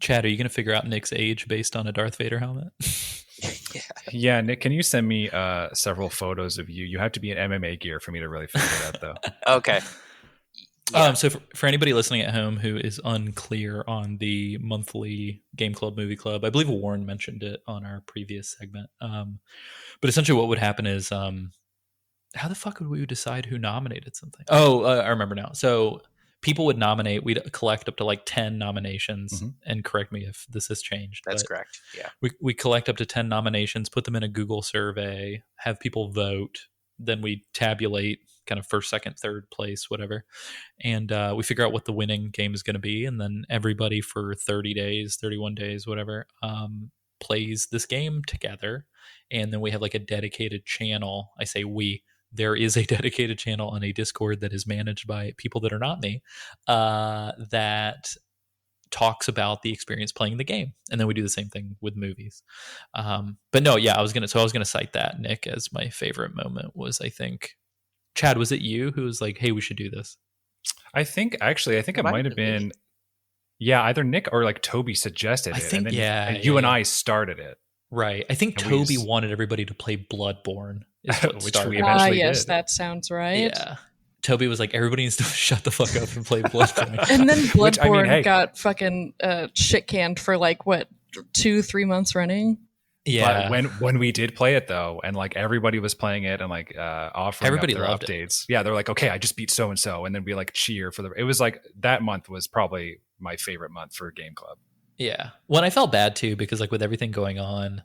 Chad, are you going to figure out Nick's age based on a Darth Vader helmet? Yeah, Nick, can you send me several photos of you? You have to be in MMA gear for me to really figure it out, though. Okay. Yeah. So for anybody listening at home who is unclear on the monthly Game Club, Movie Club, I believe Warren mentioned it on our previous segment. But essentially what would happen is, how the fuck would we decide who nominated something? I remember now. So people would nominate. We'd collect up to like 10 nominations, and correct me if this has changed. That's correct. Yeah. We collect up to 10 nominations, put them in a Google survey, have people vote. Then we tabulate kind of first, second, third place, whatever. And we figure out what the winning game is going to be. And then everybody for 30 days, 31 days, whatever, plays this game together. And then we have like a dedicated channel. I say there is a dedicated channel on a Discord that is managed by people that are not me, that talks about the experience playing the game. And then we do the same thing with movies. But no, yeah, I was going to cite that, Nick, as my favorite moment was, I think, Chad, was it you who was like, hey, we should do this? I think it might have been, either Nick or like Toby suggested it. And then you and I started it. Right. I think Toby wanted everybody to play Bloodborne. Which we eventually did. Yes, that sounds right. Yeah. Toby was like, everybody needs to shut the fuck up and play Bloodborne. And then Which, I Bloodborne mean, hey. got fucking shit canned for like what 2-3 months running. Yeah, But when we did play it though, and like everybody was playing it and like offering Everybody up their loved it. updates. Yeah, they're like, okay, I just beat so and so, and then we like cheer for the. It was like that month was probably my favorite month for Game Club. yeah. Well, I felt bad too because like with everything going on,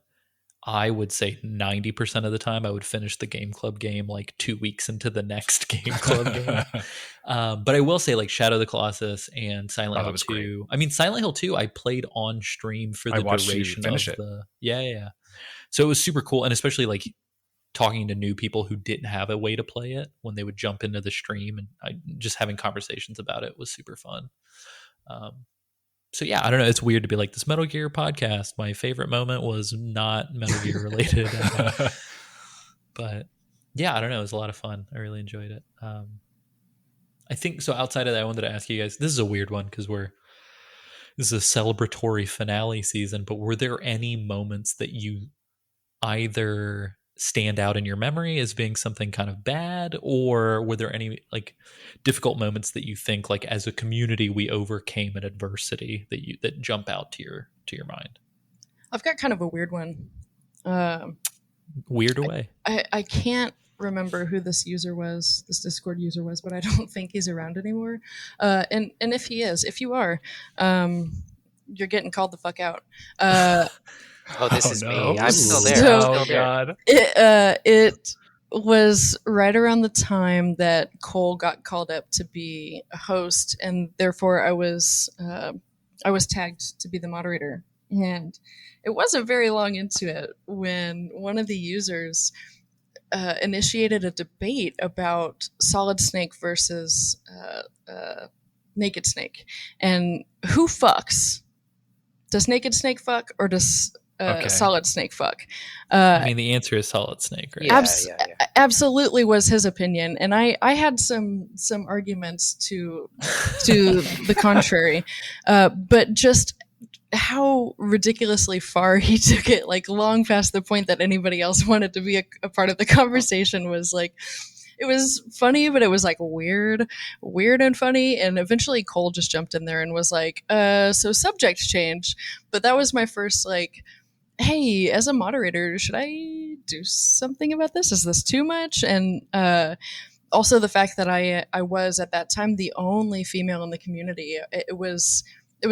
I would say 90% of the time I would finish the Game Club game like 2 weeks into the next Game Club game. But I will say like Shadow of the Colossus and Silent Oh, that Hill was 2. I mean, Silent Hill 2 I played on stream for I the watched you duration of finish it. the yeah. So it was super cool, and especially like talking to new people who didn't have a way to play it when they would jump into the stream, and just having conversations about it was super fun. So yeah, I don't know. It's weird to be like this Metal Gear podcast. My favorite moment was not Metal Gear related, but yeah, I don't know. It was a lot of fun. I really enjoyed it. I think so. Outside of that, I wanted to ask you guys. This is a weird one because this is a celebratory finale season. But were there any moments that you either stand out in your memory as being something kind of bad, or were there any like difficult moments that you think like as a community we overcame an adversity that jump out to your mind? I've got kind of a weird one. Weird away. I can't remember who this Discord user was, but I don't think he's around anymore. And if he is, if you are, you're getting called the fuck out. This is no. me. I'm still there. So- I'm still there. God. It was right around the time that Cole got called up to be a host, and therefore I was tagged to be the moderator. And it wasn't very long into it when one of the users initiated a debate about Solid Snake versus Naked Snake, and who fucks? Does Naked Snake fuck, or does Solid Snake fuck? I mean, the answer is Solid Snake, right? Yeah. Absolutely was his opinion, and I had some arguments to the contrary, but just how ridiculously far he took it, like long past the point that anybody else wanted to be a part of the conversation, was like, it was funny, but it was like weird and funny. And eventually Cole just jumped in there and was like, so subject change. But that was my first like, hey, as a moderator, should I do something about this? Is this too much? And also the fact that I was at that time the only female in the community. It was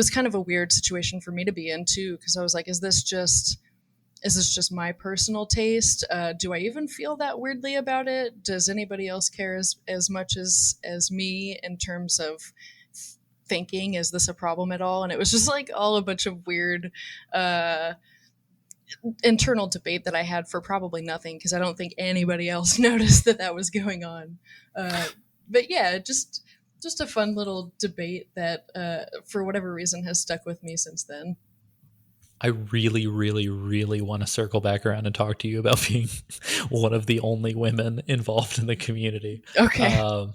kind of a weird situation for me to be in too, because I was like, is this just my personal taste? Do I even feel that weirdly about it? Does anybody else care as much as me in terms of thinking, is this a problem at all? And it was just like all a bunch of weird internal debate that I had for probably nothing, because I don't think anybody else noticed that was going on. But yeah, just a fun little debate that for whatever reason has stuck with me since then. I really, really, really want to circle back around and talk to you about being one of the only women involved in the community. Okay.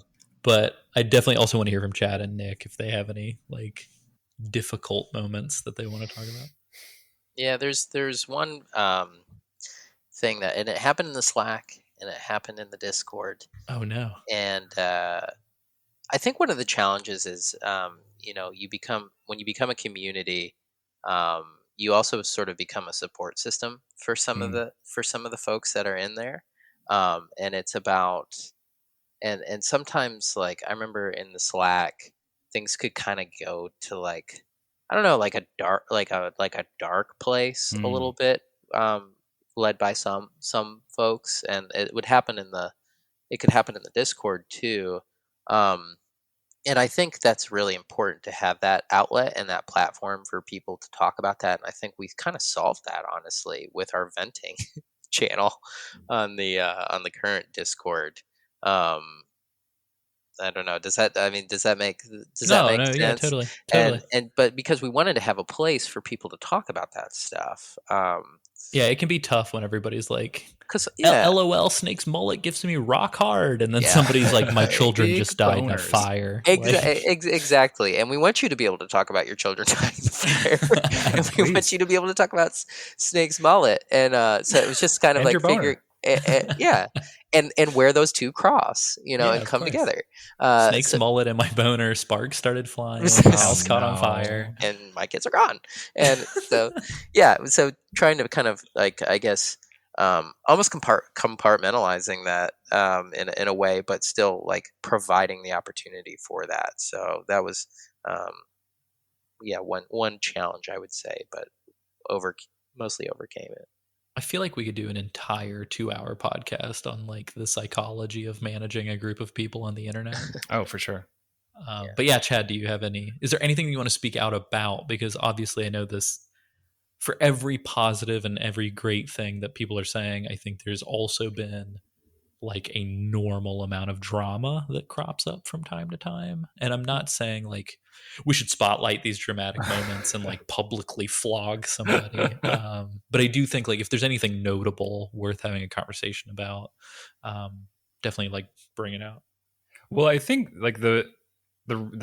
But I definitely also want to hear from Chad and Nick if they have any like difficult moments that they want to talk about. Yeah, there's one thing and it happened in the Slack and it happened in the Discord. Oh no. And I think one of the challenges is when you become a community, you also sort of become a support system for some of the folks that are in there. And it's about and sometimes like I remember in the Slack things could kind of go to like, I don't know, like a dark place a little bit, led by some folks, and it could happen in the Discord too. And I think that's really important to have that outlet and that platform for people to talk about that. And I think we've kind of solved that, honestly, with our venting channel on the current Discord. I don't know. Does that make sense? Yeah, totally. But because we wanted to have a place for people to talk about that stuff. Yeah, it can be tough when everybody's like, yeah. LOL, Snake's mullet gives me rock hard. And then somebody's like, my children Big just died in a boners. fire. Exactly. And we want you to be able to talk about your children dying in the fire. And we want you to be able to talk about Snake's mullet. And so it was just kind of And like your boner. yeah, and where those two cross, you know, Yeah, and of come course. together. Snake's So- mullet and my boner, sparks started flying, Oh, house caught on no. fire. and my kids are gone. And so, yeah, so trying to kind of like, I guess, almost compartmentalizing that in a way, but still like providing the opportunity for that. So that was, yeah, one challenge I would say, but mostly overcame it. I feel like we could do an entire 2-hour podcast on like the psychology of managing a group of people on the internet. Oh, for sure. But yeah, Chad, do you have is there anything you want to speak out about? Because obviously I know this, for every positive and every great thing that people are saying, I think there's also been like a normal amount of drama that crops up from time to time. And I'm not saying like we should spotlight these dramatic moments and like publicly flog somebody. But I do think like if there's anything notable worth having a conversation about, definitely like bring it out. Well, I think like the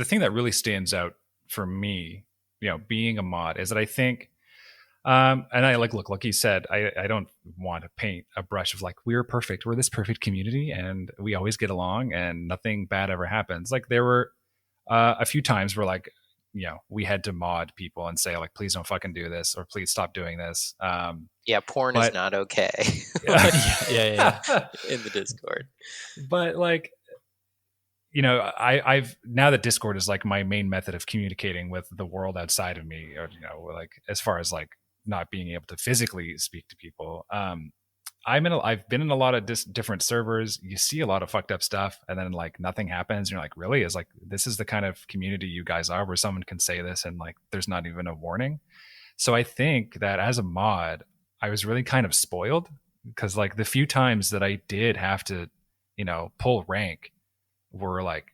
thing that really stands out for me, you know, being a mod, is that I think, and I like he said, I don't want to paint a brush of like we're perfect, we're this perfect community, and we always get along, and nothing bad ever happens. Like there were a few times where like, you know, we had to mod people and say like, please don't fucking do this, or please stop doing this. Yeah, porn is not okay. Yeah. In the Discord. But like, you know, I've now that Discord is like my main method of communicating with the world outside of me, or, you know, like as far as like not being able to physically speak to people. I've been in a lot of different servers. You see a lot of fucked up stuff, and then like nothing happens. And you're like, really? Is like, this is the kind of community you guys are, where someone can say this and like there's not even a warning. So I think that as a mod, I was really kind of spoiled, because like the few times that I did have to, you know, pull rank were like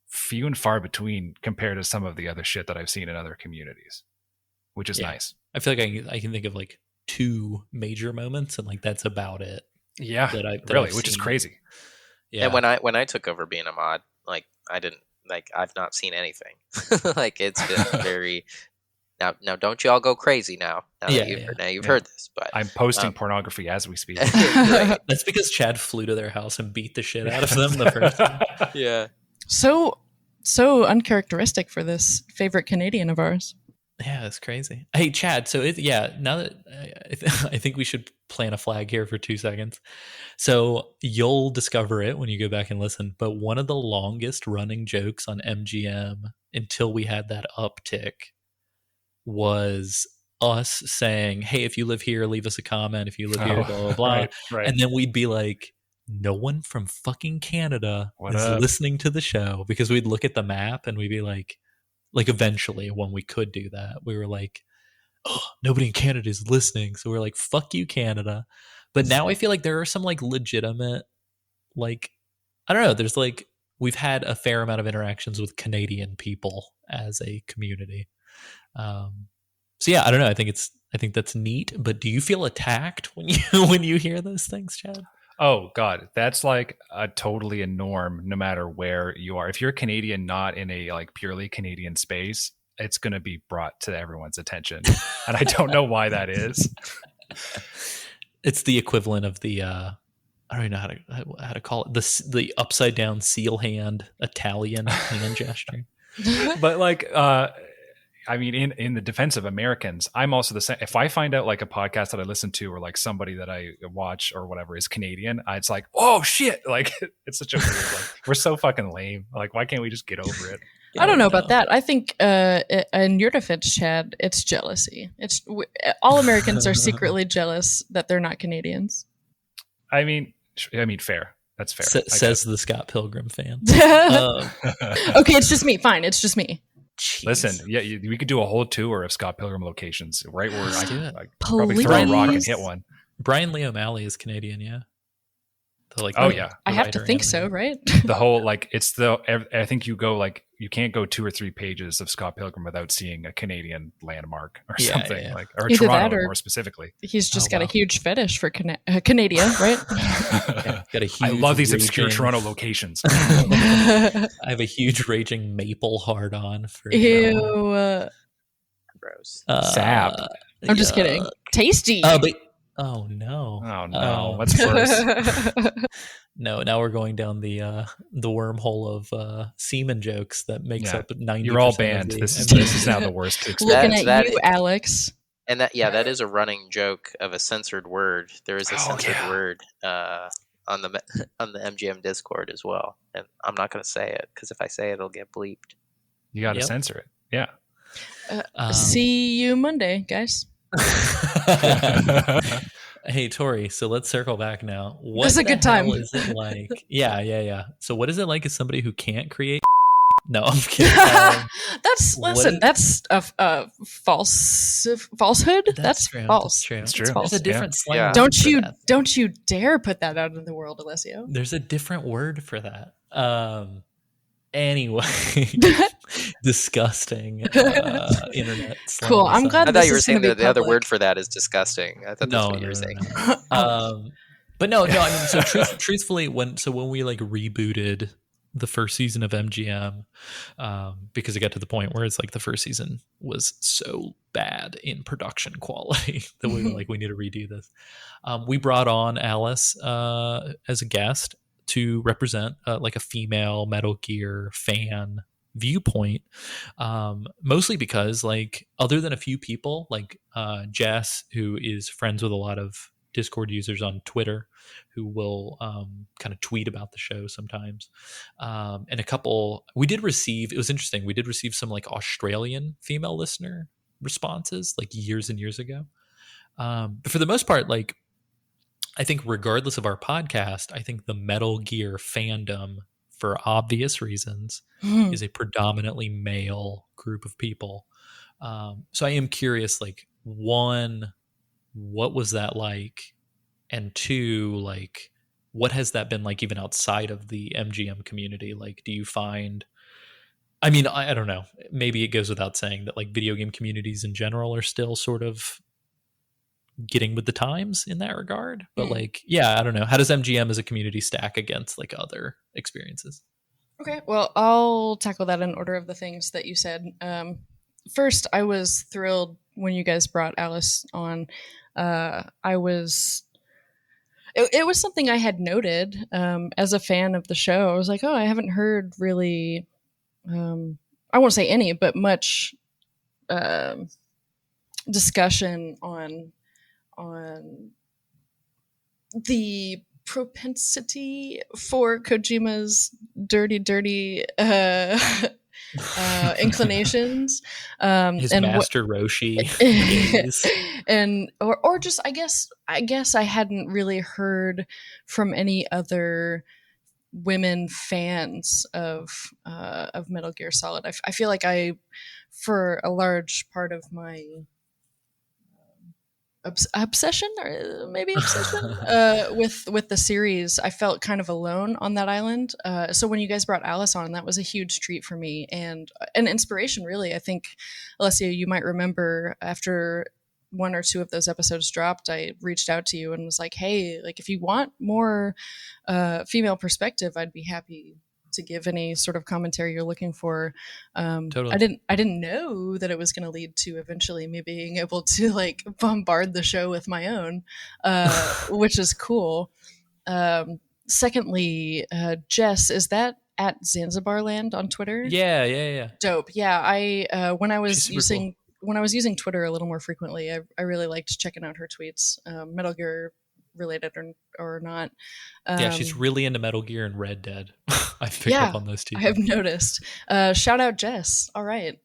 few and far between compared to some of the other shit that I've seen in other communities, which is nice. I feel like I can think of like 2 major moments, and like that's about it. Yeah, which is crazy. Yeah. And when I took over being a mod, like I've not seen anything. Like it's been very. Now don't you all go crazy now that you've heard this, but I'm posting pornography as we speak. That's because Chad flew to their house and beat the shit out of them the first time. Yeah. So uncharacteristic for this favorite Canadian of ours. Yeah, it's crazy. Hey, Chad. So now that I think we should plant a flag here for 2 seconds. So you'll discover it when you go back and listen. But one of the longest running jokes on MGM until we had that uptick was us saying, hey, if you live here, leave us a comment. If you live here, blah, blah, blah. Right. And then we'd be like, no one from fucking Canada is listening to the show, because we'd look at the map and we'd be like eventually when we could do that, we were like, oh, nobody in Canada is listening. So we're like, fuck you, Canada. But now I feel like there are some like legitimate, like, I don't know, there's like, we've had a fair amount of interactions with Canadian people as a community. So yeah, I don't know. I think that's neat. But do you feel attacked when you hear those things, Chad? Oh God, that's like totally a norm, no matter where you are. If you're Canadian, not in a like purely Canadian space, it's going to be brought to everyone's attention, and I don't know why that is. It's the equivalent of the I don't even know how to call it, the upside down seal hand Italian hand gesture. But like, I mean, in the defense of Americans, I'm also the same. If I find out like a podcast that I listen to, or like somebody that I watch or whatever is Canadian, it's like, oh shit! Like it's such a weird. Like, we're so fucking lame. Like, why can't we just get over it? I don't know about that. I think in your defense, Chad, it's jealousy. All Americans are secretly jealous that they're not Canadians. I mean, fair. That's fair. Says the Scott Pilgrim fan. Okay, it's just me. Fine, it's just me. Jeez. Listen, yeah, we could do a whole tour of Scott Pilgrim locations, right? Where I probably throw a rock and hit one. Brian Lee O'Malley is Canadian, yeah. I have to think so, right? The whole I think you go like you can't go 2 or 3 pages of Scott Pilgrim without seeing a Canadian landmark or something. Yeah. Like, or Either Toronto that or more specifically. He's just got a huge fetish for Canada, right? Got a huge I love these obscure Toronto locations. I have a huge raging maple hard on for Ew. Gross. Sab. I'm just kidding. Tasty. But Oh no! Oh no! What's worse? No, now we're going down the wormhole of semen jokes that makes Yeah. up 90%. You're all banned. Of This the is now the worst to Looking experience. at you, Alex. And that is a running joke of a censored word. There is a censored word on the MGM Discord as well, and I'm not going to say it because if I say it, it'll get bleeped. You got to censor it. Yeah. See you Monday, guys. Hey Tori, so let's circle back now. What This is a good time. is it like? Yeah. So what is it like as somebody who can't create? No, I'm kidding. That's a falsehood. That's true. false. That's true. It's false. There's a different slang. word Don't for you that. don't you dare put that out in the world, Alessio. There's a different word for that. Anyway, disgusting internet slang. Cool. I'm glad. I thought you were this is gonna saying that be the other public. word for that is disgusting. I thought that's what you were saying. But no. I mean, so truthfully, when we like rebooted the first season of MGM, because it got to the point where it's like the first season was so bad in production quality that we were like, we need to redo this. We brought on Alice as a guest to represent like a female Metal Gear fan viewpoint, mostly because like other than a few people like Jess, who is friends with a lot of Discord users on Twitter who will kind of tweet about the show sometimes, and a couple, it was interesting, we did receive some like Australian female listener responses like years and years ago, but for the most part, like I think regardless of our podcast, I think the Metal Gear fandom, for obvious reasons, is a predominantly male group of people. So I am curious, like, one, what was that like? And two, like, what has that been like even outside of the MGM community? Like, do you find, I mean, I don't know, maybe it goes without saying that like video game communities in general are still sort of getting with the times in that regard, but like, yeah, I don't know, how does MGM as a community stack against like other experiences? Okay, well, I'll tackle that in order of the things that you said. First, I was thrilled when you guys brought Alice on. It was something I had noted as a fan of the show. I was like, oh, I haven't heard really, I won't say any, but much discussion on the propensity for Kojima's dirty inclinations, his and master Roshi and or just I guess I hadn't really heard from any other women fans of Metal Gear Solid. I feel like for a large part of my obsession, or maybe obsession, with the series, I felt kind of alone on that island. So when you guys brought Alice on, that was a huge treat for me and an inspiration, really. I think, Alessio, you might remember after one or two of those episodes dropped, I reached out to you and was like, hey, like if you want more female perspective, I'd be happy to give any sort of commentary you're looking for. Totally. I didn't know that it was going to lead to eventually me being able to like bombard the show with my own, which is cool. Secondly, Jess, is that at Zanzibar Land on Twitter? Yeah. Dope. Yeah, I when I was She's using Twitter a little more frequently, I really liked checking out her tweets, Metal Gear related or not. Yeah, she's really into Metal Gear and Red Dead. I've picked up on those two. I have noticed. Shout out Jess. All right.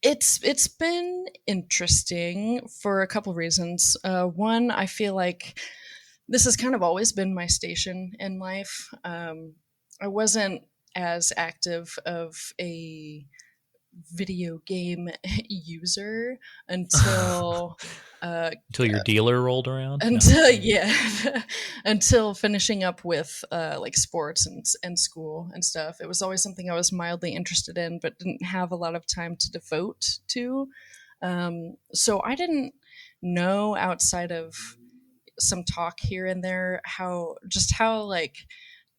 It's been interesting for a couple reasons. One, I feel like this has kind of always been my station in life. I wasn't as active of a video game user until your dealer rolled around, until finishing up with like sports and school and stuff. It was always something I was mildly interested in but didn't have a lot of time to devote to, so I didn't know, outside of some talk here and there, how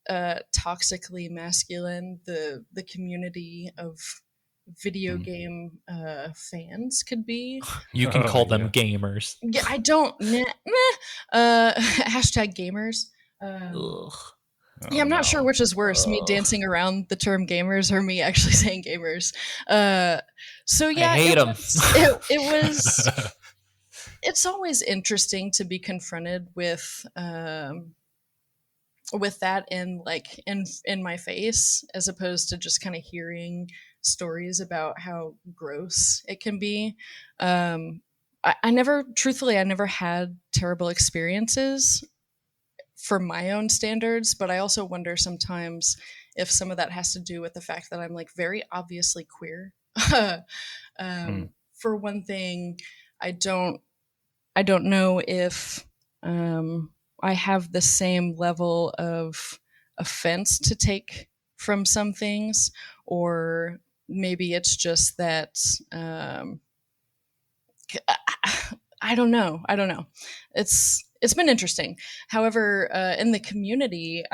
toxically masculine the community of video game fans could be. You can call them gamers. Yeah, I don't. Hashtag gamers. Yeah, I'm not sure which is worse, me dancing around the term gamers or me actually saying gamers. So yeah, I hate them. It was. It's always interesting to be confronted with that in my face, as opposed to just kind of hearing stories about how gross it can be. I never had terrible experiences for my own standards, but I also wonder sometimes if some of that has to do with the fact that I'm like very obviously queer. For one thing, I don't know if I have the same level of offense to take from some things, or maybe it's just that I don't know. It's been interesting. However, in the community,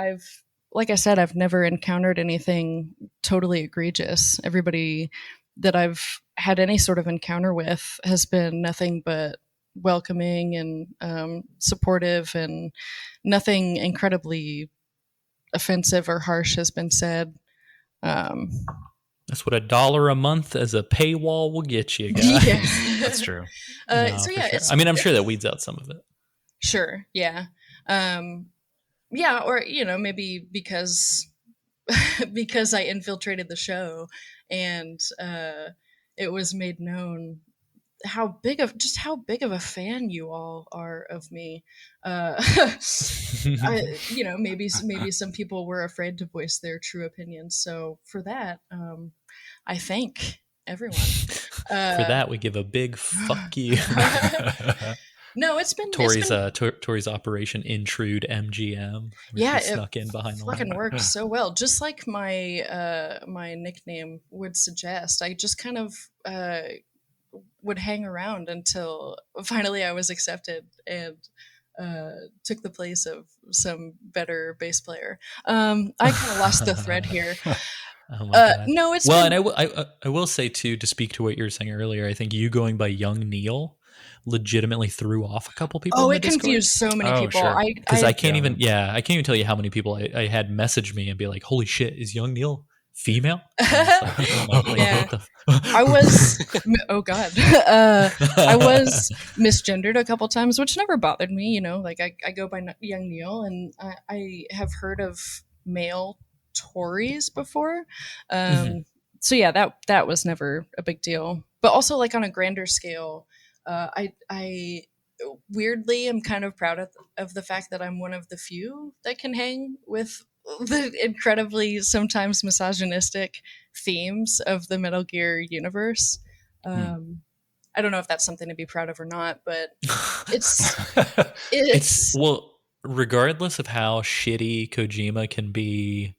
like I said, I've never encountered anything totally egregious. Everybody that I've had any sort of encounter with has been nothing but welcoming and supportive, and nothing incredibly offensive or harsh has been said. That's what $1 a month as a paywall will get you, guys. Yeah. That's true. So yeah, sure. I mean, I'm sure that weeds out some of it. Sure. Yeah. Yeah. Or, maybe because I infiltrated the show and it was made known how big of a fan you all are of me. Maybe some people were afraid to voice their true opinions. So for that, I thank everyone. For that, we give a big fuck you. No, it's been Tori's Operation Intrude MGM. Yeah, she snuck in behind the fucking line. worked so well. Just like my nickname would suggest. I just kind of would hang around until finally I was accepted and took the place of some better bass player. I kind of lost the thread here. Oh my God. No, it's well, and I will say too, to speak to what you were saying earlier, I think you going by Young Neil legitimately threw off a couple people. Oh, it confused so many people. Sure. Because I can't even tell you how many people I had message me and be like, "Holy shit, is Young Neil female?" Yeah. I was oh God. I was misgendered a couple times, which never bothered me, like I go by Young Neil, and I have heard of male Tories before. So yeah, that was never a big deal. But also, like, on a grander scale, I weirdly am kind of proud of the fact that I'm one of the few that can hang with the incredibly sometimes misogynistic themes of the Metal Gear universe. I don't know if that's something to be proud of or not, but it's well, regardless of how shitty Kojima can be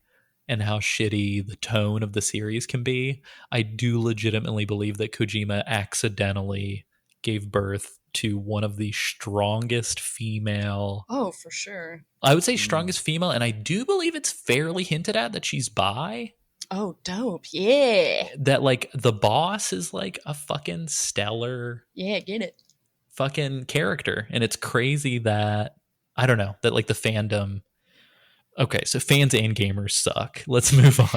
and how shitty the tone of the series can be, I do legitimately believe that Kojima accidentally gave birth to one of the strongest female. Oh, for sure. I would say strongest female, and I do believe it's fairly hinted at that she's bi. Oh, dope. Yeah. That, like, the boss is like a fucking stellar. Yeah, get it. Fucking character. And it's crazy that, I don't know, that like the fandom. Okay, so fans and gamers suck. Let's move on.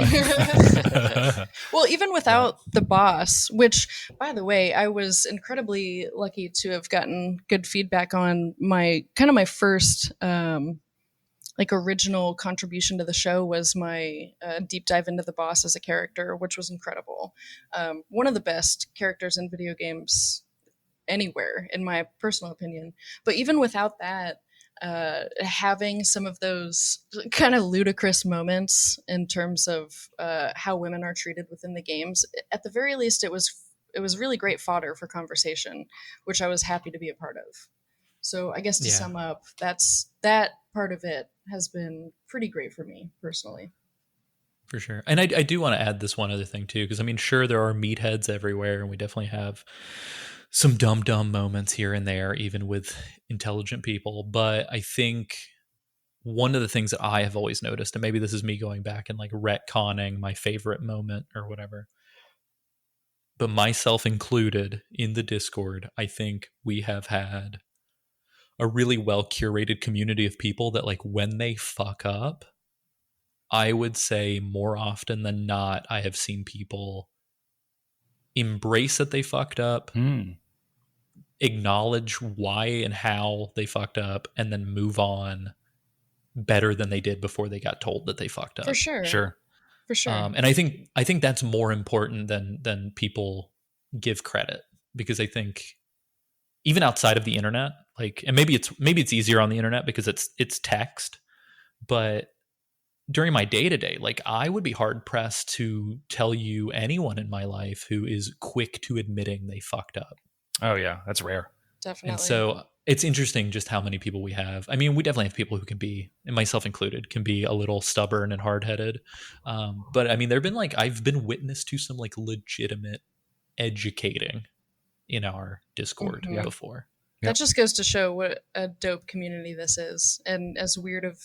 Well, even without the boss, which, by the way, I was incredibly lucky to have gotten good feedback on. My first original contribution to the show was my deep dive into the boss as a character, which was incredible. One of the best characters in video games anywhere, in my personal opinion. But even without that, having some of those kind of ludicrous moments in terms of how women are treated within the games, at the very least, it was really great fodder for conversation, which I was happy to be a part of. So I guess to sum up, that part of it has been pretty great for me personally. For sure. And I do want to add this one other thing too, because I mean, sure, there are meatheads everywhere, and we definitely have some dumb moments here and there, even with intelligent people. But I think one of the things that I have always noticed, and maybe this is me going back and like retconning my favorite moment or whatever, but myself included in the Discord, I think we have had a really well curated community of people that, like, when they fuck up, I would say more often than not, I have seen people embrace that they fucked up, acknowledge why and how they fucked up, and then move on better than they did before they got told that they fucked up. For sure. Sure. For sure. And I think that's more important than people give credit, because I think even outside of the internet, like, and maybe it's easier on the internet because it's text, but during my day-to-day, like, I would be hard pressed to tell you anyone in my life who is quick to admitting they fucked up. Oh yeah, that's rare. Definitely. And so it's interesting just how many people we have. I mean, we definitely have people who can be, and myself included, can be a little stubborn and hard-headed. But I mean, there've been, like, I've been witness to some, like, legitimate educating in our Discord before. That just goes to show what a dope community this is. And as weird of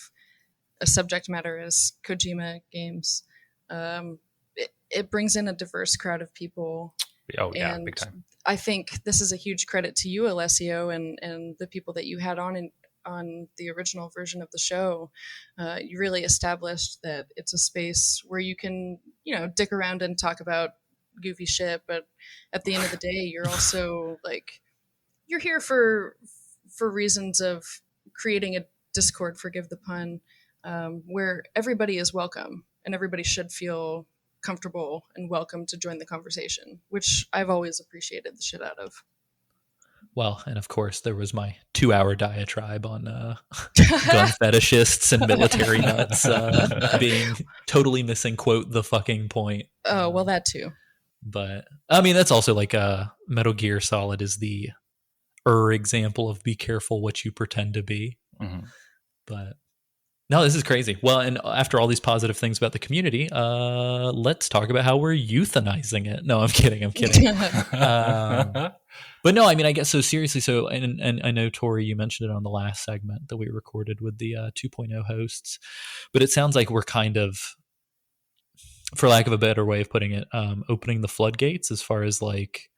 a subject matter as Kojima games, it brings in a diverse crowd of people. Oh yeah, and big time. I think this is a huge credit to you, Alessio, and the people that you had on the original version of the show. You really established that it's a space where you can, dick around and talk about goofy shit, but at the end of the day, you're also, like, you're here for reasons of creating a Discord, forgive the pun, where everybody is welcome and everybody should feel comfortable and welcome to join the conversation, which I've always appreciated the shit out of. Well, and of course, there was my 2-hour diatribe on gun fetishists and military nuts being totally missing, quote, the fucking point. Oh, well, that too. But, I mean, that's also like Metal Gear Solid is the example of be careful what you pretend to be. Mm-hmm. But no, this is crazy. Well, and after all these positive things about the community, let's talk about how we're euthanizing it. No, I'm kidding. But no, I mean, I guess so. Seriously, so and I know, Tori, you mentioned it on the last segment that we recorded with the 2.0 hosts, but it sounds like we're kind of, for lack of a better way of putting it, opening the floodgates as far as, like,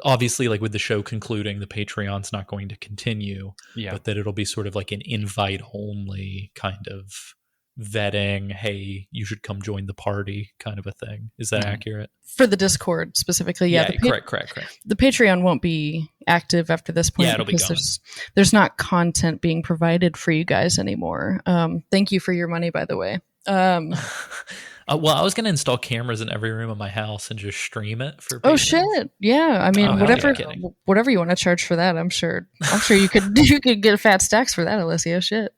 obviously, like, with the show concluding, the Patreon's not going to continue, but that it'll be sort of like an invite only kind of vetting, hey, you should come join the party kind of a thing. Is that accurate? For the Discord specifically, correct. The Patreon won't be active after this point because there's not content being provided for you guys anymore. Thank you for your money, by the way. Well, I was going to install cameras in every room of my house and just stream it for patrons. Oh shit! Yeah, I mean, whatever you want to charge for that, I'm sure you could get fat stacks for that, Alessio. Shit.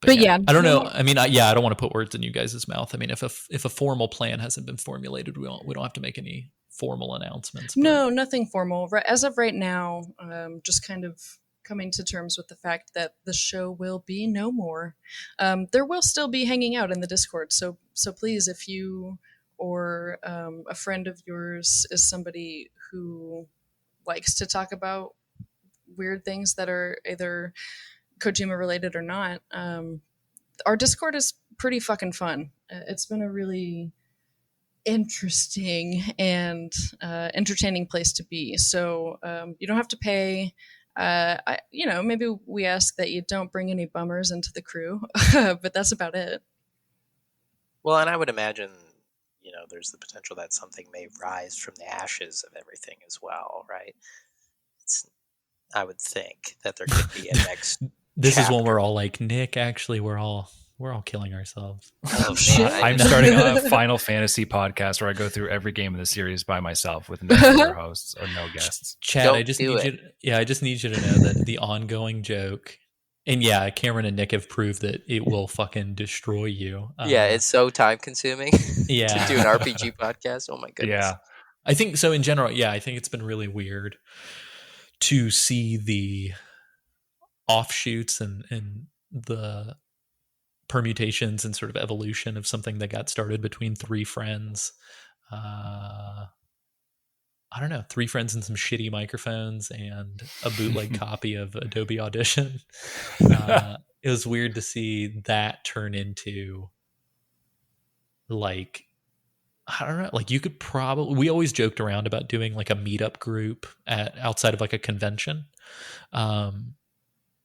But yeah, I don't know. I mean, I don't want to put words in you guys' mouth. I mean, if a formal plan hasn't been formulated, we don't have to make any formal announcements. No, nothing formal. As of right now, just kind of coming to terms with the fact that the show will be no more. There will still be hanging out in the Discord. So please, if you or a friend of yours is somebody who likes to talk about weird things that are either Kojima related or not, our Discord is pretty fucking fun. It's been a really interesting and entertaining place to be. So you don't have to pay. Maybe we ask that you don't bring any bummers into the crew, but that's about it. Well, and I would imagine, there's the potential that something may rise from the ashes of everything as well, right? I would think that there could be a next. This is when we're all like, Nick, actually, we're all killing ourselves. Oh, shit. I'm starting a Final Fantasy podcast where I go through every game in the series by myself with no other hosts or no guests. Chad, I just need you to know that the ongoing joke, and Cameron and Nick have proved that it will fucking destroy you. It's so time consuming. To do an RPG podcast. Oh my goodness. Yeah, I think so. In general, I think it's been really weird to see the offshoots and the permutations and sort of evolution of something that got started between three friends. I don't know, three friends and some shitty microphones and a bootleg copy of Adobe Audition. It was weird to see that turn into like, I don't know, like you could probably, we always joked around about doing like a meetup group outside of like a convention.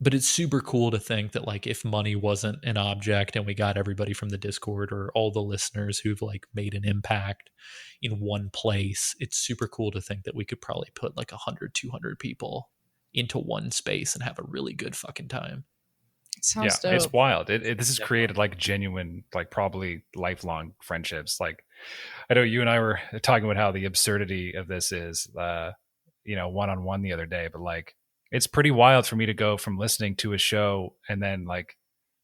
But it's super cool to think that like if money wasn't an object and we got everybody from the Discord or all the listeners who've like made an impact in one place, it's super cool to think that we could probably put like 100, 200 people into one space and have a really good fucking time. Sounds dope. It's wild. This has created like genuine, like probably lifelong friendships. Like I know you and I were talking about how the absurdity of this is, one-on-one the other day, but like, it's pretty wild for me to go from listening to a show and then like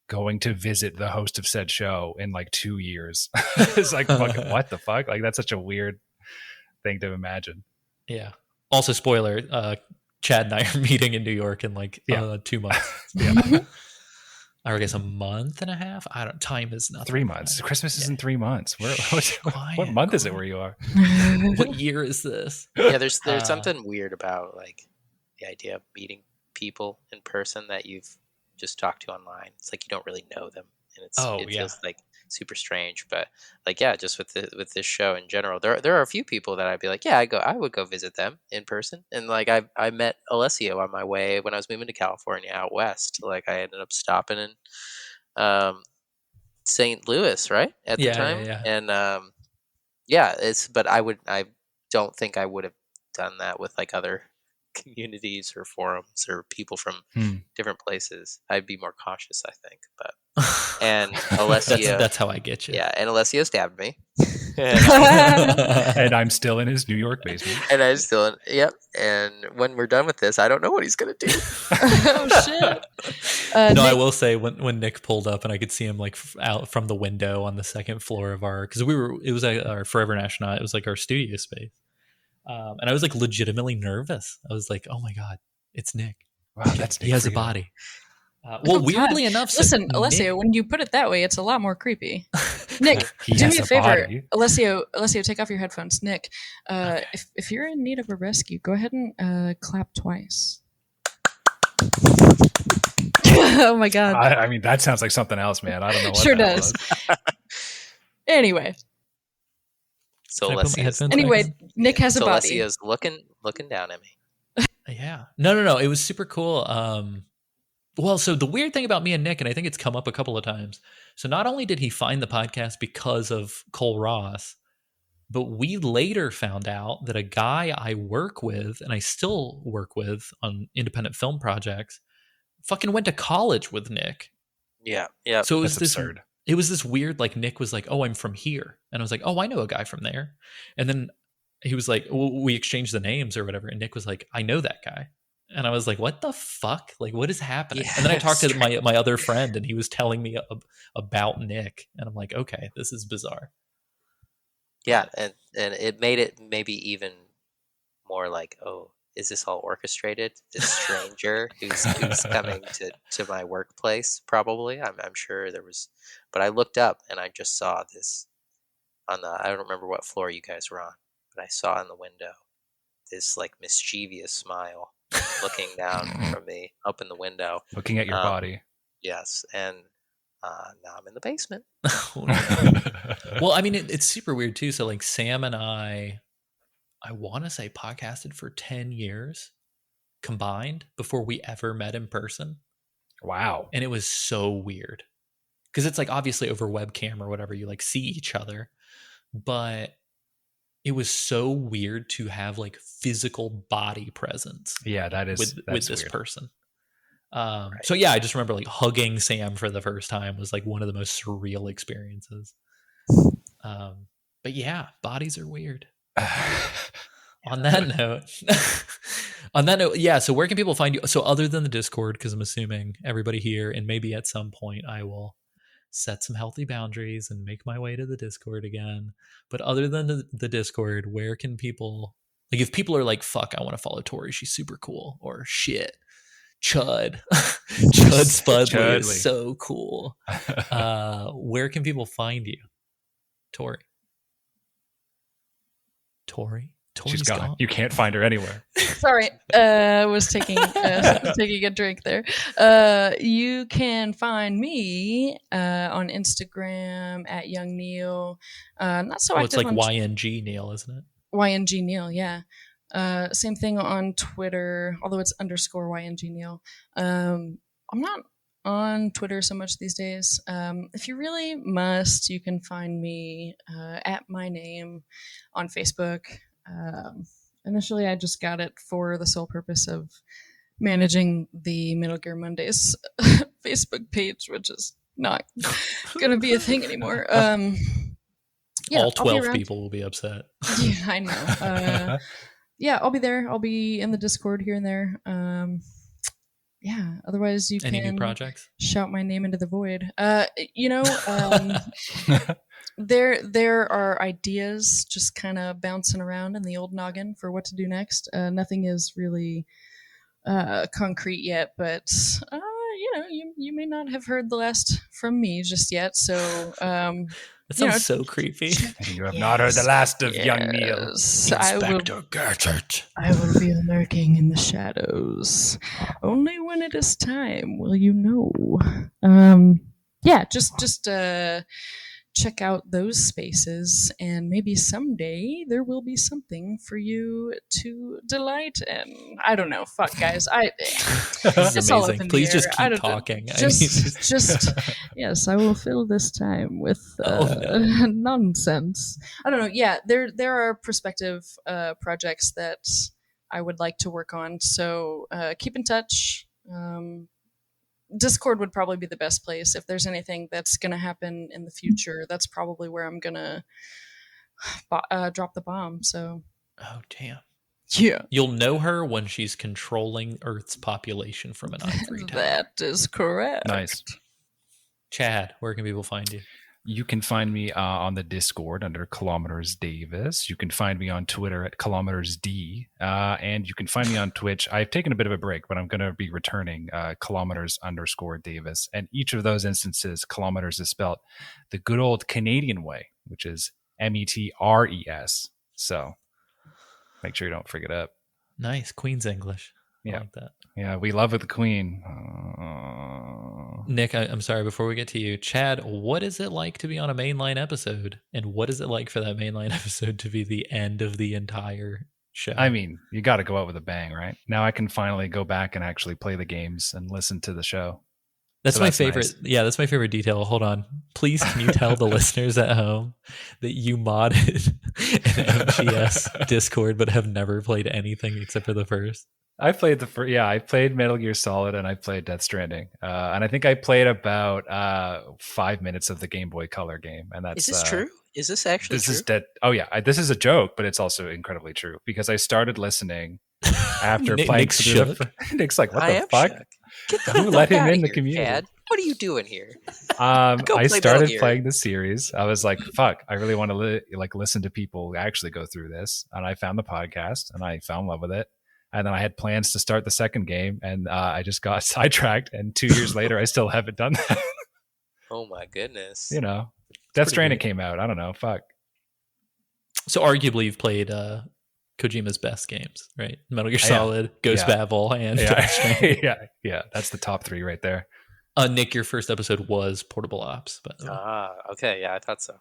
going to visit the host of said show in like 2 years. It's like, fucking, what the fuck? Like, that's such a weird thing to imagine. Yeah. Also, spoiler, Chad and I are meeting in New York in like 2 months. Yeah. Or I guess a month and a half. Time is nothing. 3 months. Christmas is in 3 months. What month is it where you are? What year is this? Yeah, there's something weird about like the idea of meeting people in person that you've just talked to online. It's like you don't really know them, and it feels like super strange. But like, yeah, just with this show in general, there are a few people that I'd be like, yeah, I would go visit them in person. And like I met Alessio on my way when I was moving to California out west. Like I ended up stopping in St. Louis, right, at the time. Yeah. And but I don't think I would have done that with like other communities or forums or people from different places. I'd be more cautious, I think. But and Alessio, that's how I get you. Yeah, and Alessio stabbed me, and I'm still in his New York basement. And I'm still in. Yep. And when we're done with this, I don't know what he's gonna do. Oh shit! No, Nick, I will say when Nick pulled up and I could see him like out from the window on the second floor of it was our Forever National. It was like our studio space. And I was like legitimately nervous. I was like, "Oh my god, it's Nick! Wow, that's Nick. He has a body." Weirdly enough, listen, Alessio, when you put it that way, it's a lot more creepy. Nick, do me a favor, body. Alessio, take off your headphones. Nick, if you're in need of a rescue, go ahead and clap twice. Oh my god! I mean, that sounds like something else, man. I don't know what sure that does. was. Anyway. So Nick has a body. Alessio's looking down at me. Yeah. No. It was super cool. Well, so the weird thing about me and Nick, and I think it's come up a couple of times. So not only did he find the podcast because of Cole Ross, but we later found out that a guy I work with, and I still work with on independent film projects, fucking went to college with Nick. Yeah. So it was absurd. It was this weird, like Nick was like, "Oh, I'm from here," and I was like, "Oh, I know a guy from there," and then he was like, well, we exchanged the names or whatever, and Nick was like, "I know that guy," and I was like, "What the fuck? Like, what is happening?" Yeah, and then I talked to my other friend, and he was telling me about Nick, and I'm like, "Okay, this is bizarre." Yeah, and it made it maybe even more like, oh, is this all orchestrated? This stranger who's coming to my workplace, probably. I'm sure there was, but I looked up and I just saw this I don't remember what floor you guys were on, but I saw in the window this like mischievous smile looking down from me up in the window. Looking at your body. Yes, and now I'm in the basement. Well, I mean, it's super weird too. So like Sam and I want to say podcasted for 10 years combined before we ever met in person. Wow. And it was so weird because it's like obviously over webcam or whatever, you like see each other, but it was so weird to have like physical body presence. Yeah, that's with this weird. person. So yeah, I just remember like hugging Sam for the first time was like one of the most surreal experiences. But yeah, bodies are weird. On that note, yeah. So where can people find you? So other than the Discord, because I'm assuming everybody here, and maybe at some point I will set some healthy boundaries and make my way to the Discord again. But other than the Discord, where can people, like, if people are like, "Fuck, I want to follow Tori, she's super cool," or "Shit, Chud Spudley is so cool," where can people find you, Tori? She's Tori's gone. You can't find her anywhere. Sorry, was taking taking a drink there. You can find me on Instagram at Young Neil. Not so Oh, active it's like on YNG Neil, isn't it? YNG Neil, yeah. Same thing on Twitter, although it's underscore YNG Neil. I'm not on Twitter so much these days. If you really must, you can find me at my name on Facebook. Initially, I just got it for the sole purpose of managing the Metal Gear Mondays Facebook page, which is not going to be a thing anymore. Yeah, All I'll be 12 around. people will be upset. Yeah, I know. Yeah, I'll be there. I'll be in the Discord here and there. Yeah, otherwise you Any can new projects? shout my name into the void. There are ideas just kind of bouncing around in the old noggin for what to do next. Nothing is really concrete yet, but you may not have heard the last from me just yet. So It sounds so creepy. You have not heard the last of young Neil. Inspector Gadget. I will be lurking in the shadows. Only when it is time will you know. Yeah, just check out those spaces, and maybe someday there will be something for you to delight in. I don't know. Fuck, guys. This is It's all up amazing. in the Please just air. I keep don't- talking. Just yes, I will fill this time with nonsense. I don't know. Yeah, there are prospective projects that I would like to work on. So keep in touch. Discord would probably be the best place. If there's anything that's going to happen in the future, that's probably where I'm going to drop the bomb. So, Oh, damn. yeah. You'll know her when she's controlling Earth's population from an ivory tower. That is correct. Nice. Chad, where can people find you? You can find me on the Discord under Kilometers Davis. You can find me on Twitter at Kilometers D. And you can find me on Twitch. I've taken a bit of a break, but I'm going to be returning Kilometers_Davis. And each of those instances, Kilometers is spelled the good old Canadian way, which is METRES. So make sure you don't freak it up. Nice. Queen's English. I Yeah. like that. Yeah, we love it, the Queen. Nick, I'm sorry, before we get to you, Chad, what is it like to be on a mainline episode? And what is it like for that mainline episode to be the end of the entire show? I mean, you got to go out with a bang, right? Now I can finally go back and actually play the games and listen to the show. That's So my that's favorite. nice. Yeah, that's my favorite detail. Hold on. Please, can you tell the listeners at home that you modded an MGS Discord but have never played anything except for the first? I played the first. Yeah, I played Metal Gear Solid and I played Death Stranding, and I think I played about 5 minutes of the Game Boy Color game. And that's Is this true? Is this actually This true? is dead. Oh yeah, this is a joke, but it's also incredibly true because I started listening after playing. Nick's shook. Nick's like, "What I the am fuck? shook. Get the Who fuck let him outta in the here, community?" Chad. What are you doing here? Go I play Metal started Gear. playing the series. I was like, "Fuck! I really want to listen to people actually go through this." And I found the podcast, and I fell in love with it. And then I had plans to start the second game, and I just got sidetracked. And 2 years later, I still haven't done that. Oh my goodness. You know, Death pretty Stranding great. came out. I don't know. Fuck. So arguably you've played Kojima's best games, right? Metal Gear Yeah. Solid, Ghost Yeah. Babel, and Death Stranding. yeah. That's the top three right there. Nick, your first episode was Portable Ops, by the way. Okay. Yeah, I thought so.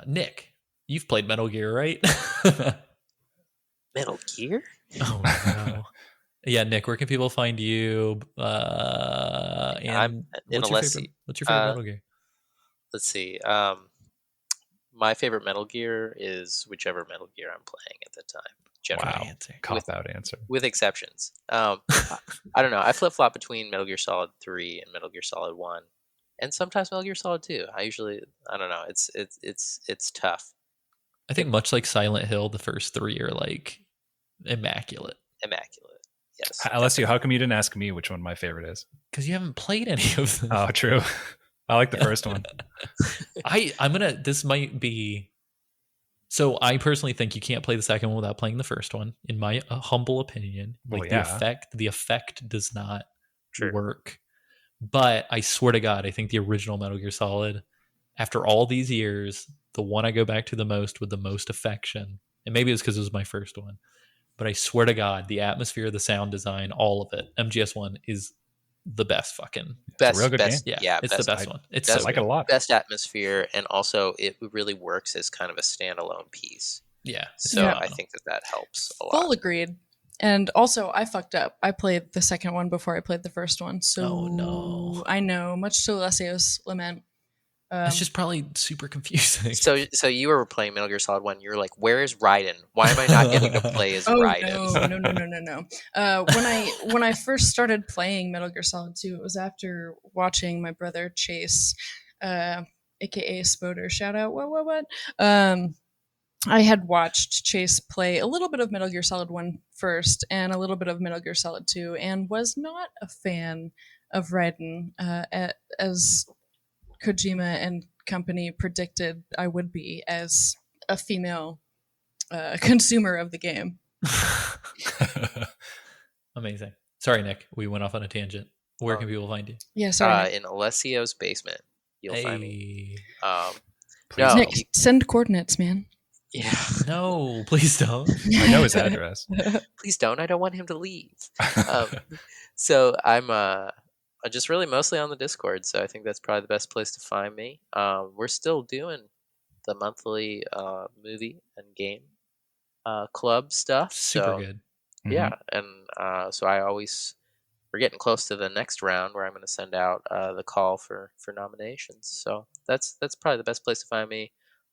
Nick, you've played Metal Gear, right? Metal Gear? Oh no. Yeah, Nick, where can people find you? And I'm in what's your Alessi. favorite, what's your favorite Metal Gear? Let's see. My favorite Metal Gear is whichever Metal Gear I'm playing at the time. Generally, Wow. Answer. Cop out answer. with exceptions. I don't know. I flip flop between Metal Gear Solid 3 and Metal Gear Solid 1, and sometimes Metal Gear Solid 2. I don't know. It's tough. I think much like Silent Hill, the first three are like immaculate. Immaculate. Yes. Alessio, how come you didn't ask me which one my favorite is? Because you haven't played any of them. Oh, true. I like the first one. This might be. So I personally think you can't play the second one without playing the first one. In my humble opinion, Well, like yeah. the effect does not True. work. But I swear to God, I think the original Metal Gear Solid, after all these years, the one I go back to the most with the most affection and maybe it's because it was my first one, but I swear to God, the atmosphere, the sound design, all of it, MGS1 is the best fucking. It's a real good game. Yeah, it's the best one. It's I so like good. it a lot. Best atmosphere, and also it really works as kind of a standalone piece. Yeah. So Yeah. I think that helps a lot. Full agreed. And also, I fucked up. I played the second one before I played the first one. So Oh, no. I know, much to Alessio's lament. It's just probably super confusing. So you were playing Metal Gear Solid 1. You're like, where is Raiden? Why am I not getting to play as Raiden? No. When I first started playing Metal Gear Solid 2, it was after watching my brother Chase, aka Spoder, shout out, what? I had watched Chase play a little bit of Metal Gear Solid 1 first and a little bit of Metal Gear Solid 2, and was not a fan of Raiden, as Kojima and company predicted I would be as a female consumer of the game. Amazing. Sorry, Nick. We went off on a tangent. Where can people find you? Yeah, sorry. In Alessio's basement, you'll find me. Please. Nick, send coordinates, man. Yeah. No, please don't. I know his address. Please don't. I don't want him to leave. So I'm just really mostly on the Discord, so I think that's probably the best place to find me. We're still doing the monthly movie and game club stuff. Super good. Yeah, and so we're getting close to the next round where I'm going to send out the call for nominations. So that's probably the best place to find me.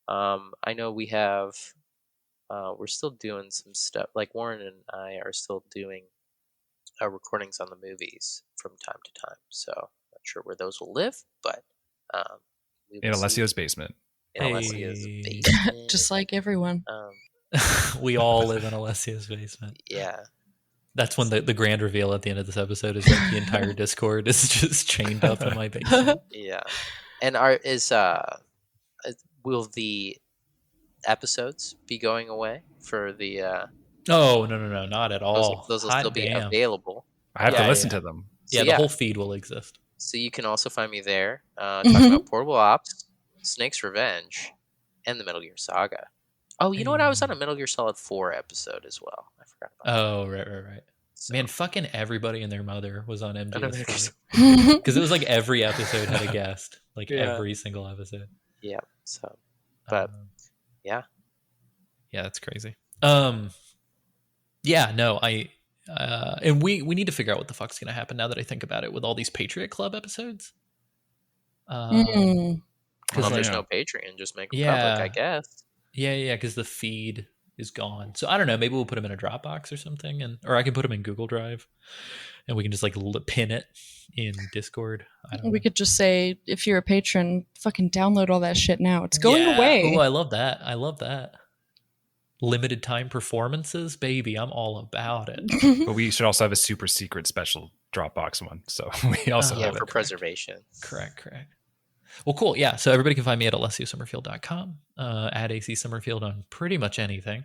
I know we're still doing some stuff. Like Warren and I are still doing recordings on the movies from time to time. So not sure where those will live, but in Alessio's basement. In Alessio's basement, just like everyone. We all live in Alessio's basement. Yeah. That's when the grand reveal at the end of this episode is like the entire Discord is just chained up in my basement. Yeah. And will the episodes be going away for the Oh, no, not at all. Those will still be available. I have to listen to them. So the whole feed will exist. So you can also find me there talking about Portable Ops, Snake's Revenge, and the Metal Gear Saga. Oh, you know what? I was on a Metal Gear Solid 4 episode as well. I forgot about that. Oh, right. So, man, fucking everybody and their mother was on MGS. Mhm. Because it was like every episode had a guest. Like every single episode. Yeah. So, but yeah. Yeah, that's crazy. Yeah, no, and we need to figure out what the fuck's gonna happen now that I think about it with all these Patriot Club episodes. Well, if there's no Patreon, just make them public, I guess. Yeah, because the feed is gone. So I don't know. Maybe we'll put them in a Dropbox or something, or I can put them in Google Drive, and we can just like pin it in Discord. We could just say, if you're a patron, fucking download all that shit now. It's going away. Oh, I love that. Limited time performances, baby. I'm all about it. But we should also have a super secret special Dropbox one. So we also have for preservation. Correct. Well, cool. Yeah. So everybody can find me at alessiosummerfield.com, at AC Summerfield on pretty much anything.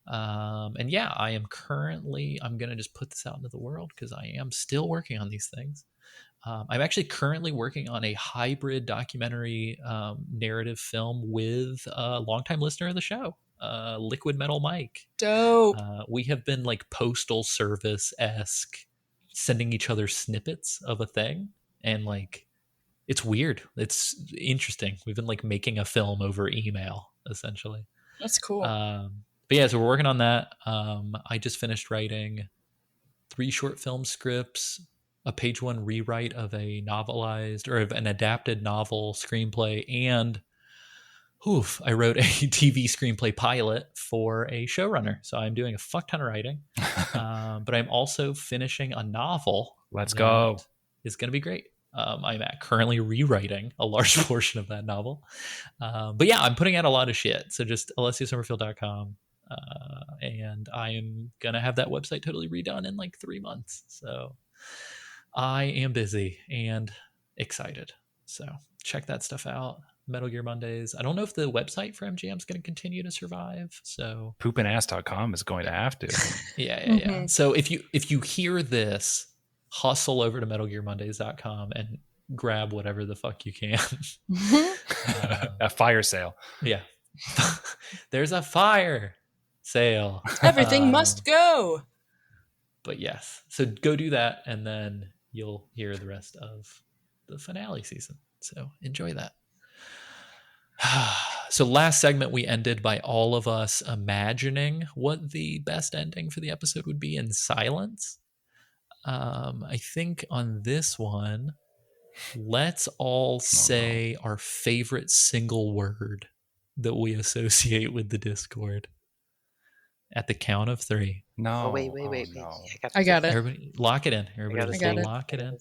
And yeah, I'm going to just put this out into the world because I am still working on these things. I'm actually currently working on a hybrid documentary narrative film with a longtime listener of the show, Liquid Metal Mike. Dope. We have been like Postal Service-esque, sending each other snippets of a thing, and like it's weird. It's interesting. We've been like making a film over email, essentially. That's cool. But yeah, so we're working on that. I just finished writing 3 short film scripts, a page 1 rewrite of a novelized or of an adapted novel screenplay, and I wrote a TV screenplay pilot for a showrunner. So I'm doing a fuck ton of writing. But I'm also finishing a novel. Let's go. It's going to be great. I'm currently rewriting a large portion of that novel. But yeah, I'm putting out a lot of shit. So just alessiosummerfield.com. And I am going to have that website totally redone in like 3 months. So I am busy and excited. So check that stuff out. Metal Gear Mondays. I don't know if the website for MGM is going to continue to survive. So poopinass.com is going to have to. Yeah. So if you hear this, hustle over to metalgearmondays.com and grab whatever the fuck you can. A fire sale. Yeah. There's a fire. Sale. Everything must go. But yes, so go do that, and then you'll hear the rest of the finale season. So enjoy that. So last segment, we ended by all of us imagining what the best ending for the episode would be in silence. I think on this one, let's all say our favorite single word that we associate with the Discord at the count of 3. No. Oh, wait. No. I got it. Everybody, lock it in. Everybody, I got it. lock it in.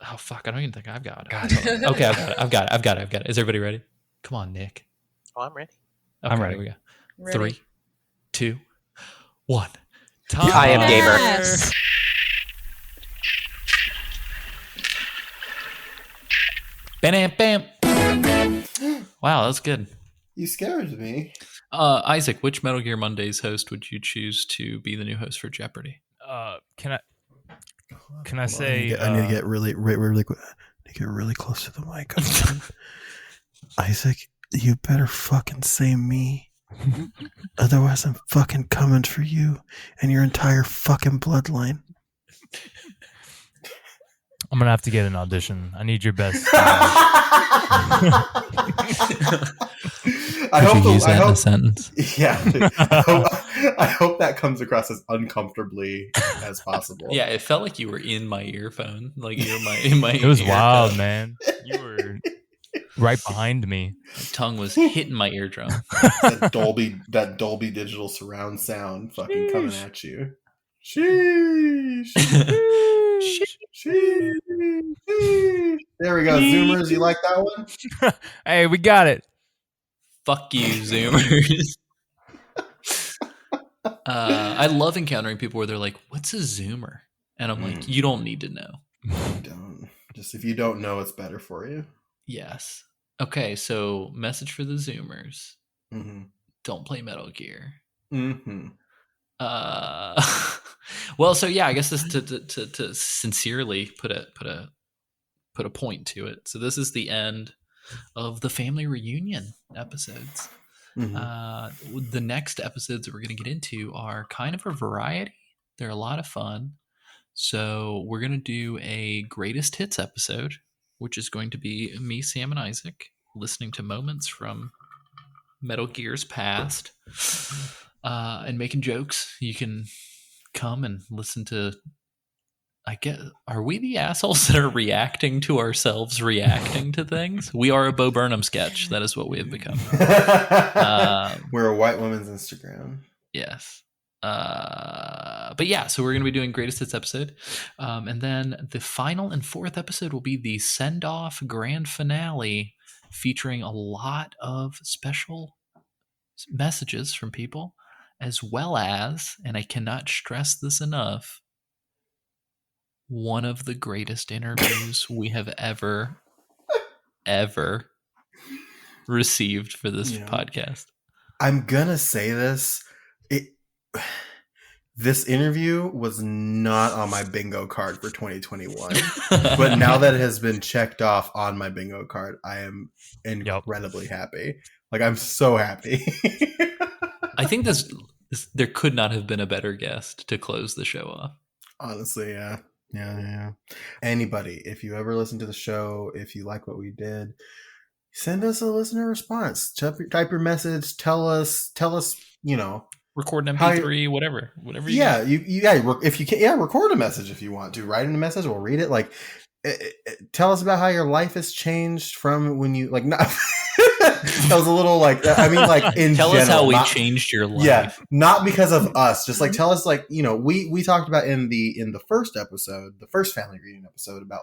Oh fuck! I don't even think I've got it. God. Okay, I've got it. Is everybody ready? Come on, Nick. Oh, I'm ready. Okay, I'm ready. Here we go. Ready. 3, 2, 1. Time. I am gamer. Yes. Bam, bam. Wow, that's good. You scared me. Isaac, which Metal Gear Mondays host would you choose to be the new host for Jeopardy? Can I Hold on, say? I need to get really close to the mic. Isaac, you better fucking say me. Otherwise, I'm fucking coming for you and your entire fucking bloodline. I'm gonna have to get an audition. I need your best. I hope use that in a hope, sentence. yeah. I hope that comes across as uncomfortably as possible. Yeah, it felt like you were in my earphone, like you were in my. It was ear wild, cup. man. You were right behind me. My tongue was hitting my eardrum. that Dolby digital surround sound fucking coming at you. Sheesh. Sheesh. There we go. Zoomers, you like that one? Hey, we got it. Fuck you, Zoomers. I love encountering people where they're like, "What's a Zoomer?" And I'm like, "You don't need to know." Don't. Just if you don't know, it's better for you. Yes. Okay, so message for the Zoomers: Mm-hmm. don't play Metal Gear. Mm-hmm. Well, so yeah, I guess this to sincerely put a point to it. So this is the end of the family reunion episodes. Mm-hmm. The next episodes that we're going to get into are kind of a variety. They're a lot of fun. So we're going to do a greatest hits episode, which is going to be me, Sam, and Isaac listening to moments from Metal Gear's past and making jokes. You can come and listen to. Are we the assholes that are reacting to ourselves reacting to things? We are a Bo Burnham sketch. That is what we have become. We're a white woman's Instagram. Yes. But yeah, so we're going to be doing greatest hits episode. And then the final and 4th episode will be the send-off grand finale featuring a lot of special messages from people, as well as, and I cannot stress this enough, one of the greatest interviews we have ever received for this podcast. I'm gonna say this. This interview was not on my bingo card for 2021, but now that it has been checked off on my bingo card, I am incredibly happy. Like, I'm so happy. I think there could not have been a better guest to close the show off. Honestly, yeah. Anybody, if you ever listen to the show, if you like what we did, send us a listener response. Type your message. Tell us. Record an MP3, whatever. If you can, record a message if you want to. Write in a message, we'll read it. Like, tell us about how your life has changed from when you not. That was a little in tell general, us how we changed your life. Yeah, not because of us. Just tell us we talked about in the first episode, the first family reunion episode, about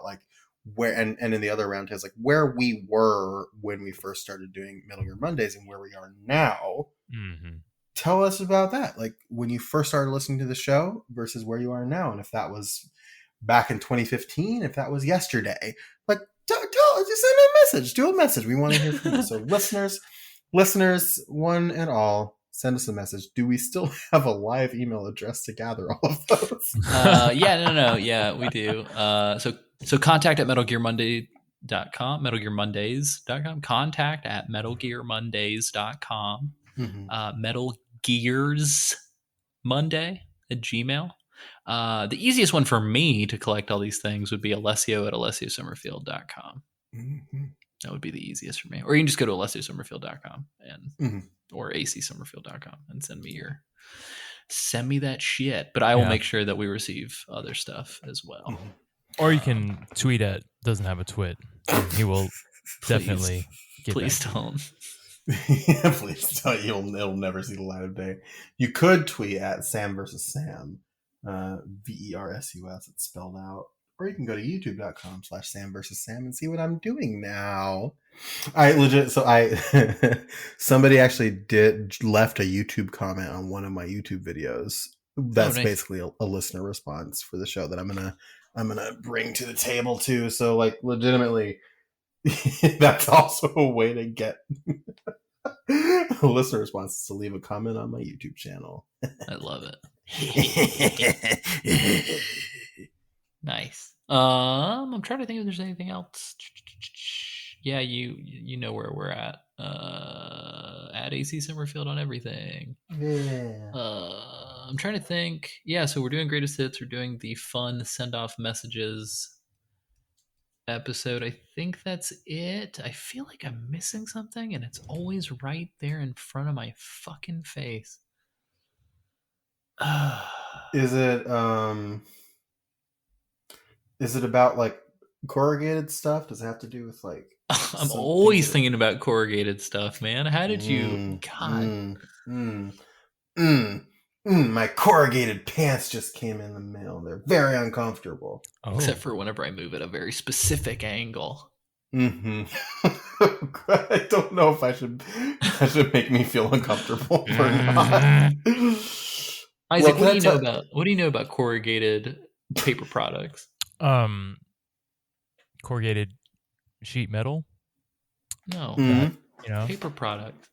where and in the other roundtables, where we were when we first started doing Metal Gear Mondays and where we are now. Mm-hmm. Tell us about that. When you first started listening to the show versus where you are now, and if that was back in 2015, if that was yesterday, just send a message. Do a message. We want to hear from you. So listeners, one and all, send us a message. Do we still have a live email address to gather all of those? Yeah, we do. So contact at metalgearmonday.com, metalgearmondays.com, contact at metalgearmondays.com, gearsmonday@gmail. The easiest one for me to collect all these things would be alessio@alessiosummerfield.com. Mm-hmm. That would be the easiest for me. Or you can just go to alessiosummerfield.com and Mhm. or acsummerfield.com and send me that shit. But I will make sure that we receive other stuff as well. Or you can tweet at doesn't have a twit. And he will definitely get Please back to you. don't. Yeah, please don't. It'll never see the light of day. You could tweet at Sam versus Sam, VERSUS. It's spelled out. Or you can go to youtube.com/Sam versus Sam and see what I'm doing now. Somebody actually left a YouTube comment on one of my YouTube videos. That's nice. basically a listener response for the show that I'm gonna bring to the table too. So like legitimately, that's also a way to get a listener response, is to leave a comment on my YouTube channel. I love it. Nice. I'm trying to think if there's anything else. Yeah, you know where we're at. At AC Summerfield on everything. Yeah. I'm trying to think. Yeah, so we're doing greatest hits. We're doing the fun send off messages episode. I think that's it. I feel like I'm missing something, and it's always right there in front of my fucking face. Is it about like corrugated stuff? Does it have to do with like I'm always thinking about corrugated stuff, man. How did you my corrugated pants just came in the mail. They're very uncomfortable. Except for whenever I move at a very specific angle. Mm-hmm. I don't know if I should make me feel uncomfortable or not. Isaac, what do you know about corrugated paper products? Corrugated sheet metal? No. That, paper product.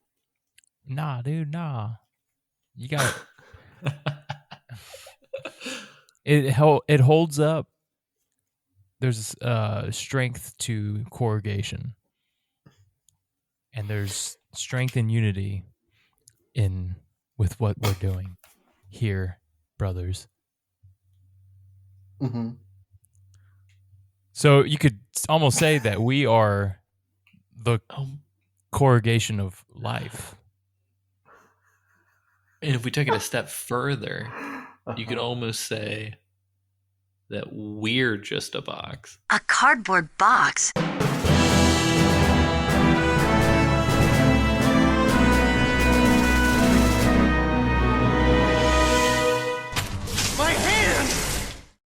Nah, dude, nah. You got it holds up. There's strength to corrugation. And there's strength and unity with what we're doing here, brothers. Mm-hmm. So you could almost say that we are the corrugation of life. And if we took it a step further, you could almost say that we're just a box. A cardboard box?